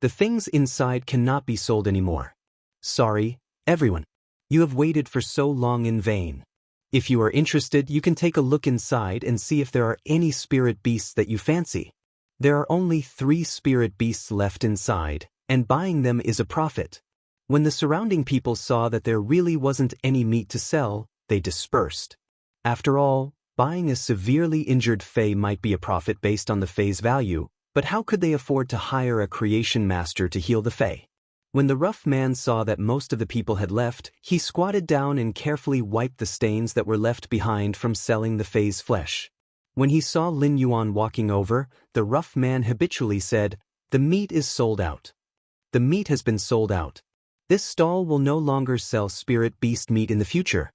Speaker 1: "The things inside cannot be sold anymore. Sorry, everyone. You have waited for so long in vain. If you are interested, you can take a look inside and see if there are any spirit beasts that you fancy. There are only 3 spirit beasts left inside, and buying them is a profit." When the surrounding people saw that there really wasn't any meat to sell, they dispersed. After all, buying a severely injured Fey might be a profit based on the Fey's value, but how could they afford to hire a creation master to heal the Fey? When the rough man saw that most of the people had left, he squatted down and carefully wiped the stains that were left behind from selling the Fey's flesh. When he saw Lin Yuan walking over, the rough man habitually said, "The meat is sold out. The meat has been sold out. This stall will no longer sell spirit beast meat in the future."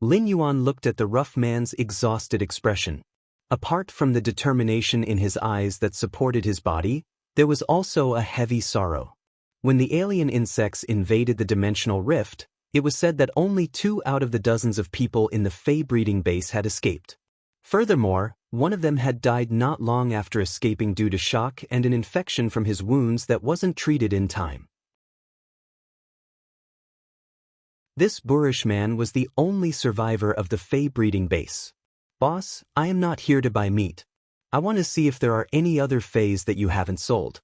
Speaker 1: Lin Yuan looked at the rough man's exhausted expression. Apart from the determination in his eyes that supported his body, there was also a heavy sorrow. When the alien insects invaded the dimensional rift, it was said that only 2 out of the dozens of people in the Fey breeding base had escaped. Furthermore, one of them had died not long after escaping due to shock and an infection from his wounds that wasn't treated in time. This boorish man was the only survivor of the Fey breeding base. "Boss, I am not here to buy meat. I want to see if there are any other Feis that you haven't sold."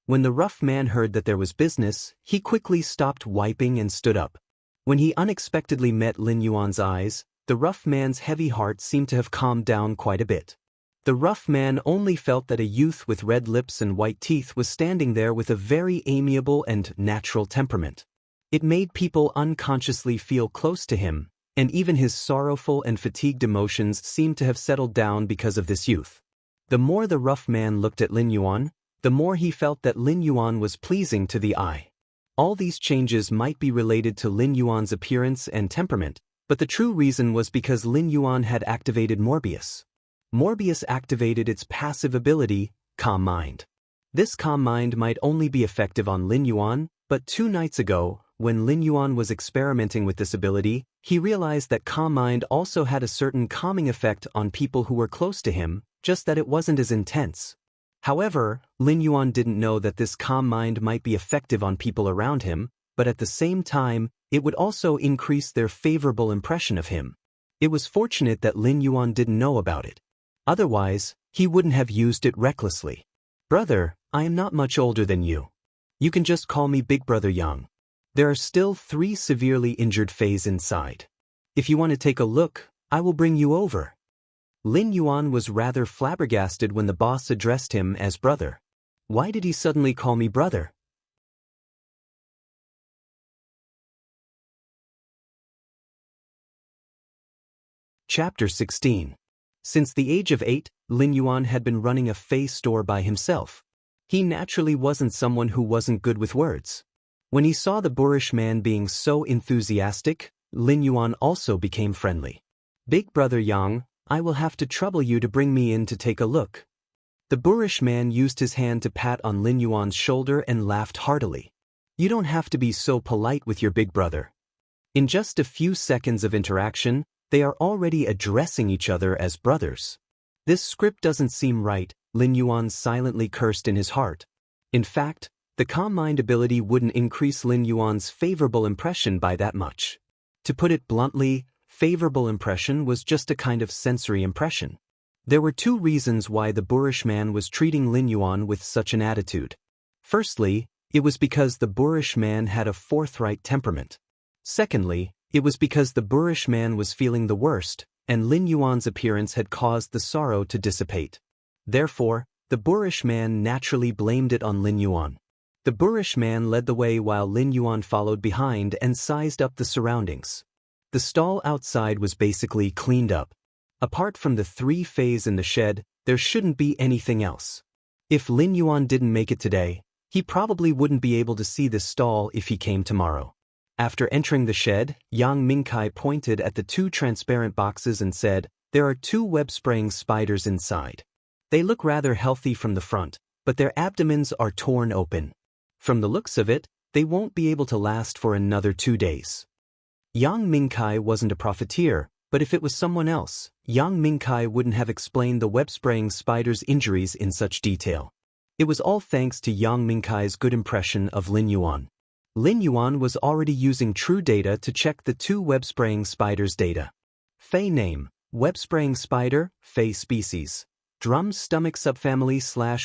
Speaker 1: When the rough man heard that there was business, he quickly stopped wiping and stood up. When he unexpectedly met Lin Yuan's eyes, the rough man's heavy heart seemed to have calmed down quite a bit. The rough man only felt that a youth with red lips and white teeth was standing there with a very amiable and natural temperament. It made people unconsciously feel close to him, and even his sorrowful and fatigued emotions seemed to have settled down because of this youth. The more the rough man looked at Lin Yuan, the more he felt that Lin Yuan was pleasing to the eye. All these changes might be related to Lin Yuan's appearance and temperament, but the true reason was because Lin Yuan had activated Morbius. Morbius activated its passive ability, Calm Mind. This calm mind might only be effective on Lin Yuan, But 2 nights ago, when Lin Yuan was experimenting with this ability, he realized that calm mind also had a certain calming effect on people who were close to him, just that it wasn't as intense. However, Lin Yuan didn't know that this calm mind might be effective on people around him, but at the same time, it would also increase their favorable impression of him. It was fortunate that Lin Yuan didn't know about it. Otherwise, he wouldn't have used it recklessly. Brother, I am not much older than you. You can just call me Big Brother Yang. There are still 3 severely injured Fays inside. If you want to take a look, I will bring you over. Lin Yuan was rather flabbergasted when the boss addressed him as brother. Why did he suddenly call me brother? Chapter 16. Since the age of 8, Lin Yuan had been running a Fey store by himself. He naturally wasn't someone who wasn't good with words. When he saw the boorish man being so enthusiastic, Lin Yuan also became friendly. Big Brother Yang, I will have to trouble you to bring me in to take a look. The boorish man used his hand to pat on Lin Yuan's shoulder and laughed heartily. You don't have to be so polite with your big brother. In just a few seconds of interaction, they are already addressing each other as brothers. This script doesn't seem right, Lin Yuan silently cursed in his heart. In fact, the calm mind ability wouldn't increase Lin Yuan's favorable impression by that much. To put it bluntly, favorable impression was just a kind of sensory impression. There were 2 reasons why the boorish man was treating Lin Yuan with such an attitude. Firstly, it was because the boorish man had a forthright temperament. Secondly, it was because the boorish man was feeling the worst, and Lin Yuan's appearance had caused the sorrow to dissipate. Therefore, the boorish man naturally blamed it on Lin Yuan. The boorish man led the way while Lin Yuan followed behind and sized up the surroundings. The stall outside was basically cleaned up. Apart from the 3 Fays in the shed, there shouldn't be anything else. If Lin Yuan didn't make it today, he probably wouldn't be able to see this stall if he came tomorrow. After entering the shed, Yang Mingkai pointed at the 2 transparent boxes and said, there are 2 web-spraying spiders inside. They look rather healthy from the front, but their abdomens are torn open. From the looks of it, they won't be able to last for another 2 days. Yang Mingkai wasn't a profiteer, but if it was someone else, Yang Mingkai wouldn't have explained the web-spraying spider's injuries in such detail. It was all thanks to Yang Mingkai's good impression of Lin Yuan. Lin Yuan was already using true data to check the 2 web-spraying spiders' data. Fey name, web-spraying spider, Fey species. Drum stomach subfamily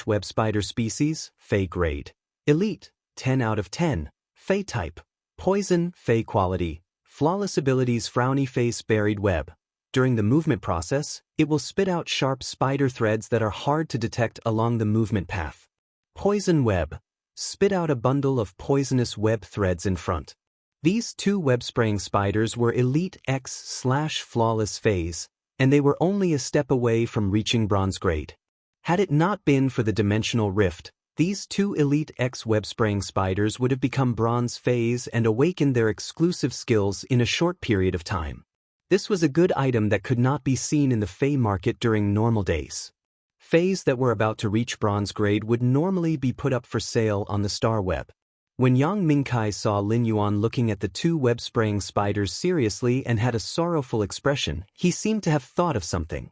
Speaker 1: / web spider species, Fey grade. Elite, 10 out of 10. Fey type, poison, Fey quality. Flawless abilities frowny face buried web. During the movement process, it will spit out sharp spider threads that are hard to detect along the movement path. Poison web. Spit out a bundle of poisonous web threads in front. These 2 web-spraying spiders were Elite X / Flawless Phase, and they were only a step away from reaching bronze grade. Had it not been for the dimensional rift, these 2 Elite X web-spraying spiders would have become bronze Phase and awakened their exclusive skills in a short period of time. This was a good item that could not be seen in the Fey market during normal days. Fays that were about to reach bronze grade would normally be put up for sale on the star web. When Yang Mingkai saw Lin Yuan looking at the 2 web-spraying spiders seriously and had a sorrowful expression, he seemed to have thought of something.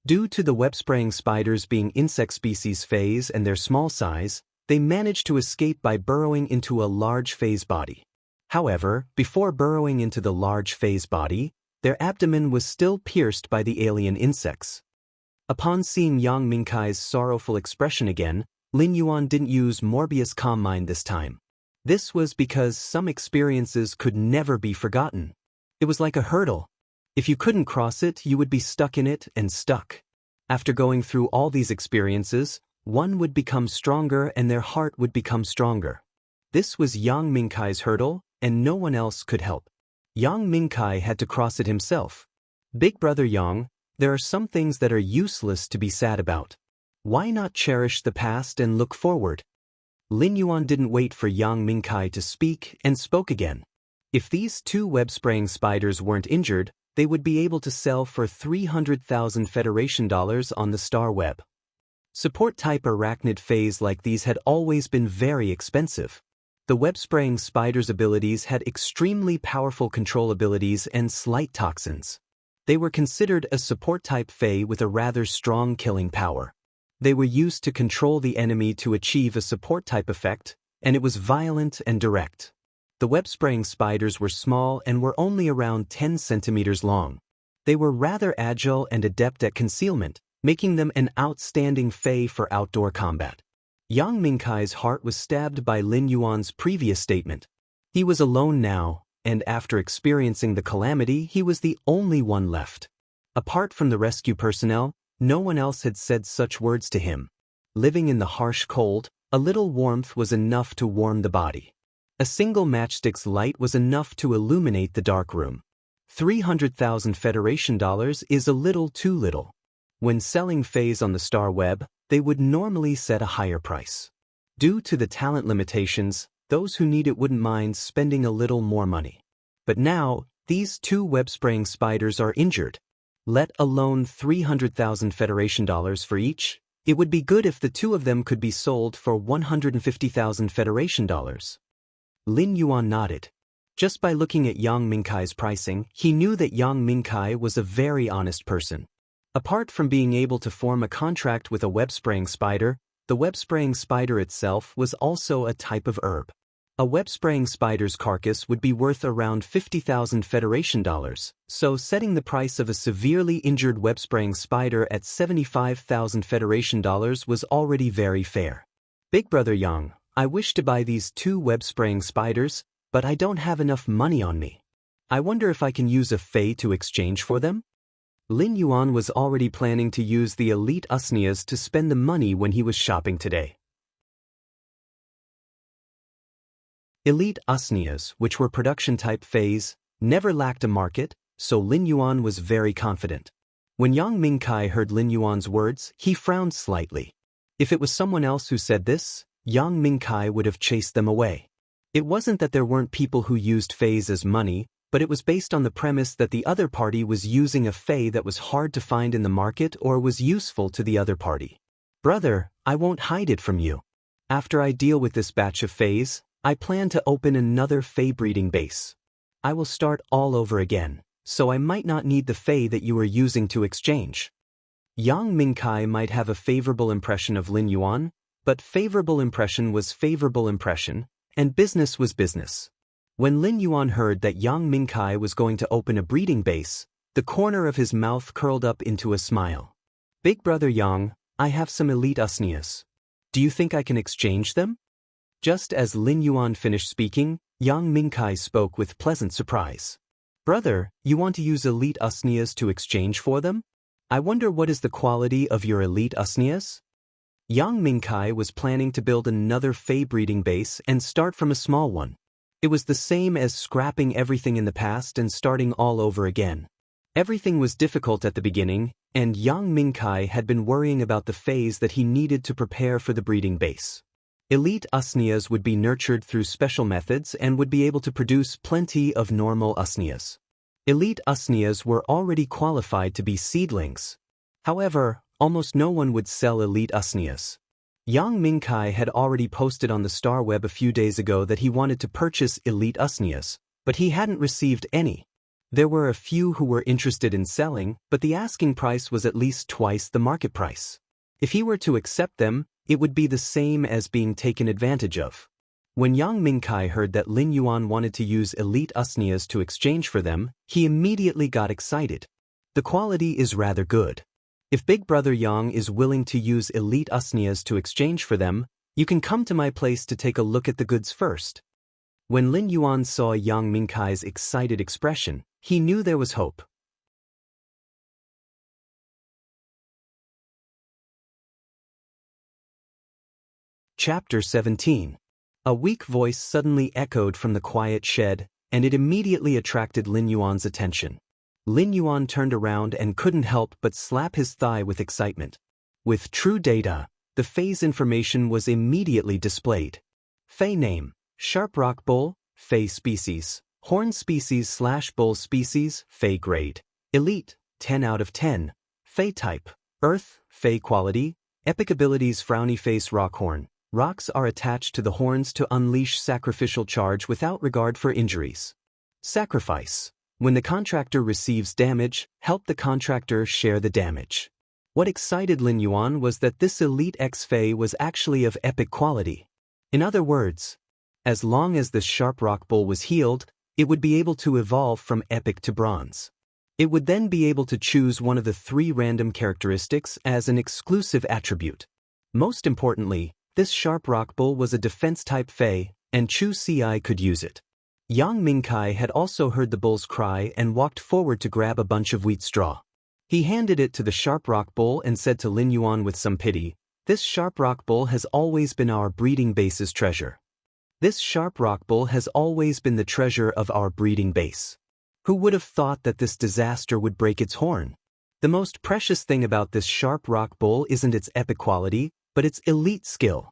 Speaker 1: Due to the web-spraying spiders being insect species Fays and their small size, they managed to escape by burrowing into a large Phase body. However, before burrowing into the large Phase body, their abdomen was still pierced by the alien insects. Upon seeing Yang Mingkai's sorrowful expression again, Lin Yuan didn't use Morbius Calm Mind this time. This was because some experiences could never be forgotten. It was like a hurdle. If you couldn't cross it, you would be stuck in it and stuck. After going through all these experiences, one would become stronger and their heart would become stronger. This was Yang Mingkai's hurdle, and no one else could help. Yang Mingkai had to cross it himself. Big Brother Yang, there are some things that are useless to be sad about. Why not cherish the past and look forward? Lin Yuan didn't wait for Yang Mingkai to speak and spoke again. If these 2 web-spraying spiders weren't injured, they would be able to sell for 300,000 Federation dollars on the star web. Support-type arachnid fays like these had always been very expensive. The web-spraying spider's abilities had extremely powerful control abilities and slight toxins. They were considered a support-type fey with a rather strong killing power. They were used to control the enemy to achieve a support-type effect, and it was violent and direct. The web-spraying spiders were small and were only around 10 centimeters long. They were rather agile and adept at concealment, making them an outstanding fey for outdoor combat. Yang Mingkai's heart was stabbed by Lin Yuan's previous statement. He was alone now, and after experiencing the calamity, he was the only one left. Apart from the rescue personnel, no one else had said such words to him. Living in the harsh cold, a little warmth was enough to warm the body. A single matchstick's light was enough to illuminate the dark room. 300,000 Federation dollars is a little too little. When selling fays on the Star Web, they would normally set a higher price. Due to the talent limitations, those who need it wouldn't mind spending a little more money. But now, these two web-spraying spiders are injured. Let alone 300,000 Federation dollars for each, it would be good if the two of them could be sold for 150,000 Federation dollars. Lin Yuan nodded. Just by looking at Yang Mingkai's pricing, he knew that Yang Mingkai was a very honest person. Apart from being able to form a contract with a web-spraying spider, the web-spraying spider itself was also a type of herb. A web-spraying spider's carcass would be worth around 50,000 Federation dollars, so setting the price of a severely injured web-spraying spider at 75,000 Federation dollars was already very fair. Big Brother Yang, I wish to buy these two web-spraying spiders, but I don't have enough money on me. I wonder if I can use a fey to exchange for them? Lin Yuan was already planning to use the elite usnias to spend the money when he was shopping today. Elite usnias, which were production-type fays, never lacked a market, so Lin Yuan was very confident. When Yang Mingkai heard Lin Yuan's words, he frowned slightly. If it was someone else who said this, Yang Mingkai would have chased them away. It wasn't that there weren't people who used fays as money, but it was based on the premise that the other party was using a fey that was hard to find in the market or was useful to the other party. Brother, I won't hide it from you. After I deal with this batch of fays, I plan to open another fey breeding base. I will start all over again, so I might not need the fey that you are using to exchange. Yang Mingkai might have a favorable impression of Lin Yuan, but favorable impression was favorable impression, and business was business. When Lin Yuan heard that Yang Mingkai was going to open a breeding base, the corner of his mouth curled up into a smile. Big Brother Yang, I have some elite usnias. Do you think I can exchange them? Just as Lin Yuan finished speaking, Yang Mingkai spoke with pleasant surprise. Brother, you want to use elite usnias to exchange for them? I wonder what is the quality of your elite usnias? Yang Mingkai was planning to build another fey breeding base and start from a small one. It was the same as scrapping everything in the past and starting all over again. Everything was difficult at the beginning, and Yang Mingkai had been worrying about the phase that he needed to prepare for the breeding base. Elite usnias would be nurtured through special methods and would be able to produce plenty of normal usnias. Elite usnias were already qualified to be seedlings. However, almost no one would sell elite usnias. Yang Mingkai had already posted on the Star Web a few days ago that he wanted to purchase elite usnias, but he hadn't received any. There were a few who were interested in selling, but the asking price was at least twice the market price. If he were to accept them, it would be the same as being taken advantage of. When Yang Mingkai heard that Lin Yuan wanted to use elite usnias to exchange for them, he immediately got excited. The quality is rather good. If Big Brother Yang is willing to use elite usnias to exchange for them, you can come to my place to take a look at the goods first. When Lin Yuan saw Yang Mingkai's excited expression, he knew there was hope. Chapter 17. A weak voice suddenly echoed from the quiet shed, and it immediately attracted Lin Yuan's attention. Lin Yuan turned around and couldn't help but slap his thigh with excitement. With true data, the phase information was immediately displayed. Fey name, Sharp Rock Bull, Fey species, Horn species / Bull species, Fey grade, Elite, 10 out of 10, Fey type, Earth, Fey quality, Epic abilities. Frowny face. Rock horn. Rocks are attached to the horns to unleash sacrificial charge without regard for injuries. Sacrifice. When the contractor receives damage, help the contractor share the damage. What excited Lin Yuan was that this elite X-Fei was actually of epic quality. In other words, as long as this sharp rock bull was healed, it would be able to evolve from epic to bronze. It would then be able to choose one of the 3 random characteristics as an exclusive attribute. Most importantly, this sharp rock bull was a defense-type Fei, and Chu Ci could use it. Yang Mingkai had also heard the bull's cry and walked forward to grab a bunch of wheat straw. He handed it to the sharp rock bull and said to Lin Yuan with some pity, "This sharp rock bull has always been our breeding base's treasure. This sharp rock bull has always been the treasure of our breeding base. Who would have thought that this disaster would break its horn? The most precious thing about this sharp rock bull isn't its epic quality, but its elite skill.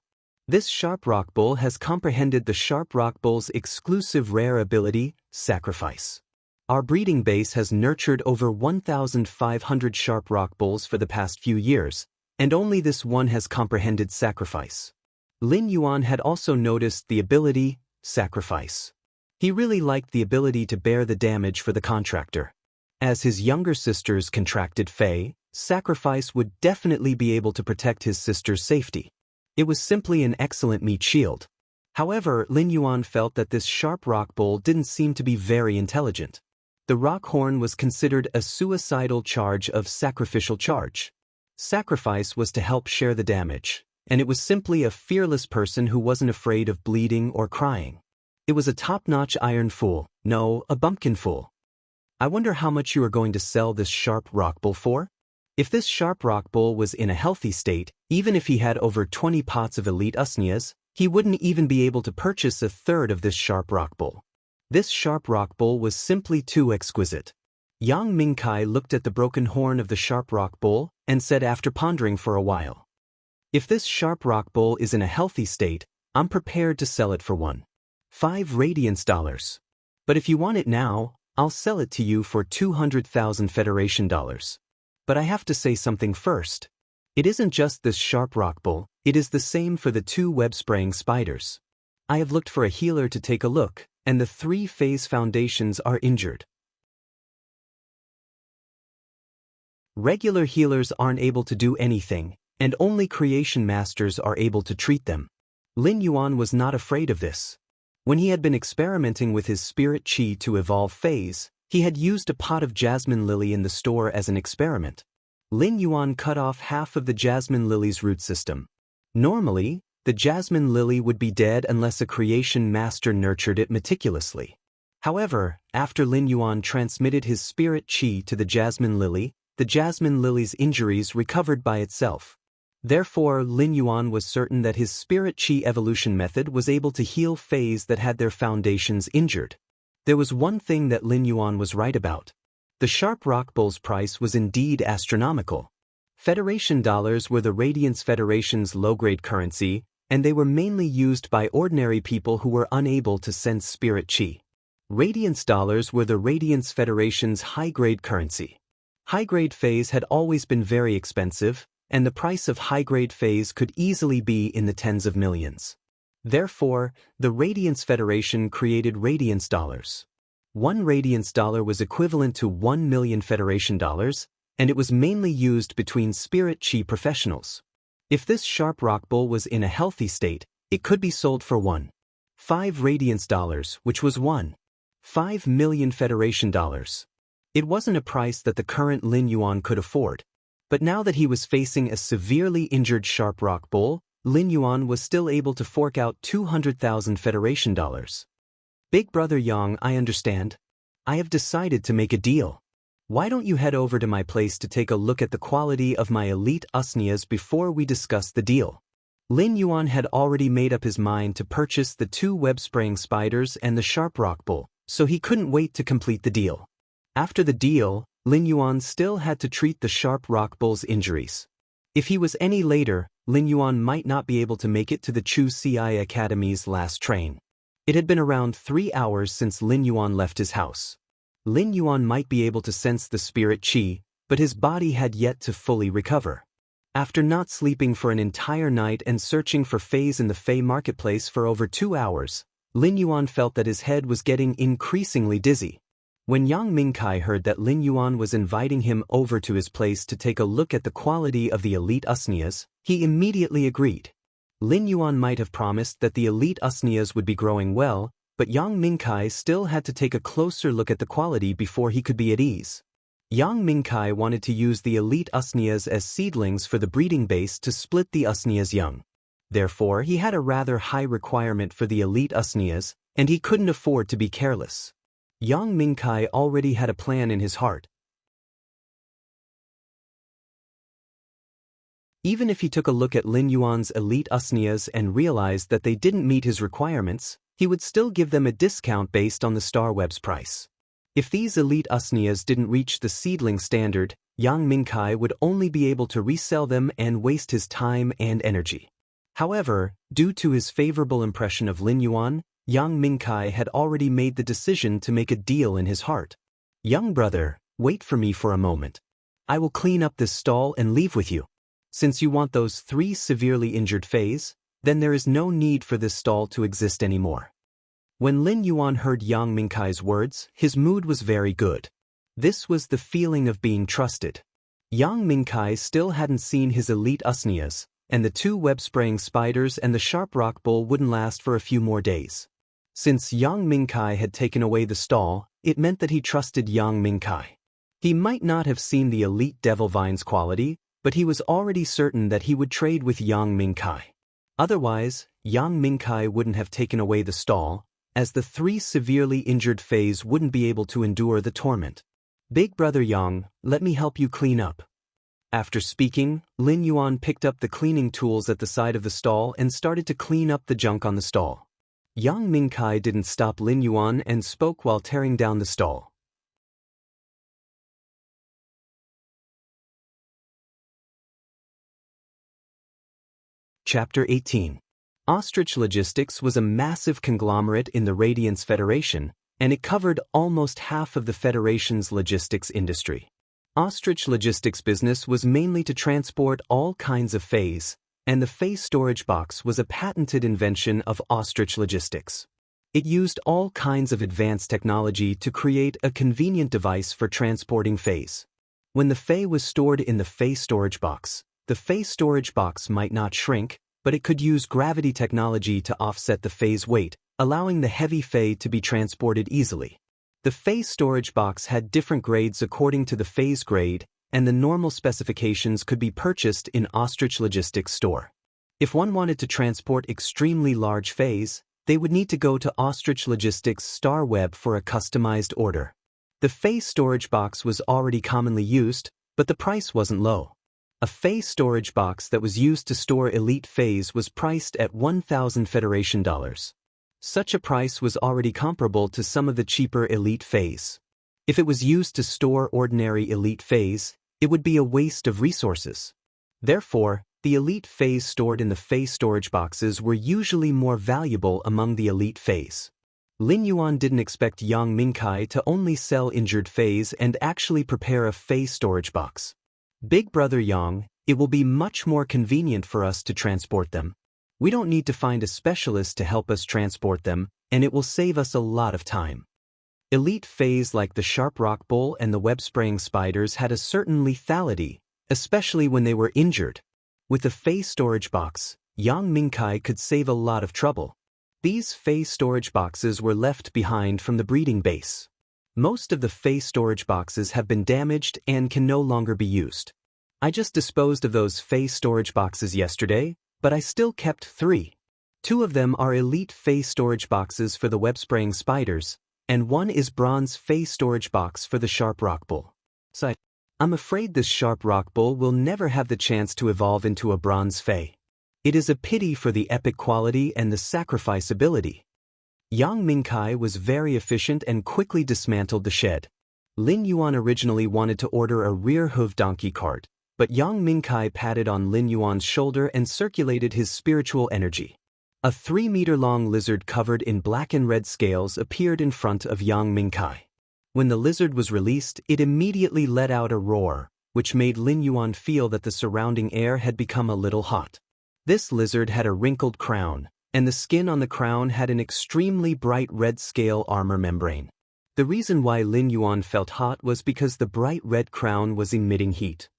Speaker 1: This sharp rock bull has comprehended the sharp rock bull's exclusive rare ability, sacrifice. Our breeding base has nurtured over 1,500 sharp rock bulls for the past few years, and only this one has comprehended sacrifice." Lin Yuan had also noticed the ability, sacrifice. He really liked the ability to bear the damage for the contractor. As his younger sister's contracted Fei, sacrifice would definitely be able to protect his sister's safety. It was simply an excellent meat shield. However, Lin Yuan felt that this sharp rock bull didn't seem to be very intelligent. The rock horn was considered a suicidal charge of sacrificial charge. Sacrifice was to help share the damage, and it was simply a fearless person who wasn't afraid of bleeding or crying. It was a top-notch iron fool, no, a bumpkin fool. I wonder how much you are going to sell this sharp rock bull for? If this sharp rock bull was in a healthy state, even if he had over 20 pots of elite usnias, he wouldn't even be able to purchase a third of this sharp rock bull. This sharp rock bull was simply too exquisite. Yang Mingkai looked at the broken horn of the sharp rock bull and said after pondering for a while, "If this sharp rock bull is in a healthy state, I'm prepared to sell it for 1.5 radiance dollars. But if you want it now, I'll sell it to you for 200,000 Federation dollars. But I have to say something first. It isn't just this sharp rock bull, it is the same for the 2 web-spraying spiders. I have looked for a healer to take a look, and the 3 phase foundations are injured. Regular healers aren't able to do anything, and only creation masters are able to treat them." Lin Yuan was not afraid of this. When he had been experimenting with his spirit chi to evolve phase, he had used a pot of jasmine lily in the store as an experiment. Lin Yuan cut off half of the jasmine lily's root system. Normally, the jasmine lily would be dead unless a creation master nurtured it meticulously. However, after Lin Yuan transmitted his spirit chi to the jasmine lily's injuries recovered by itself. Therefore, Lin Yuan was certain that his spirit chi evolution method was able to heal phase that had their foundations injured. There was one thing that Lin Yuan was right about. The sharp rock bull's price was indeed astronomical. Federation dollars were the Radiance Federation's low-grade currency, and they were mainly used by ordinary people who were unable to sense spirit chi. Radiance dollars were the Radiance Federation's high-grade currency. High-grade phase had always been very expensive, and the price of high-grade phase could easily be in the tens of millions. Therefore, the Radiance Federation created Radiance dollars. 1 Radiance dollar was equivalent to 1 million Federation dollars, and it was mainly used between spirit chi professionals. If this sharp rock bull was in a healthy state, it could be sold for 1.5 Radiance dollars, which was 1.5 million Federation dollars. It wasn't a price that the current Lin Yuan could afford. But now that he was facing a severely injured sharp rock bull, Lin Yuan was still able to fork out 200,000 Federation dollars. "Big brother Yang, I understand. I have decided to make a deal. Why don't you head over to my place to take a look at the quality of my elite usnias before we discuss the deal?" Lin Yuan had already made up his mind to purchase the 2 web-spraying spiders and the sharp rock bull, so he couldn't wait to complete the deal. After the deal, Lin Yuan still had to treat the sharp rock bull's injuries. If he was any later, Lin Yuan might not be able to make it to the Chu Ci Academy's last train. It had been around 3 hours since Lin Yuan left his house. Lin Yuan might be able to sense the spirit chi, but his body had yet to fully recover. After not sleeping for an entire night and searching for Feis in the Fei marketplace for over 2 hours, Lin Yuan felt that his head was getting increasingly dizzy. When Yang Mingkai heard that Lin Yuan was inviting him over to his place to take a look at the quality of the elite usnias, he immediately agreed. Lin Yuan might have promised that the elite usnias would be growing well, but Yang Mingkai still had to take a closer look at the quality before he could be at ease. Yang Mingkai wanted to use the elite usnias as seedlings for the breeding base to split the usnias young. Therefore, he had a rather high requirement for the elite usnias, and he couldn't afford to be careless. Yang Mingkai already had a plan in his heart. Even if he took a look at Lin Yuan's elite usnias and realized that they didn't meet his requirements, he would still give them a discount based on the Star Web's price. If these elite usnias didn't reach the seedling standard, Yang Mingkai would only be able to resell them and waste his time and energy. However, due to his favorable impression of Lin Yuan, Yang Mingkai had already made the decision to make a deal in his heart. "Young brother, wait for me for a moment. I will clean up this stall and leave with you. Since you want those 3 severely injured Feis, then there is no need for this stall to exist anymore." When Lin Yuan heard Yang Mingkai's words, his mood was very good. This was the feeling of being trusted. Yang Mingkai still hadn't seen his elite usnias, and the 2 web-spraying spiders and the sharp rock bull wouldn't last for a few more days. Since Yang Mingkai had taken away the stall, it meant that he trusted Yang Mingkai. He might not have seen the elite devil vine's quality, but he was already certain that he would trade with Yang Mingkai. Otherwise, Yang Mingkai wouldn't have taken away the stall, as the 3 severely injured Feis wouldn't be able to endure the torment. "Big brother Yang, let me help you clean up." After speaking, Lin Yuan picked up the cleaning tools at the side of the stall and started to clean up the junk on the stall. Yang Mingkai didn't stop Lin Yuan and spoke while tearing down the stall. Chapter 18. Ostrich Logistics was a massive conglomerate in the Radiance Federation, and it covered almost half of the Federation's logistics industry. Ostrich Logistics' business was mainly to transport all kinds of Feis, and the Fei storage box was a patented invention of Ostrich Logistics. It used all kinds of advanced technology to create a convenient device for transporting Feis. When the Fei was stored in the Fei storage box, the Fei storage box might not shrink, but it could use gravity technology to offset the Fei's weight, allowing the heavy Fei to be transported easily. The Fei storage box had different grades according to the Fei's grade, and the normal specifications could be purchased in Ostrich Logistics store. If one wanted to transport extremely large Feis, they would need to go to Ostrich Logistics Star Web for a customized order. The Fei storage box was already commonly used, but the price wasn't low. A Fei storage box that was used to store elite Feis was priced at 1,000 Federation dollars. Such a price was already comparable to some of the cheaper elite Feis. If it was used to store ordinary elite Feis, it would be a waste of resources. Therefore, the elite Feis stored in the Fei storage boxes were usually more valuable among the elite Feis. Lin Yuan didn't expect Yang Mingkai to only sell injured Feis and actually prepare a Fei storage box. "Big brother Yang, it will be much more convenient for us to transport them. We don't need to find a specialist to help us transport them, and it will save us a lot of time." Elite Feis like the sharp rock bull and the web-spraying spiders had a certain lethality, especially when they were injured. With the Fei storage box, Yang Mingkai could save a lot of trouble. These Fei storage boxes were left behind from the breeding base. Most of the Fei storage boxes have been damaged and can no longer be used. I just disposed of those Fei storage boxes yesterday, but I still kept 3. 2 of them are elite Fei storage boxes for the web-spraying spiders, and 1 is bronze Fei storage box for the sharp rock bull. So I'm afraid this sharp rock bull will never have the chance to evolve into a bronze Fei. It is a pity for the epic quality and the sacrifice ability. Yang Mingkai was very efficient and quickly dismantled the shed. Lin Yuan originally wanted to order a rear-hoof donkey cart, but Yang Mingkai patted on Lin Yuan's shoulder and circulated his spiritual energy. A 3-meter-long lizard covered in black and red scales appeared in front of Yang Mingkai. When the lizard was released, it immediately let out a roar, which made Lin Yuan feel that the surrounding air had become a little hot. This lizard had a wrinkled crown, and the skin on the crown had an extremely bright red scale armor membrane. The reason why Lin Yuan felt hot was because the bright red crown was emitting heat.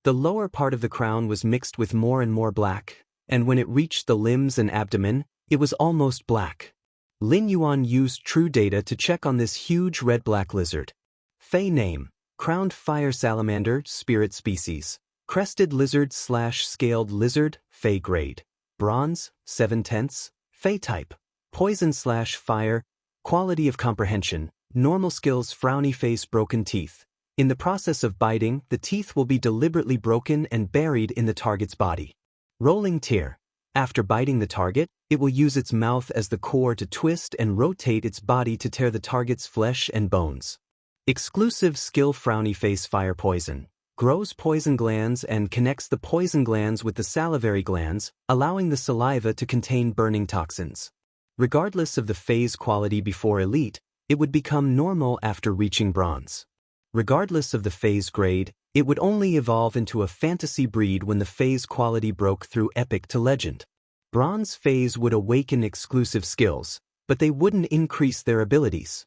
Speaker 1: The lower part of the crown was mixed with more and more black, and when it reached the limbs and abdomen, it was almost black. Lin Yuan used true data to check on this huge red-black lizard. Fey name: crowned fire salamander, spirit species. Crested lizard/scaled lizard, Fey grade. Bronze, 7/10. Fey type: poison/fire. Quality of comprehension: normal skills, frowny face, broken teeth. In the process of biting, the teeth will be deliberately broken and buried in the target's body. Rolling tear: after biting the target, it will use its mouth as the core to twist and rotate its body to tear the target's flesh and bones. Exclusive skill: frowny face, fire poison. Grows poison glands and connects the poison glands with the salivary glands, allowing the saliva to contain burning toxins. Regardless of the phase quality before elite, it would become normal after reaching bronze. Regardless of the phase grade, it would only evolve into a fantasy breed when the phase quality broke through epic to legend. Bronze phase would awaken exclusive skills, but they wouldn't increase their abilities.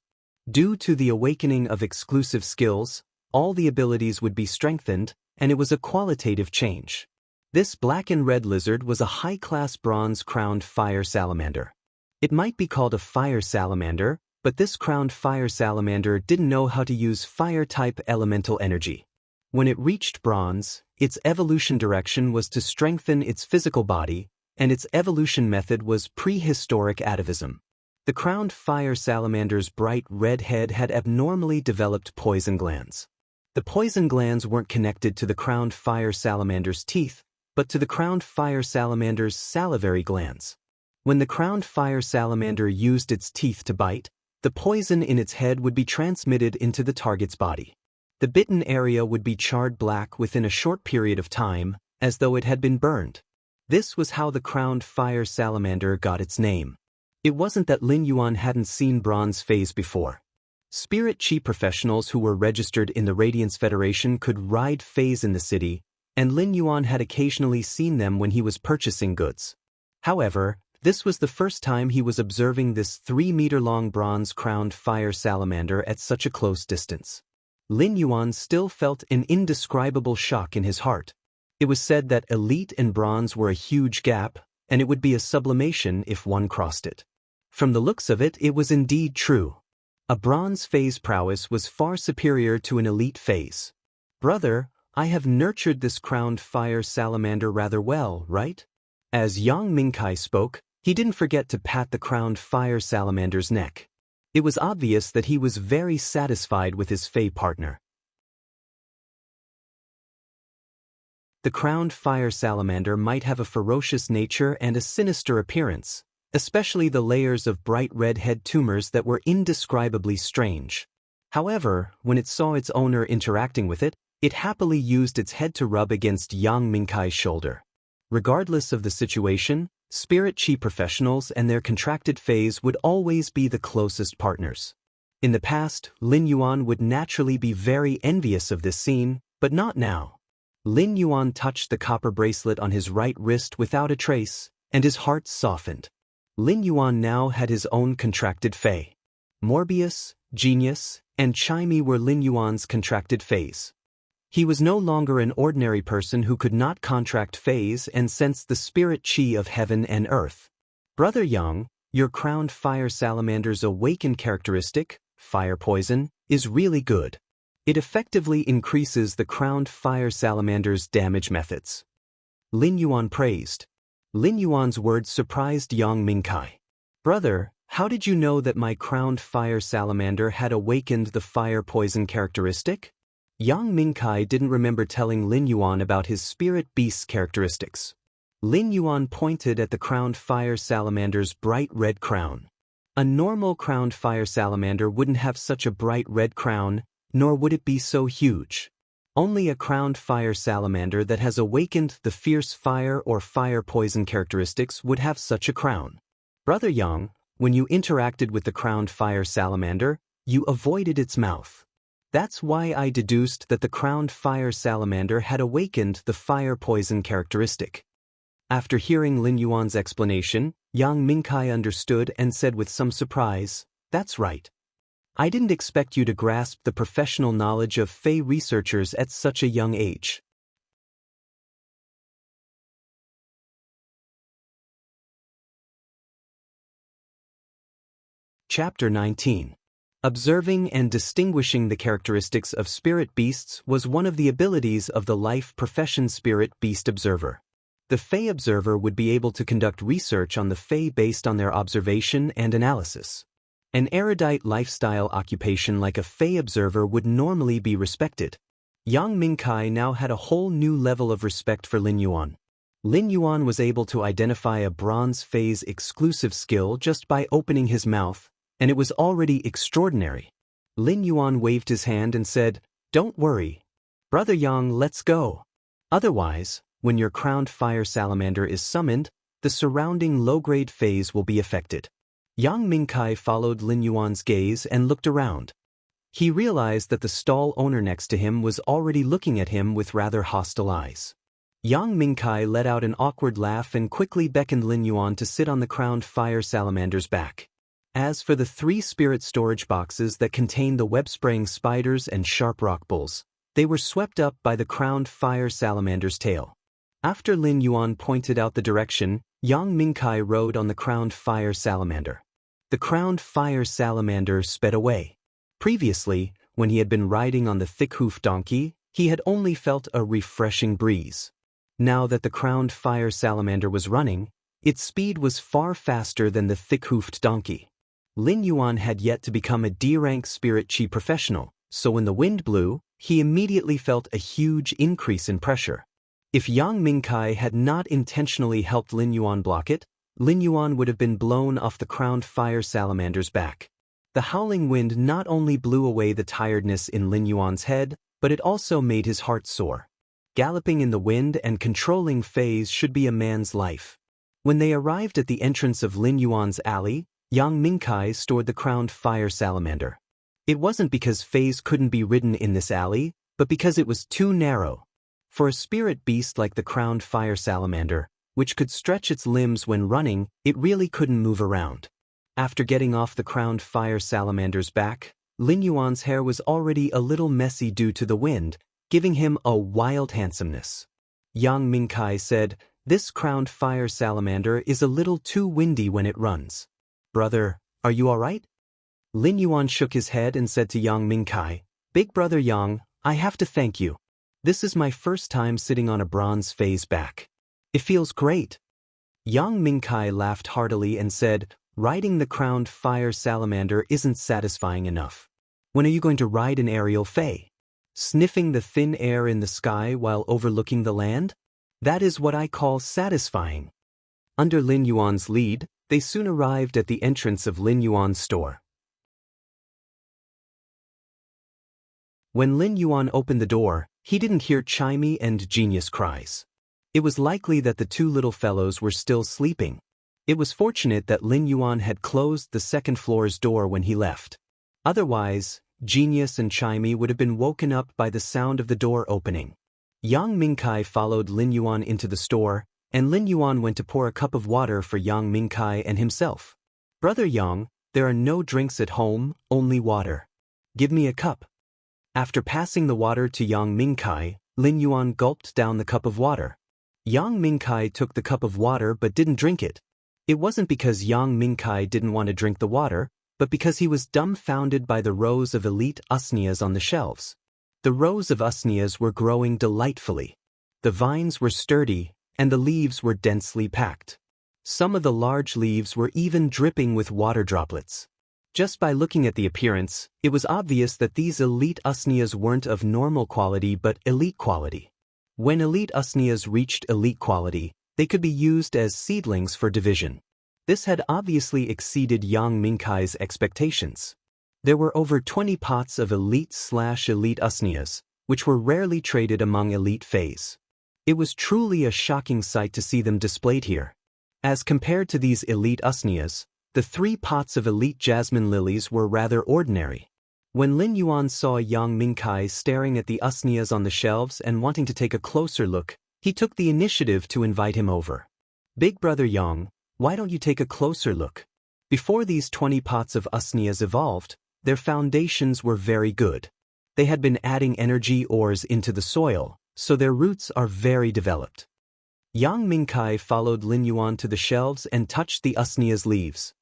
Speaker 1: Due to the awakening of exclusive skills, all the abilities would be strengthened, and it was a qualitative change. This black and red lizard was a high-class bronze crowned fire salamander. It might be called a fire salamander, but this crowned fire salamander didn't know how to use fire-type elemental energy. When it reached bronze, its evolution direction was to strengthen its physical body, and its evolution method was prehistoric atavism. The crowned fire salamander's bright red head had abnormally developed poison glands. The poison glands weren't connected to the crowned fire salamander's teeth, but to the crowned fire salamander's salivary glands. When the crowned fire salamander used its teeth to bite, the poison in its head would be transmitted into the target's body. The bitten area would be charred black within a short period of time, as though it had been burned. This was how the crowned fire salamander got its name. It wasn't that Lin Yuan hadn't seen bronze phase before. Spirit chi professionals who were registered in the Radiance Federation could ride phase in the city, and Lin Yuan had occasionally seen them when he was purchasing goods. However, this was the first time he was observing this 3-meter-long bronze-crowned fire salamander at such a close distance. Lin Yuan still felt an indescribable shock in his heart. It was said that elite and bronze were a huge gap, and it would be a sublimation if one crossed it. From the looks of it, it was indeed true. A bronze phase prowess was far superior to an elite phase. Brother, I have nurtured this crowned fire salamander rather well, right? As Yang Mingkai spoke, he didn't forget to pat the crowned fire salamander's neck. It was obvious that he was very satisfied with his Fey partner. The crowned fire salamander might have a ferocious nature and a sinister appearance, especially the layers of bright red head tumors that were indescribably strange. However, when it saw its owner interacting with it, it happily used its head to rub against Yang Mingkai's shoulder. Regardless of the situation, spirit chi professionals and their contracted phase would always be the closest partners. In the past, Lin Yuan would naturally be very envious of this scene, but not now. Lin Yuan touched the copper bracelet on his right wrist without a trace, and his heart softened. Lin Yuan now had his own contracted Fey. Morbius, Genius, and Chimey were Lin Yuan's contracted Feys. He was no longer an ordinary person who could not contract Feys and sense the spirit chi of heaven and earth. Brother Yang, your crowned fire salamander's awakened characteristic, fire poison, is really good. It effectively increases the crowned fire salamander's damage methods. Lin Yuan praised. Lin Yuan's words surprised Yang Mingkai. Brother, how did you know that my crowned fire salamander had awakened the fire poison characteristic? Yang Mingkai didn't remember telling Lin Yuan about his spirit beast's characteristics. Lin Yuan pointed at the crowned fire salamander's bright red crown. A normal crowned fire salamander wouldn't have such a bright red crown, nor would it be so huge. Only a crowned fire salamander that has awakened the fierce fire or fire poison characteristics would have such a crown. Brother Yang, when you interacted with the crowned fire salamander, you avoided its mouth. That's why I deduced that the crowned fire salamander had awakened the fire poison characteristic. After hearing Lin Yuan's explanation, Yang Mingkai understood and said with some surprise, "That's right. I didn't expect you to grasp the professional knowledge of Fey researchers at such a young age." Chapter 19. Observing and distinguishing the characteristics of spirit beasts was one of the abilities of the life profession spirit beast observer. The Fey observer would be able to conduct research on the Fey based on their observation and analysis. An erudite lifestyle occupation like a Fey observer would normally be respected. Yang Mingkai now had a whole new level of respect for Lin Yuan. Lin Yuan was able to identify a bronze Fey's exclusive skill just by opening his mouth, and it was already extraordinary. Lin Yuan waved his hand and said, "Don't worry. Brother Yang, let's go. Otherwise, when your crowned fire salamander is summoned, the surrounding low-grade Feys will be affected." Yang Mingkai followed Lin Yuan's gaze and looked around. He realized that the stall owner next to him was already looking at him with rather hostile eyes. Yang Mingkai let out an awkward laugh and quickly beckoned Lin Yuan to sit on the crowned fire salamander's back. As for the 3 spirit storage boxes that contained the web-spraying spiders and sharp rock bulls, they were swept up by the crowned fire salamander's tail. After Lin Yuan pointed out the direction, Yang Mingkai rode on the crowned fire salamander. The crowned fire salamander sped away. Previously, when he had been riding on the thick-hoofed donkey, he had only felt a refreshing breeze. Now that the crowned fire salamander was running, its speed was far faster than the thick-hoofed donkey. Lin Yuan had yet to become a D-rank spirit chi professional, so when the wind blew, he immediately felt a huge increase in pressure. If Yang Mingkai had not intentionally helped Lin Yuan block it, Lin Yuan would have been blown off the crowned fire salamander's back. The howling wind not only blew away the tiredness in Lin Yuan's head, but it also made his heart soar. Galloping in the wind and controlling Feys should be a man's life. When they arrived at the entrance of Lin Yuan's alley, Yang Mingkai stored the crowned fire salamander. It wasn't because Feys couldn't be ridden in this alley, but because it was too narrow. For a spirit beast like the crowned fire salamander, which could stretch its limbs when running, it really couldn't move around. After getting off the crowned fire salamander's back, Lin Yuan's hair was already a little messy due to the wind, giving him a wild handsomeness. Yang Mingkai said, "This crowned fire salamander is a little too windy when it runs. Brother, are you all right?" Lin Yuan shook his head and said to Yang Mingkai, "Big brother Yang, I have to thank you. This is my first time sitting on a bronze Fey's back. It feels great." Yang Mingkai laughed heartily and said, "Riding the crowned fire salamander isn't satisfying enough. When are you going to ride an aerial Fey? Sniffing the thin air in the sky while overlooking the land? That is what I call satisfying." Under Lin Yuan's lead, they soon arrived at the entrance of Lin Yuan's store. When Lin Yuan opened the door, he didn't hear Chimey and Genius cries. It was likely that the 2 little fellows were still sleeping. It was fortunate that Lin Yuan had closed the second floor's door when he left. Otherwise, Genius and Chimey would have been woken up by the sound of the door opening. Yang Mingkai followed Lin Yuan into the store, and Lin Yuan went to pour a cup of water for Yang Mingkai and himself. "Brother Yang, there are no drinks at home, only water. Give me a cup." After passing the water to Yang Mingkai, Lin Yuan gulped down the cup of water. Yang Mingkai took the cup of water but didn't drink it. It wasn't because Yang Mingkai didn't want to drink the water, but because he was dumbfounded by the rows of elite usneas on the shelves. The rows of usneas were growing delightfully. The vines were sturdy, and the leaves were densely packed. Some of the large leaves were even dripping with water droplets. Just by looking at the appearance, it was obvious that these elite usneas weren't of normal quality but elite quality. When elite usneas reached elite quality, they could be used as seedlings for division. This had obviously exceeded Yang Mingkai's expectations. There were over 20 pots of elite/elite usneas, which were rarely traded among elite Feys. It was truly a shocking sight to see them displayed here. As compared to these elite usneas, the 3 pots of elite jasmine lilies were rather ordinary. When Lin Yuan saw Yang Mingkai staring at the usnias on the shelves and wanting to take a closer look, he took the initiative to invite him over. Big brother Yang, why don't you take a closer look? Before these 20 pots of usnias evolved, their foundations were very good. They had been adding energy ores into the soil, so their roots are very developed. Yang Mingkai followed Lin Yuan to the shelves and touched the usnia's leaves.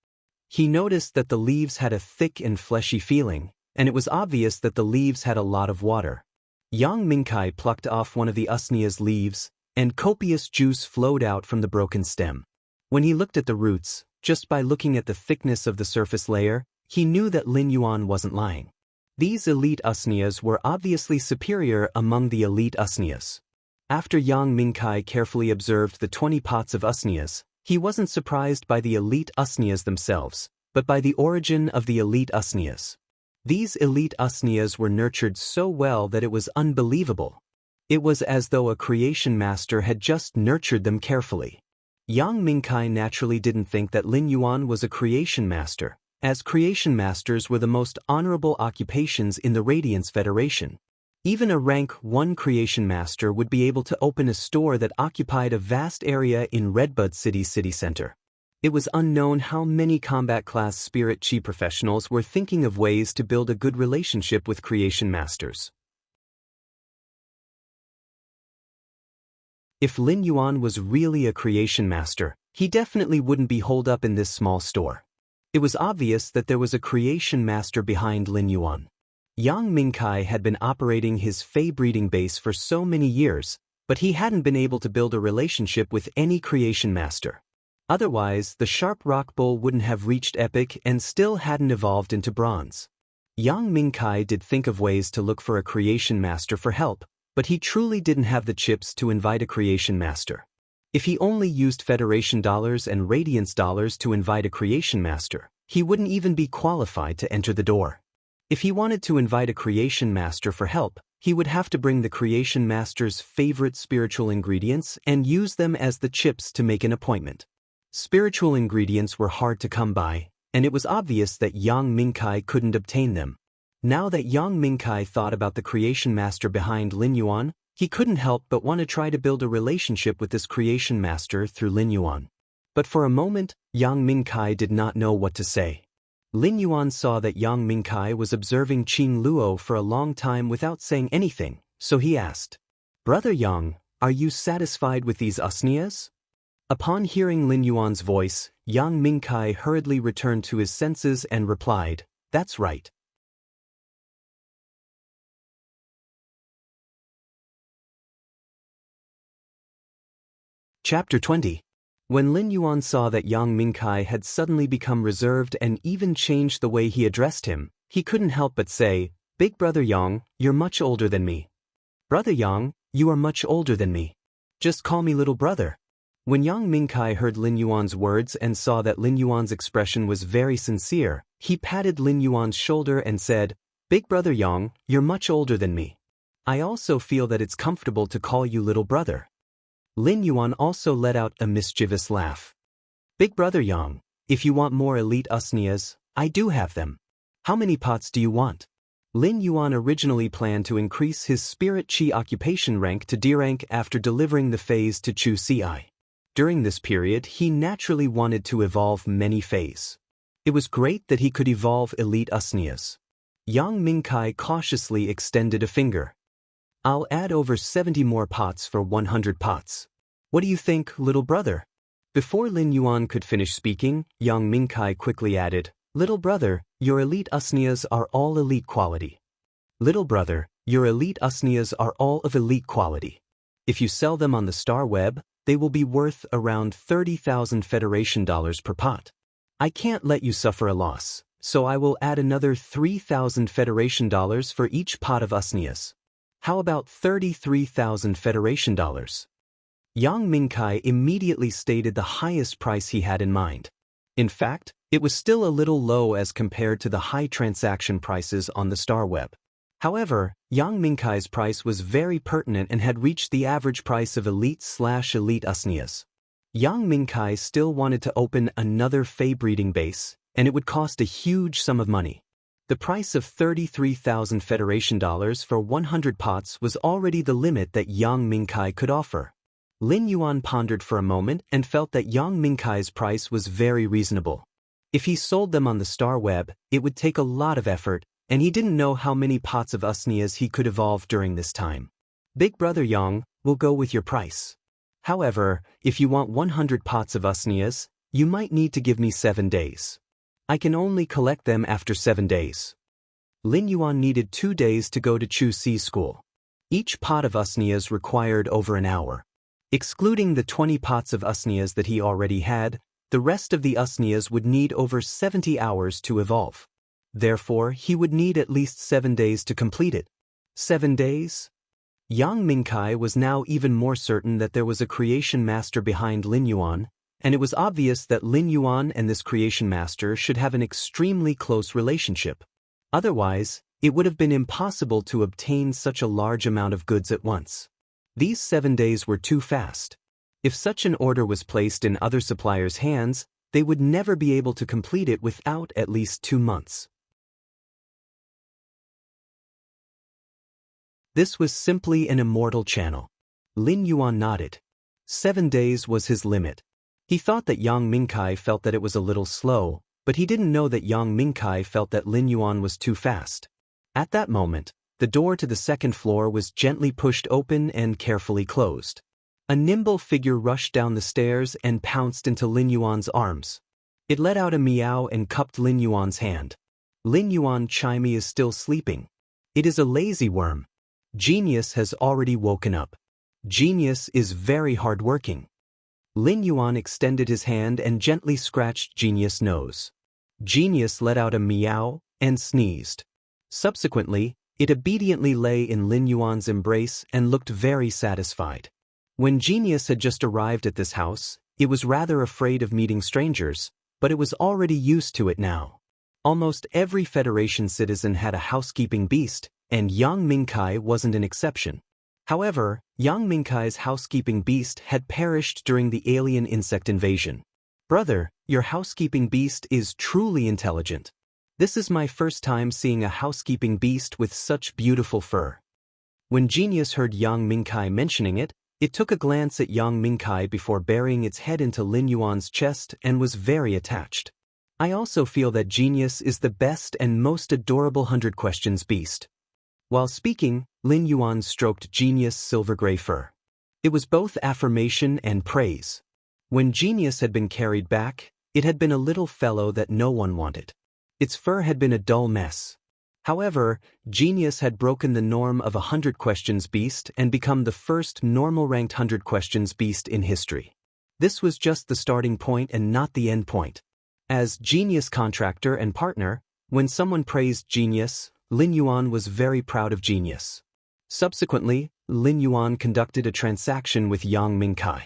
Speaker 1: He noticed that the leaves had a thick and fleshy feeling, and it was obvious that the leaves had a lot of water. Yang Mingkai plucked off one of the usnia's leaves, and copious juice flowed out from the broken stem. When he looked at the roots, just by looking at the thickness of the surface layer, he knew that Lin Yuan wasn't lying. These elite usnias were obviously superior among the elite usnias. After Yang Mingkai carefully observed the 20 pots of usnias, he wasn't surprised by the elite usnias themselves, but by the origin of the elite usnias. These elite usnias were nurtured so well that it was unbelievable. It was as though a creation master had just nurtured them carefully. Yang Mingkai naturally didn't think that Lin Yuan was a creation master, as creation masters were the most honorable occupations in the Radiance Federation. Even a rank 1 creation master would be able to open a store that occupied a vast area in Redbud City's city center. It was unknown how many combat class spirit chi professionals were thinking of ways to build a good relationship with creation masters. If Lin Yuan was really a creation master, he definitely wouldn't be holed up in this small store. It was obvious that there was a creation master behind Lin Yuan. Yang Mingkai had been operating his Fey breeding base for so many years, but he hadn't been able to build a relationship with any creation master. Otherwise, the sharp rock bull wouldn't have reached epic and still hadn't evolved into bronze. Yang Mingkai did think of ways to look for a creation master for help, but he truly didn't have the chips to invite a creation master. If he only used Federation dollars and Radiance dollars to invite a creation master, he wouldn't even be qualified to enter the door. If he wanted to invite a creation master for help, he would have to bring the creation master's favorite spiritual ingredients and use them as the chips to make an appointment. Spiritual ingredients were hard to come by, and it was obvious that Yang Mingkai couldn't obtain them. Now that Yang Mingkai thought about the creation master behind Lin Yuan, he couldn't help but want to try to build a relationship with this creation master through Lin Yuan. But for a moment, Yang Mingkai did not know what to say. Lin Yuan saw that Yang Mingkai was observing Qin Luo for a long time without saying anything, so he asked, "Brother Yang, are you satisfied with these usnias?" Upon hearing Lin Yuan's voice, Yang Mingkai hurriedly returned to his senses and replied, "That's right." Chapter 20. When Lin Yuan saw that Yang Mingkai had suddenly become reserved and even changed the way he addressed him, he couldn't help but say, "Big brother Yang, you're much older than me." "Brother Yang, you are much older than me. Just call me little brother." When Yang Mingkai heard Lin Yuan's words and saw that Lin Yuan's expression was very sincere, he patted Lin Yuan's shoulder and said, "Big brother Yang, you're much older than me. I also feel that it's comfortable to call you little brother." Lin Yuan also let out a mischievous laugh. "Big brother Yang, if you want more elite usnias, I do have them. How many pots do you want?" Lin Yuan originally planned to increase his spirit chi occupation rank to D rank after delivering the phase to Chu Ci. During this period, he naturally wanted to evolve many Feis. It was great that he could evolve elite usnias. Yang Mingkai cautiously extended a finger. "I'll add over 70 more pots for 100 pots. What do you think, little brother?" Before Lin Yuan could finish speaking, Yang Mingkai quickly added, "Little brother, your elite usnias are all elite quality. Little brother, your elite usnias are all of elite quality. If you sell them on the Star Web, they will be worth around 30,000 Federation dollars per pot. I can't let you suffer a loss, so I will add another 3,000 Federation dollars for each pot of usnias. How about 33,000 Federation dollars? Yang Mingkai immediately stated the highest price he had in mind. In fact, it was still a little low as compared to the high transaction prices on the Star Web. However, Yang Mingkai's price was very pertinent and had reached the average price of elite/elite usnias. Yang Mingkai still wanted to open another Fey breeding base, and it would cost a huge sum of money. The price of 33,000 Federation dollars for 100 pots was already the limit that Yang Mingkai could offer. Lin Yuan pondered for a moment and felt that Yang Mingkai's price was very reasonable. If he sold them on the star web, it would take a lot of effort, and he didn't know how many pots of usnias he could evolve during this time. Big brother Yang, will go with your price. However, if you want 100 pots of usnias, you might need to give me 7 days. I can only collect them after 7 days. Lin Yuan needed 2 days to go to Chu Si school. Each pot of usnias required over an hour. Excluding the 20 pots of usnias that he already had, the rest of the usnias would need over 70 hours to evolve. Therefore, he would need at least 7 days to complete it. 7 days? Yang Mingkai was now even more certain that there was a creation master behind Lin Yuan, and it was obvious that Lin Yuan and this creation master should have an extremely close relationship. Otherwise, it would have been impossible to obtain such a large amount of goods at once. These 7 days were too fast. If such an order was placed in other suppliers' hands, they would never be able to complete it without at least 2 months. This was simply an immortal channel. Lin Yuan nodded. 7 days was his limit. He thought that Yang Mingkai felt that it was a little slow, but he didn't know that Yang Mingkai felt that Lin Yuan was too fast. At that moment, the door to the second floor was gently pushed open and carefully closed. A nimble figure rushed down the stairs and pounced into Lin Yuan's arms. It let out a meow and cupped Lin Yuan's hand. Lin Yuan Chimey is still sleeping. It is a lazy worm. Genius has already woken up. Genius is very hard-working. Lin Yuan extended his hand and gently scratched Genius' nose. Genius let out a meow and sneezed. Subsequently, it obediently lay in Lin Yuan's embrace and looked very satisfied. When Genius had just arrived at this house, it was rather afraid of meeting strangers, but it was already used to it now. Almost every Federation citizen had a housekeeping beast, and Yang Mingkai wasn't an exception. However, Yang Mingkai's housekeeping beast had perished during the alien insect invasion. Brother, your housekeeping beast is truly intelligent. This is my first time seeing a housekeeping beast with such beautiful fur. When Genius heard Yang Mingkai mentioning it, it took a glance at Yang Mingkai before burying its head into Lin Yuan's chest and was very attached. I also feel that Genius is the best and most adorable 100 questions beast. While speaking, Lin Yuan stroked Genius' silver-gray fur. It was both affirmation and praise. When Genius had been carried back, it had been a little fellow that no one wanted. Its fur had been a dull mess. However, Genius had broken the norm of a 100 questions beast and become the first normal-ranked 100 questions beast in history. This was just the starting point and not the end point. As Genius contractor and partner, when someone praised Genius, Lin Yuan was very proud of Genius. Subsequently, Lin Yuan conducted a transaction with Yang Mingkai.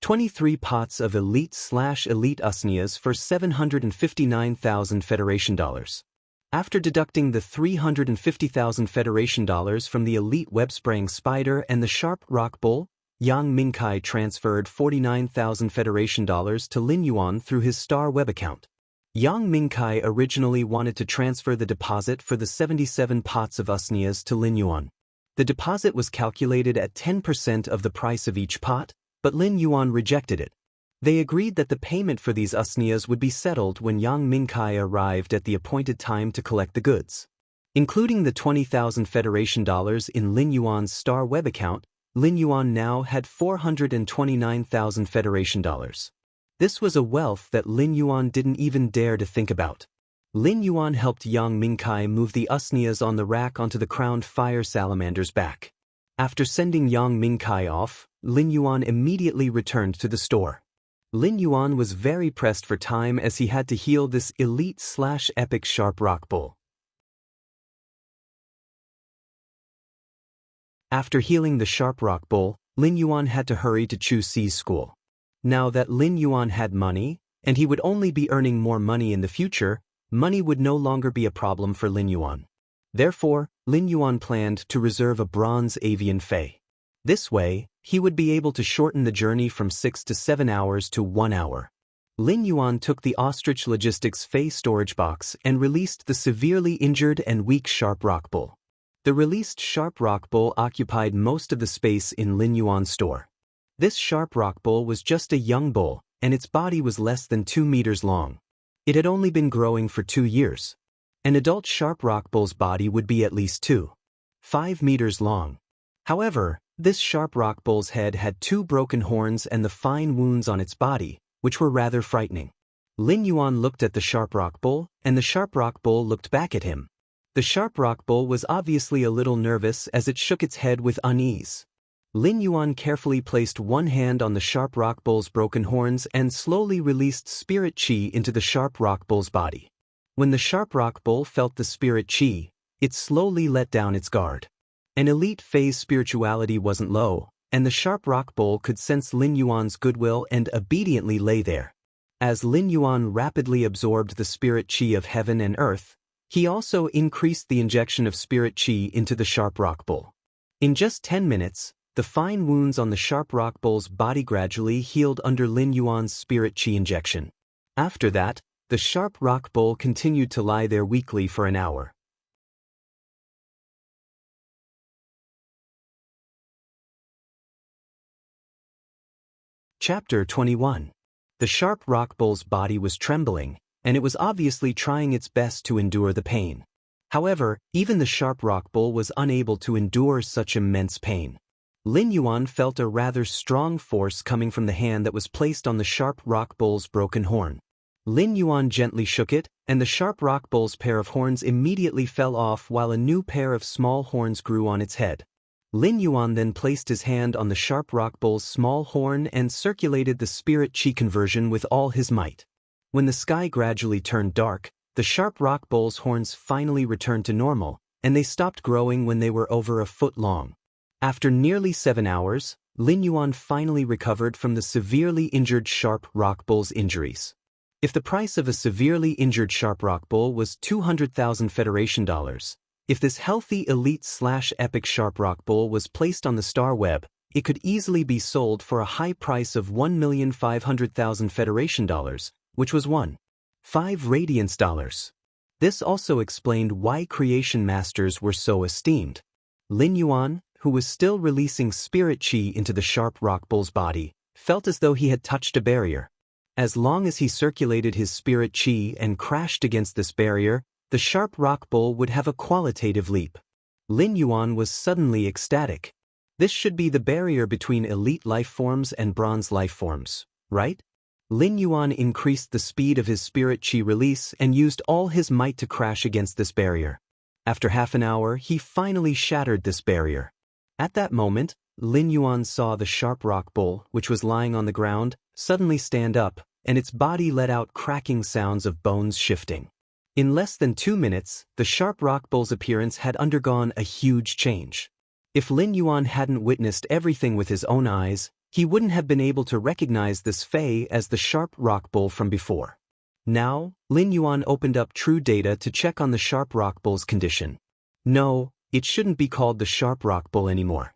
Speaker 1: 23 pots of elite/elite usnias for 759,000 Federation dollars. After deducting the 350,000 Federation dollars from the elite web-spraying spider and the sharp rock bull, Yang Mingkai transferred 49,000 Federation dollars to Lin Yuan through his Star Web account. Yang Mingkai originally wanted to transfer the deposit for the 77 pots of usnias to Lin Yuan. The deposit was calculated at 10% of the price of each pot, but Lin Yuan rejected it. They agreed that the payment for these usnias would be settled when Yang Mingkai arrived at the appointed time to collect the goods. Including the 20,000 Federation dollars in Lin Yuan's Star Web account, Lin Yuan now had 429,000 Federation dollars. This was a wealth that Lin Yuan didn't even dare to think about. Lin Yuan helped Yang Mingkai move the usnias on the rack onto the crowned fire salamander's back. After sending Yang Mingkai off, Lin Yuan immediately returned to the store. Lin Yuan was very pressed for time as he had to heal this elite/epic sharp rock bull. After healing the sharp rock bull, Lin Yuan had to hurry to Chu Si's school. Now that Lin Yuan had money, and he would only be earning more money in the future, money would no longer be a problem for Lin Yuan. Therefore, Lin Yuan planned to reserve a bronze avian fei. This way, he would be able to shorten the journey from 6 to 7 hours to 1 hour. Lin Yuan took the Ostrich Logistics Fey storage box and released the severely injured and weak Sharp Rock Bull. The released Sharp Rock Bull occupied most of the space in Lin Yuan's store. This Sharp Rock Bull was just a young bull, and its body was less than 2 meters long. It had only been growing for 2 years. An adult Sharp Rock Bull's body would be at least 2.5 meters long. However, this Sharp Rock Bull's head had 2 broken horns and the fine wounds on its body, which were rather frightening. Lin Yuan looked at the Sharp Rock Bull, and the Sharp Rock Bull looked back at him. The Sharp Rock Bull was obviously a little nervous as it shook its head with unease. Lin Yuan carefully placed one hand on the Sharp Rock Bull's broken horns and slowly released spirit qi into the Sharp Rock Bull's body. When the Sharp Rock Bull felt the spirit qi, it slowly let down its guard. An elite phase spirituality wasn't low, and the Sharp Rock Bull could sense Lin Yuan's goodwill and obediently lay there. As Lin Yuan rapidly absorbed the spirit qi of heaven and earth, he also increased the injection of spirit qi into the Sharp Rock Bull. In just 10 minutes, the fine wounds on the Sharp Rock Bull's body gradually healed under Lin Yuan's spirit qi injection. After that, the Sharp Rock Bull continued to lie there weakly for an hour. Chapter 21. The Sharp Rock Bull's body was trembling, and it was obviously trying its best to endure the pain. However, even the Sharp Rock Bull was unable to endure such immense pain. Lin Yuan felt a rather strong force coming from the hand that was placed on the Sharp Rock Bull's broken horn. Lin Yuan gently shook it, and the Sharp Rock Bull's pair of horns immediately fell off while a new pair of small horns grew on its head. Lin Yuan then placed his hand on the Sharp Rock Bull's small horn and circulated the spirit qi conversion with all his might. When the sky gradually turned dark, the Sharp Rock Bull's horns finally returned to normal, and they stopped growing when they were over a foot long. After nearly 7 hours, Lin Yuan finally recovered from the severely injured Sharp Rock Bull's injuries. If the price of a severely injured Sharp Rock Bull was 200,000 Federation dollars, if this healthy elite/epic Sharp Rock Bull was placed on the star web, it could easily be sold for a high price of 1,500,000 Federation dollars, which was 1.5 radiance dollars. This also explained why creation masters were so esteemed. Lin Yuan, who was still releasing spirit qi into the Sharp Rock Bull's body, felt as though he had touched a barrier. As long as he circulated his spirit qi and crashed against this barrier, the Sharp Rock Bull would have a qualitative leap. Lin Yuan was suddenly ecstatic. This should be the barrier between elite life forms and bronze life forms, right? Lin Yuan increased the speed of his spirit qi release and used all his might to crash against this barrier. After half an hour, he finally shattered this barrier. At that moment, Lin Yuan saw the Sharp Rock Bull, which was lying on the ground, suddenly stand up, and its body let out cracking sounds of bones shifting. In less than 2 minutes, the Sharp Rock Bull's appearance had undergone a huge change. If Lin Yuan hadn't witnessed everything with his own eyes, he wouldn't have been able to recognize this Fey as the Sharp Rock Bull from before. Now, Lin Yuan opened up True Data to check on the Sharp Rock Bull's condition. No, it shouldn't be called the Sharp Rock Bull anymore.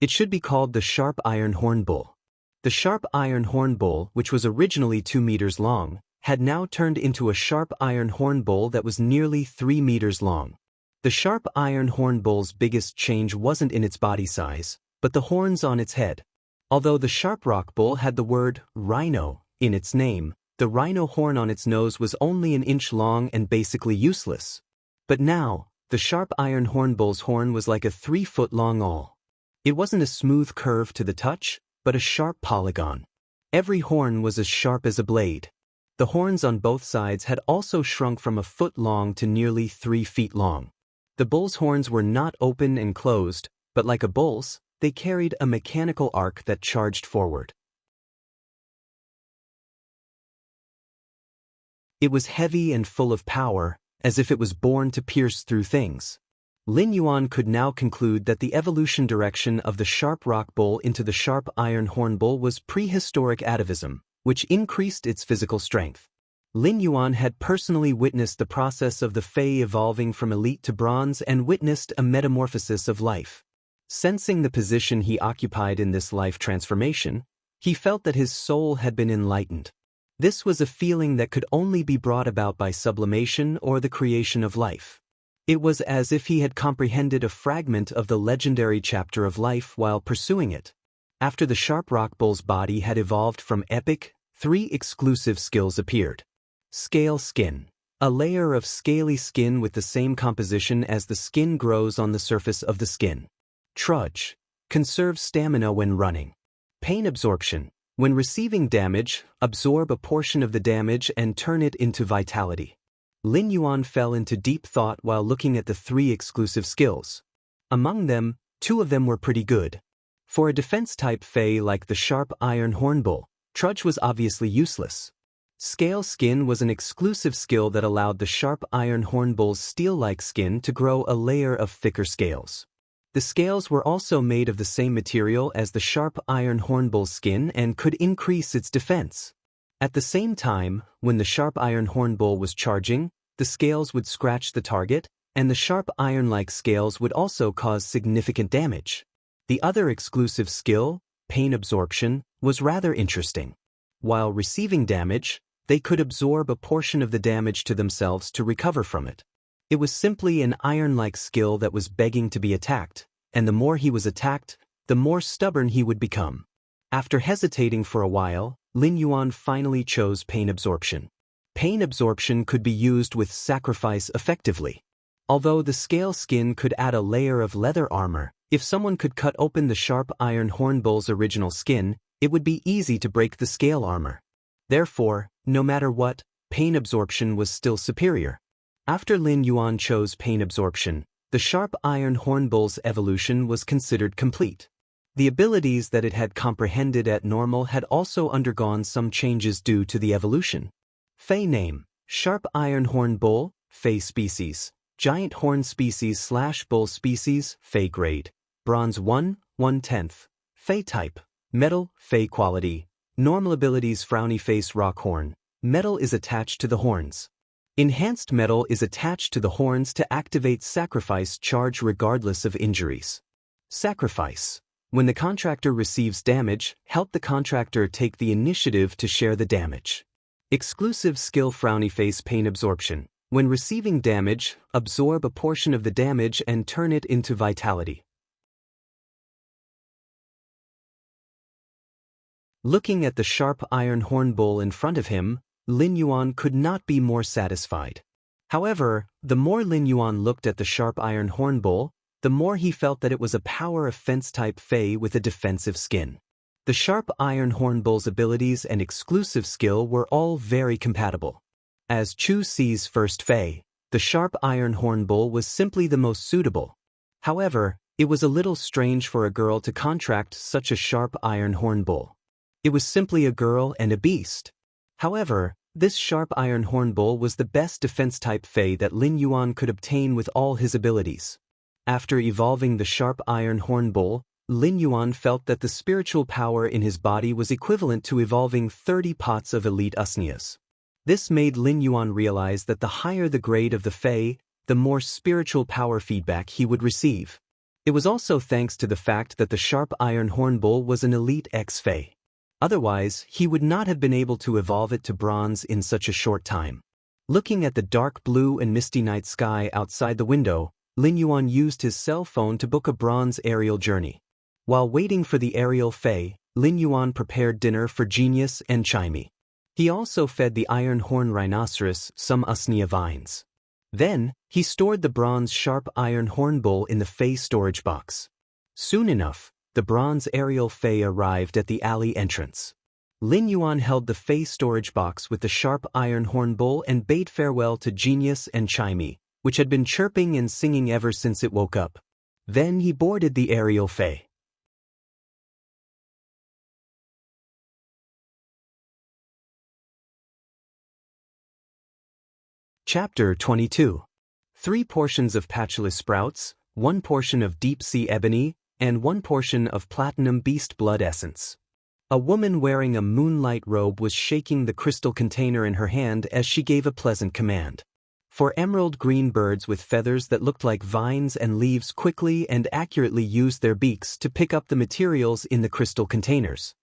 Speaker 1: It should be called the Sharp Iron Horn Bull. The Sharp Iron Horn Bull, which was originally 2 meters long, had now turned into a Sharp Iron Horn Bull that was nearly 3 meters long. The Sharp Iron Horn Bull's biggest change wasn't in its body size, but the horns on its head. Although the Sharp Rock Bull had the word rhino in its name, the rhino horn on its nose was only an inch long and basically useless. But now, the Sharp Iron Horn Bull's horn was like a 3-foot-long awl. It wasn't a smooth curve to the touch, but a sharp polygon. Every horn was as sharp as a blade. The horns on both sides had also shrunk from a foot long to nearly 3 feet long. The bull's horns were not open and closed, but like a bull's, they carried a mechanical arc that charged forward. It was heavy and full of power, as if it was born to pierce through things. Lin Yuan could now conclude that the evolution direction of the Sharp Rock Bull into the Sharp Iron Horn Bull was prehistoric atavism, which increased its physical strength. Lin Yuan had personally witnessed the process of the Fey evolving from elite to bronze and witnessed a metamorphosis of life. Sensing the position he occupied in this life transformation, he felt that his soul had been enlightened. This was a feeling that could only be brought about by sublimation or the creation of life. It was as if he had comprehended a fragment of the legendary chapter of life while pursuing it. After the sharp rock bull's body had evolved from epic, 3 exclusive skills appeared. Scale skin. A layer of scaly skin with the same composition as the skin grows on the surface of the skin. Trudge. Conserve stamina when running. Pain absorption. When receiving damage, absorb a portion of the damage and turn it into vitality. Lin Yuan fell into deep thought while looking at the 3 exclusive skills. Among them, 2 of them were pretty good. For a defense-type Fey like the sharp iron hornbull, Trudge was obviously useless. Scale skin was an exclusive skill that allowed the sharp iron hornbull's steel-like skin to grow a layer of thicker scales. The scales were also made of the same material as the sharp iron hornbull's skin and could increase its defense. At the same time, when the sharp iron hornbull was charging, the scales would scratch the target, and the sharp iron-like scales would also cause significant damage. The other exclusive skill, pain absorption, was rather interesting. While receiving damage, they could absorb a portion of the damage to themselves to recover from it. It was simply an iron-like skill that was begging to be attacked, and the more he was attacked, the more stubborn he would become. After hesitating for a while, Lin Yuan finally chose pain absorption. Pain absorption could be used with sacrifice effectively. Although the scale skin could add a layer of leather armor, if someone could cut open the sharp iron hornbull's original skin, it would be easy to break the scale armor. Therefore, no matter what, pain absorption was still superior. After Lin Yuan chose pain absorption, the sharp iron hornbull's evolution was considered complete. The abilities that it had comprehended at normal had also undergone some changes due to the evolution. Fey name, sharp iron horn bull, Fey species, giant horn species / bull species, Fey grade, bronze 1, 1/10, Fey type, metal, Fey quality, normal abilities frowny face rock horn, metal is attached to the horns. Enhanced metal is attached to the horns to activate sacrifice charge regardless of injuries. Sacrifice. When the contractor receives damage, help the contractor take the initiative to share the damage. Exclusive skill frowny face pain absorption. When receiving damage, absorb a portion of the damage and turn it into vitality. Looking at the sharp iron hornbull in front of him, Lin Yuan could not be more satisfied. However, the more Lin Yuan looked at the sharp iron hornbull, the more he felt that it was a power offense-type Fey with a defensive skin. The sharp iron hornbull's abilities and exclusive skill were all very compatible. As Chu Si's first Fey, the sharp iron hornbull was simply the most suitable. However, it was a little strange for a girl to contract such a sharp iron hornbull. It was simply a girl and a beast. However, this sharp iron hornbull was the best defense-type Fey that Lin Yuan could obtain with all his abilities. After evolving the sharp iron hornbull, Lin Yuan felt that the spiritual power in his body was equivalent to evolving 30 pots of elite usnias. This made Lin Yuan realize that the higher the grade of the Fey, the more spiritual power feedback he would receive. It was also thanks to the fact that the sharp iron hornbull was an elite X-Fey. Otherwise, he would not have been able to evolve it to bronze in such a short time. Looking at the dark blue and misty night sky outside the window, Lin Yuan used his cell phone to book a bronze aerial journey. While waiting for the aerial Fey, Lin Yuan prepared dinner for Genius and Chimey. He also fed the iron horn rhinoceros some usnia vines. Then, he stored the bronze sharp iron hornbull in the Fey storage box. Soon enough, the bronze aerial Fey arrived at the alley entrance. Lin Yuan held the Fey storage box with the sharp iron hornbull and bade farewell to Genius and Chimey, which had been chirping and singing ever since it woke up. Then he boarded the aerial Fey. Chapter 22. 3 portions of patulous sprouts, 1 portion of deep-sea ebony, and 1 portion of platinum beast blood essence. A woman wearing a moonlight robe was shaking the crystal container in her hand as she gave a pleasant command. 4 emerald green birds with feathers that looked like vines and leaves quickly and accurately used their beaks to pick up the materials in the crystal containers.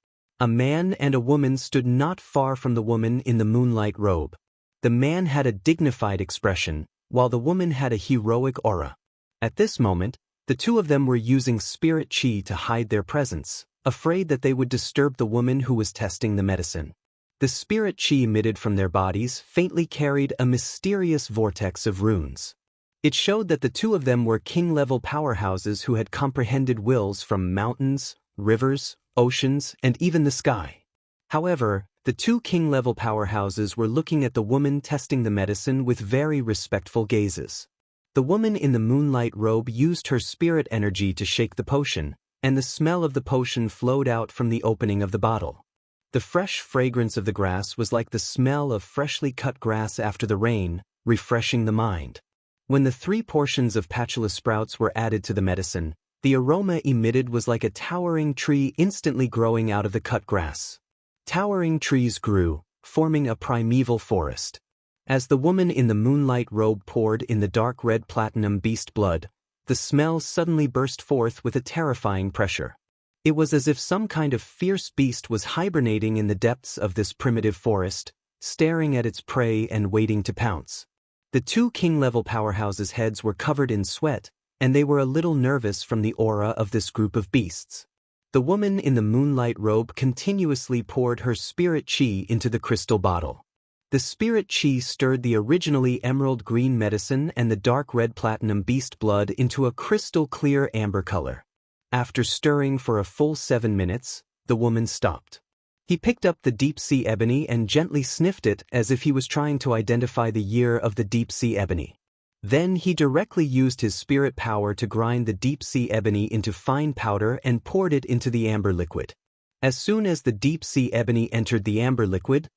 Speaker 1: A man and a woman stood not far from the woman in the moonlight robe. The man had a dignified expression, while the woman had a heroic aura. At this moment, the two of them were using spirit chi to hide their presence, afraid that they would disturb the woman who was testing the medicine. The spirit chi emitted from their bodies faintly carried a mysterious vortex of runes. It showed that the two of them were king-level powerhouses who had comprehended wills from mountains, rivers, oceans, and even the sky. However, the two king-level powerhouses were looking at the woman testing the medicine with very respectful gazes. The woman in the moonlight robe used her spirit energy to shake the potion, and the smell of the potion flowed out from the opening of the bottle. The fresh fragrance of the grass was like the smell of freshly cut grass after the rain, refreshing the mind. When the 3 portions of patula sprouts were added to the medicine, the aroma emitted was like a towering tree instantly growing out of the cut grass. Towering trees grew, forming a primeval forest. As the woman in the moonlight robe poured in the dark red platinum beast blood, the smell suddenly burst forth with a terrifying pressure. It was as if some kind of fierce beast was hibernating in the depths of this primitive forest, staring at its prey and waiting to pounce. The two king-level powerhouses' heads were covered in sweat, and they were a little nervous from the aura of this group of beasts. The woman in the moonlight robe continuously poured her spirit chi into the crystal bottle. The spirit chi stirred the originally emerald green medicine and the dark red platinum beast blood into a crystal clear amber color. After stirring for a full 7 minutes, the woman stopped. He picked up the deep-sea ebony and gently sniffed it as if he was trying to identify the year of the deep-sea ebony. Then he directly used his spirit power to grind the deep-sea ebony into fine powder and poured it into the amber liquid. As soon as the deep-sea ebony entered the amber liquid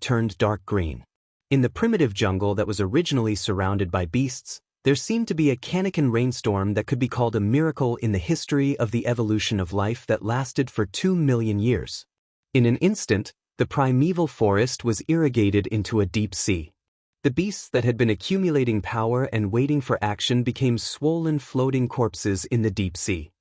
Speaker 1: turned dark green. In the primitive jungle that was originally surrounded by beasts, there seemed to be a Kaneken rainstorm that could be called a miracle in the history of the evolution of life that lasted for 2 million years. In an instant, the primeval forest was irrigated into a deep sea. The beasts that had been accumulating power and waiting for action became swollen floating corpses in the deep sea.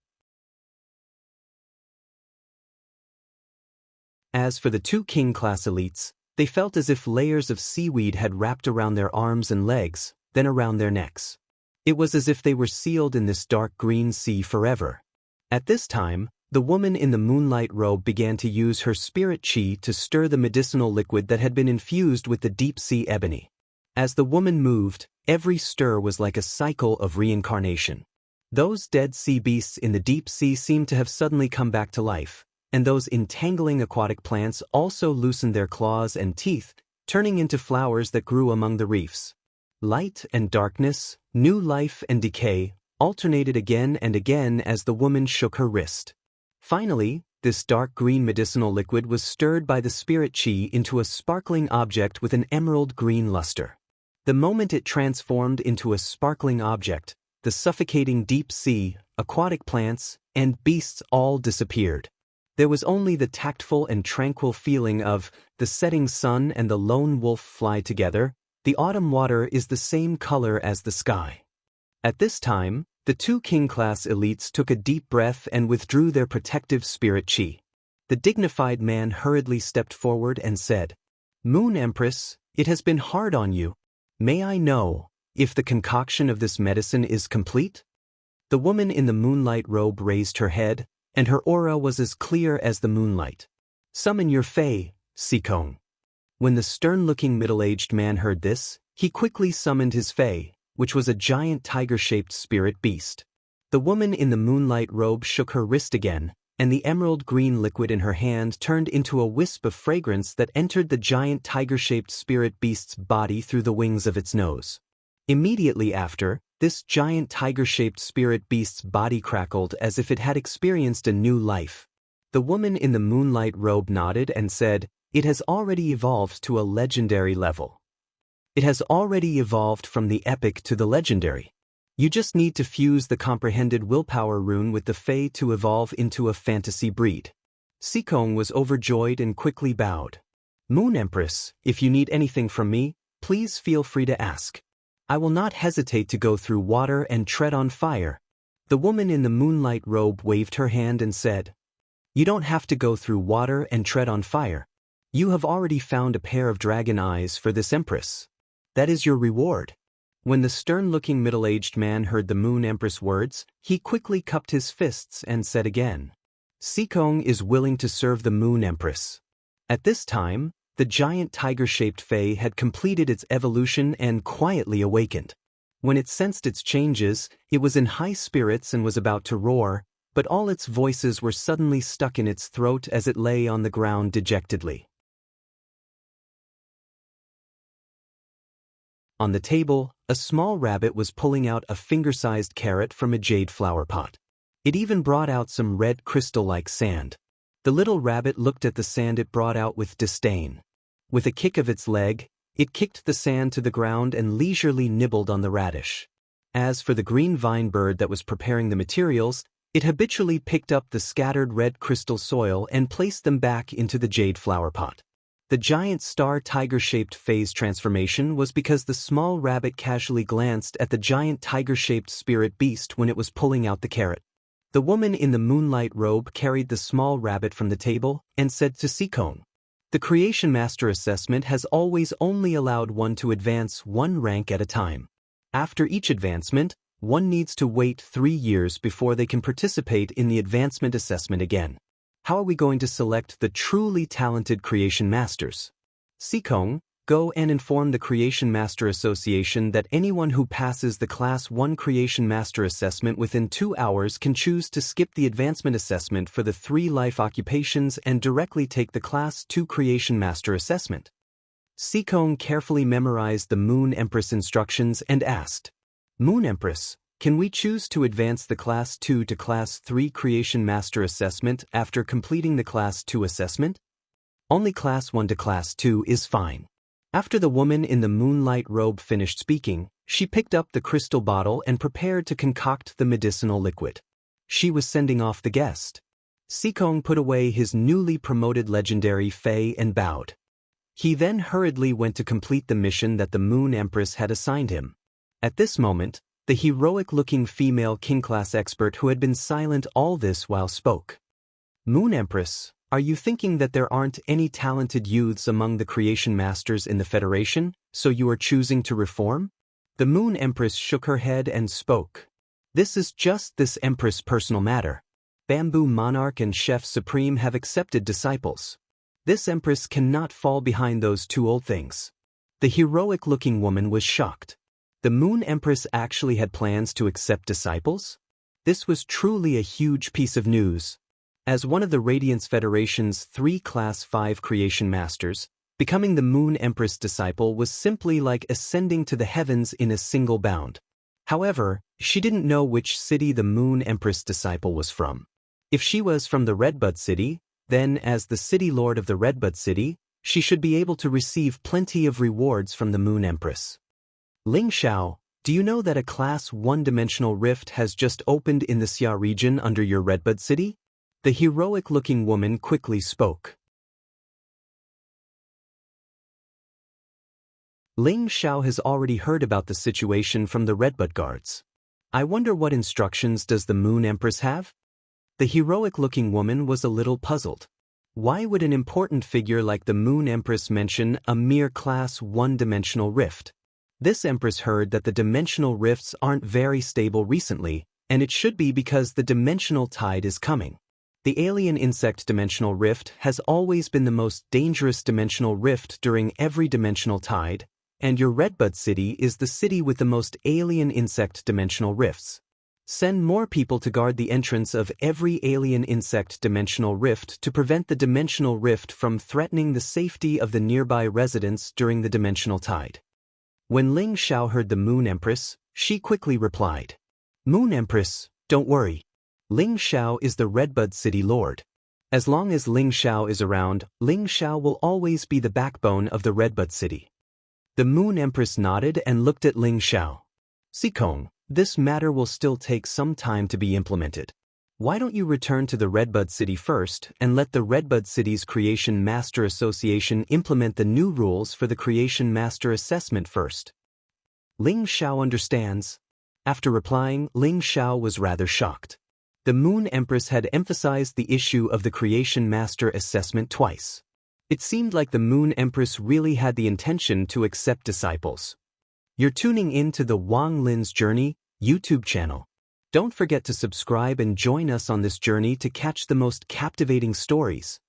Speaker 1: As for the two king-class elites, they felt as if layers of seaweed had wrapped around their arms and legs, then around their necks. It was as if they were sealed in this dark green sea forever. At this time, the woman in the moonlight robe began to use her spirit chi to stir the medicinal liquid that had been infused with the deep-sea ebony. As the woman moved, every stir was like a cycle of reincarnation. Those dead sea beasts in the deep sea seemed to have suddenly come back to life, and those entangling aquatic plants also loosened their claws and teeth, turning into flowers that grew among the reefs. Light and darkness, new life and decay, alternated again and again as the woman shook her wrist. Finally, this dark green medicinal liquid was stirred by the spirit chi into a sparkling object with an emerald green luster. The moment it transformed into a sparkling object, the suffocating deep sea, aquatic plants, and beasts all disappeared. There was only the tactful and tranquil feeling of the setting sun and the lone wolf fly together. The autumn water is the same color as the sky. At this time, the two king-class elites took a deep breath and withdrew their protective spirit chi. The dignified man hurriedly stepped forward and said, "Moon Empress, it has been hard on you. May I know if the concoction of this medicine is complete?" The woman in the moonlight robe raised her head, and her aura was as clear as the moonlight. "Summon your fae, Sikong." When the stern-looking middle-aged man heard this, he quickly summoned his fae, which was a giant tiger-shaped spirit beast. The woman in the moonlight robe shook her wrist again, and the emerald green liquid in her hand turned into a wisp of fragrance that entered the giant tiger-shaped spirit beast's body through the wings of its nose. Immediately after, this giant tiger-shaped spirit beast's body crackled as if it had experienced a new life. The woman in the moonlight robe nodded and said, "It has already evolved to a legendary level. It has already evolved from the epic to the legendary. You just need to fuse the comprehended willpower rune with the fae to evolve into a fantasy breed." Sikong was overjoyed and quickly bowed. "Moon Empress, if you need anything from me, please feel free to ask. I will not hesitate to go through water and tread on fire." The woman in the moonlight robe waved her hand and said, You don't have to go through water and tread on fire. You have already found a pair of dragon eyes for this empress. That is your reward." When the stern-looking middle-aged man heard the Moon Empress' words, he quickly cupped his fists and said again, "Sikong is willing to serve the Moon Empress." At this time, the giant tiger-shaped fae had completed its evolution and quietly awakened. When it sensed its changes, it was in high spirits and was about to roar, but all its voices were suddenly stuck in its throat as it lay on the ground dejectedly. On the table, a small rabbit was pulling out a finger-sized carrot from a jade flower pot. It even brought out some red crystal-like sand. The little rabbit looked at the sand it brought out with disdain. With a kick of its leg, it kicked the sand to the ground and leisurely nibbled on the radish. As for the green vine bird that was preparing the materials, it habitually picked up the scattered red crystal soil and placed them back into the jade flower pot. The giant star tiger-shaped phase transformation was because the small rabbit casually glanced at the giant tiger-shaped spirit beast when it was pulling out the carrot. The woman in the moonlight robe carried the small rabbit from the table and said to Sikong, "The Creation Master assessment has always only allowed one to advance one rank at a time. After each advancement, one needs to wait 3 years before they can participate in the advancement assessment again. How are we going to select the truly talented Creation Masters? Sikong, go and inform the Creation Master Association that anyone who passes the Class 1 Creation Master assessment within 2 hours can choose to skip the advancement assessment for the 3 life occupations and directly take the Class 2 Creation Master assessment." Sikong carefully memorized the Moon Empress instructions and asked, "Moon Empress, can we choose to advance the Class 2 to Class 3 Creation Master assessment after completing the Class 2 assessment?" "Only Class 1 to Class 2 is fine." After the woman in the moonlight robe finished speaking, she picked up the crystal bottle and prepared to concoct the medicinal liquid. She was sending off the guest. Sikong put away his newly promoted legendary fae and bowed. He then hurriedly went to complete the mission that the Moon Empress had assigned him. At this moment, the heroic-looking female king-class expert who had been silent all this while spoke. "Moon Empress, are you thinking that there aren't any talented youths among the Creation Masters in the Federation, so you are choosing to reform?" The Moon Empress shook her head and spoke. "This is just this Empress' personal matter. Bamboo Monarch and Chef Supreme have accepted disciples. This Empress cannot fall behind those 2 old things." The heroic-looking woman was shocked. The Moon Empress actually had plans to accept disciples? This was truly a huge piece of news. As one of the Radiance Federation's 3 Class 5 Creation Masters, becoming the Moon Empress disciple was simply like ascending to the heavens in a single bound. However, she didn't know which city the Moon Empress disciple was from. If she was from the Redbud City, then as the City Lord of the Redbud City, she should be able to receive plenty of rewards from the Moon Empress. "Ling Xiao, do you know that a Class 1 dimensional rift has just opened in the Xia region under your Redbud City?" The heroic-looking woman quickly spoke. Ling Xiao has already heard about the situation from the Redbud Guards. "I wonder what instructions does the Moon Empress have?" The heroic-looking woman was a little puzzled. Why would an important figure like the Moon Empress mention a mere Class 1 dimensional rift? This Empress heard that the dimensional rifts aren't very stable recently, and it should be because the dimensional tide is coming. The alien insect dimensional rift has always been the most dangerous dimensional rift during every dimensional tide, and your Redbud City is the city with the most alien insect dimensional rifts. Send more people to guard the entrance of every alien insect dimensional rift to prevent the dimensional rift from threatening the safety of the nearby residents during the dimensional tide. When Ling Xiao heard the Moon Empress, she quickly replied, "Moon Empress, don't worry. Ling Xiao is the Redbud City Lord. As long as Ling Xiao is around, Ling Xiao will always be the backbone of the Redbud City." The Moon Empress nodded and looked at Ling Xiao. "Sikong, this matter will still take some time to be implemented. Why don't you return to the Redbud City first and let the Redbud City's Creation Master Association implement the new rules for the Creation Master assessment first?" Ling Xiao understands. After replying, Ling Xiao was rather shocked. The Moon Empress had emphasized the issue of the Creation Master assessment twice. It seemed like the Moon Empress really had the intention to accept disciples. You're tuning in to the Wang Lin's Journey YouTube channel. Don't forget to subscribe and join us on this journey to catch the most captivating stories.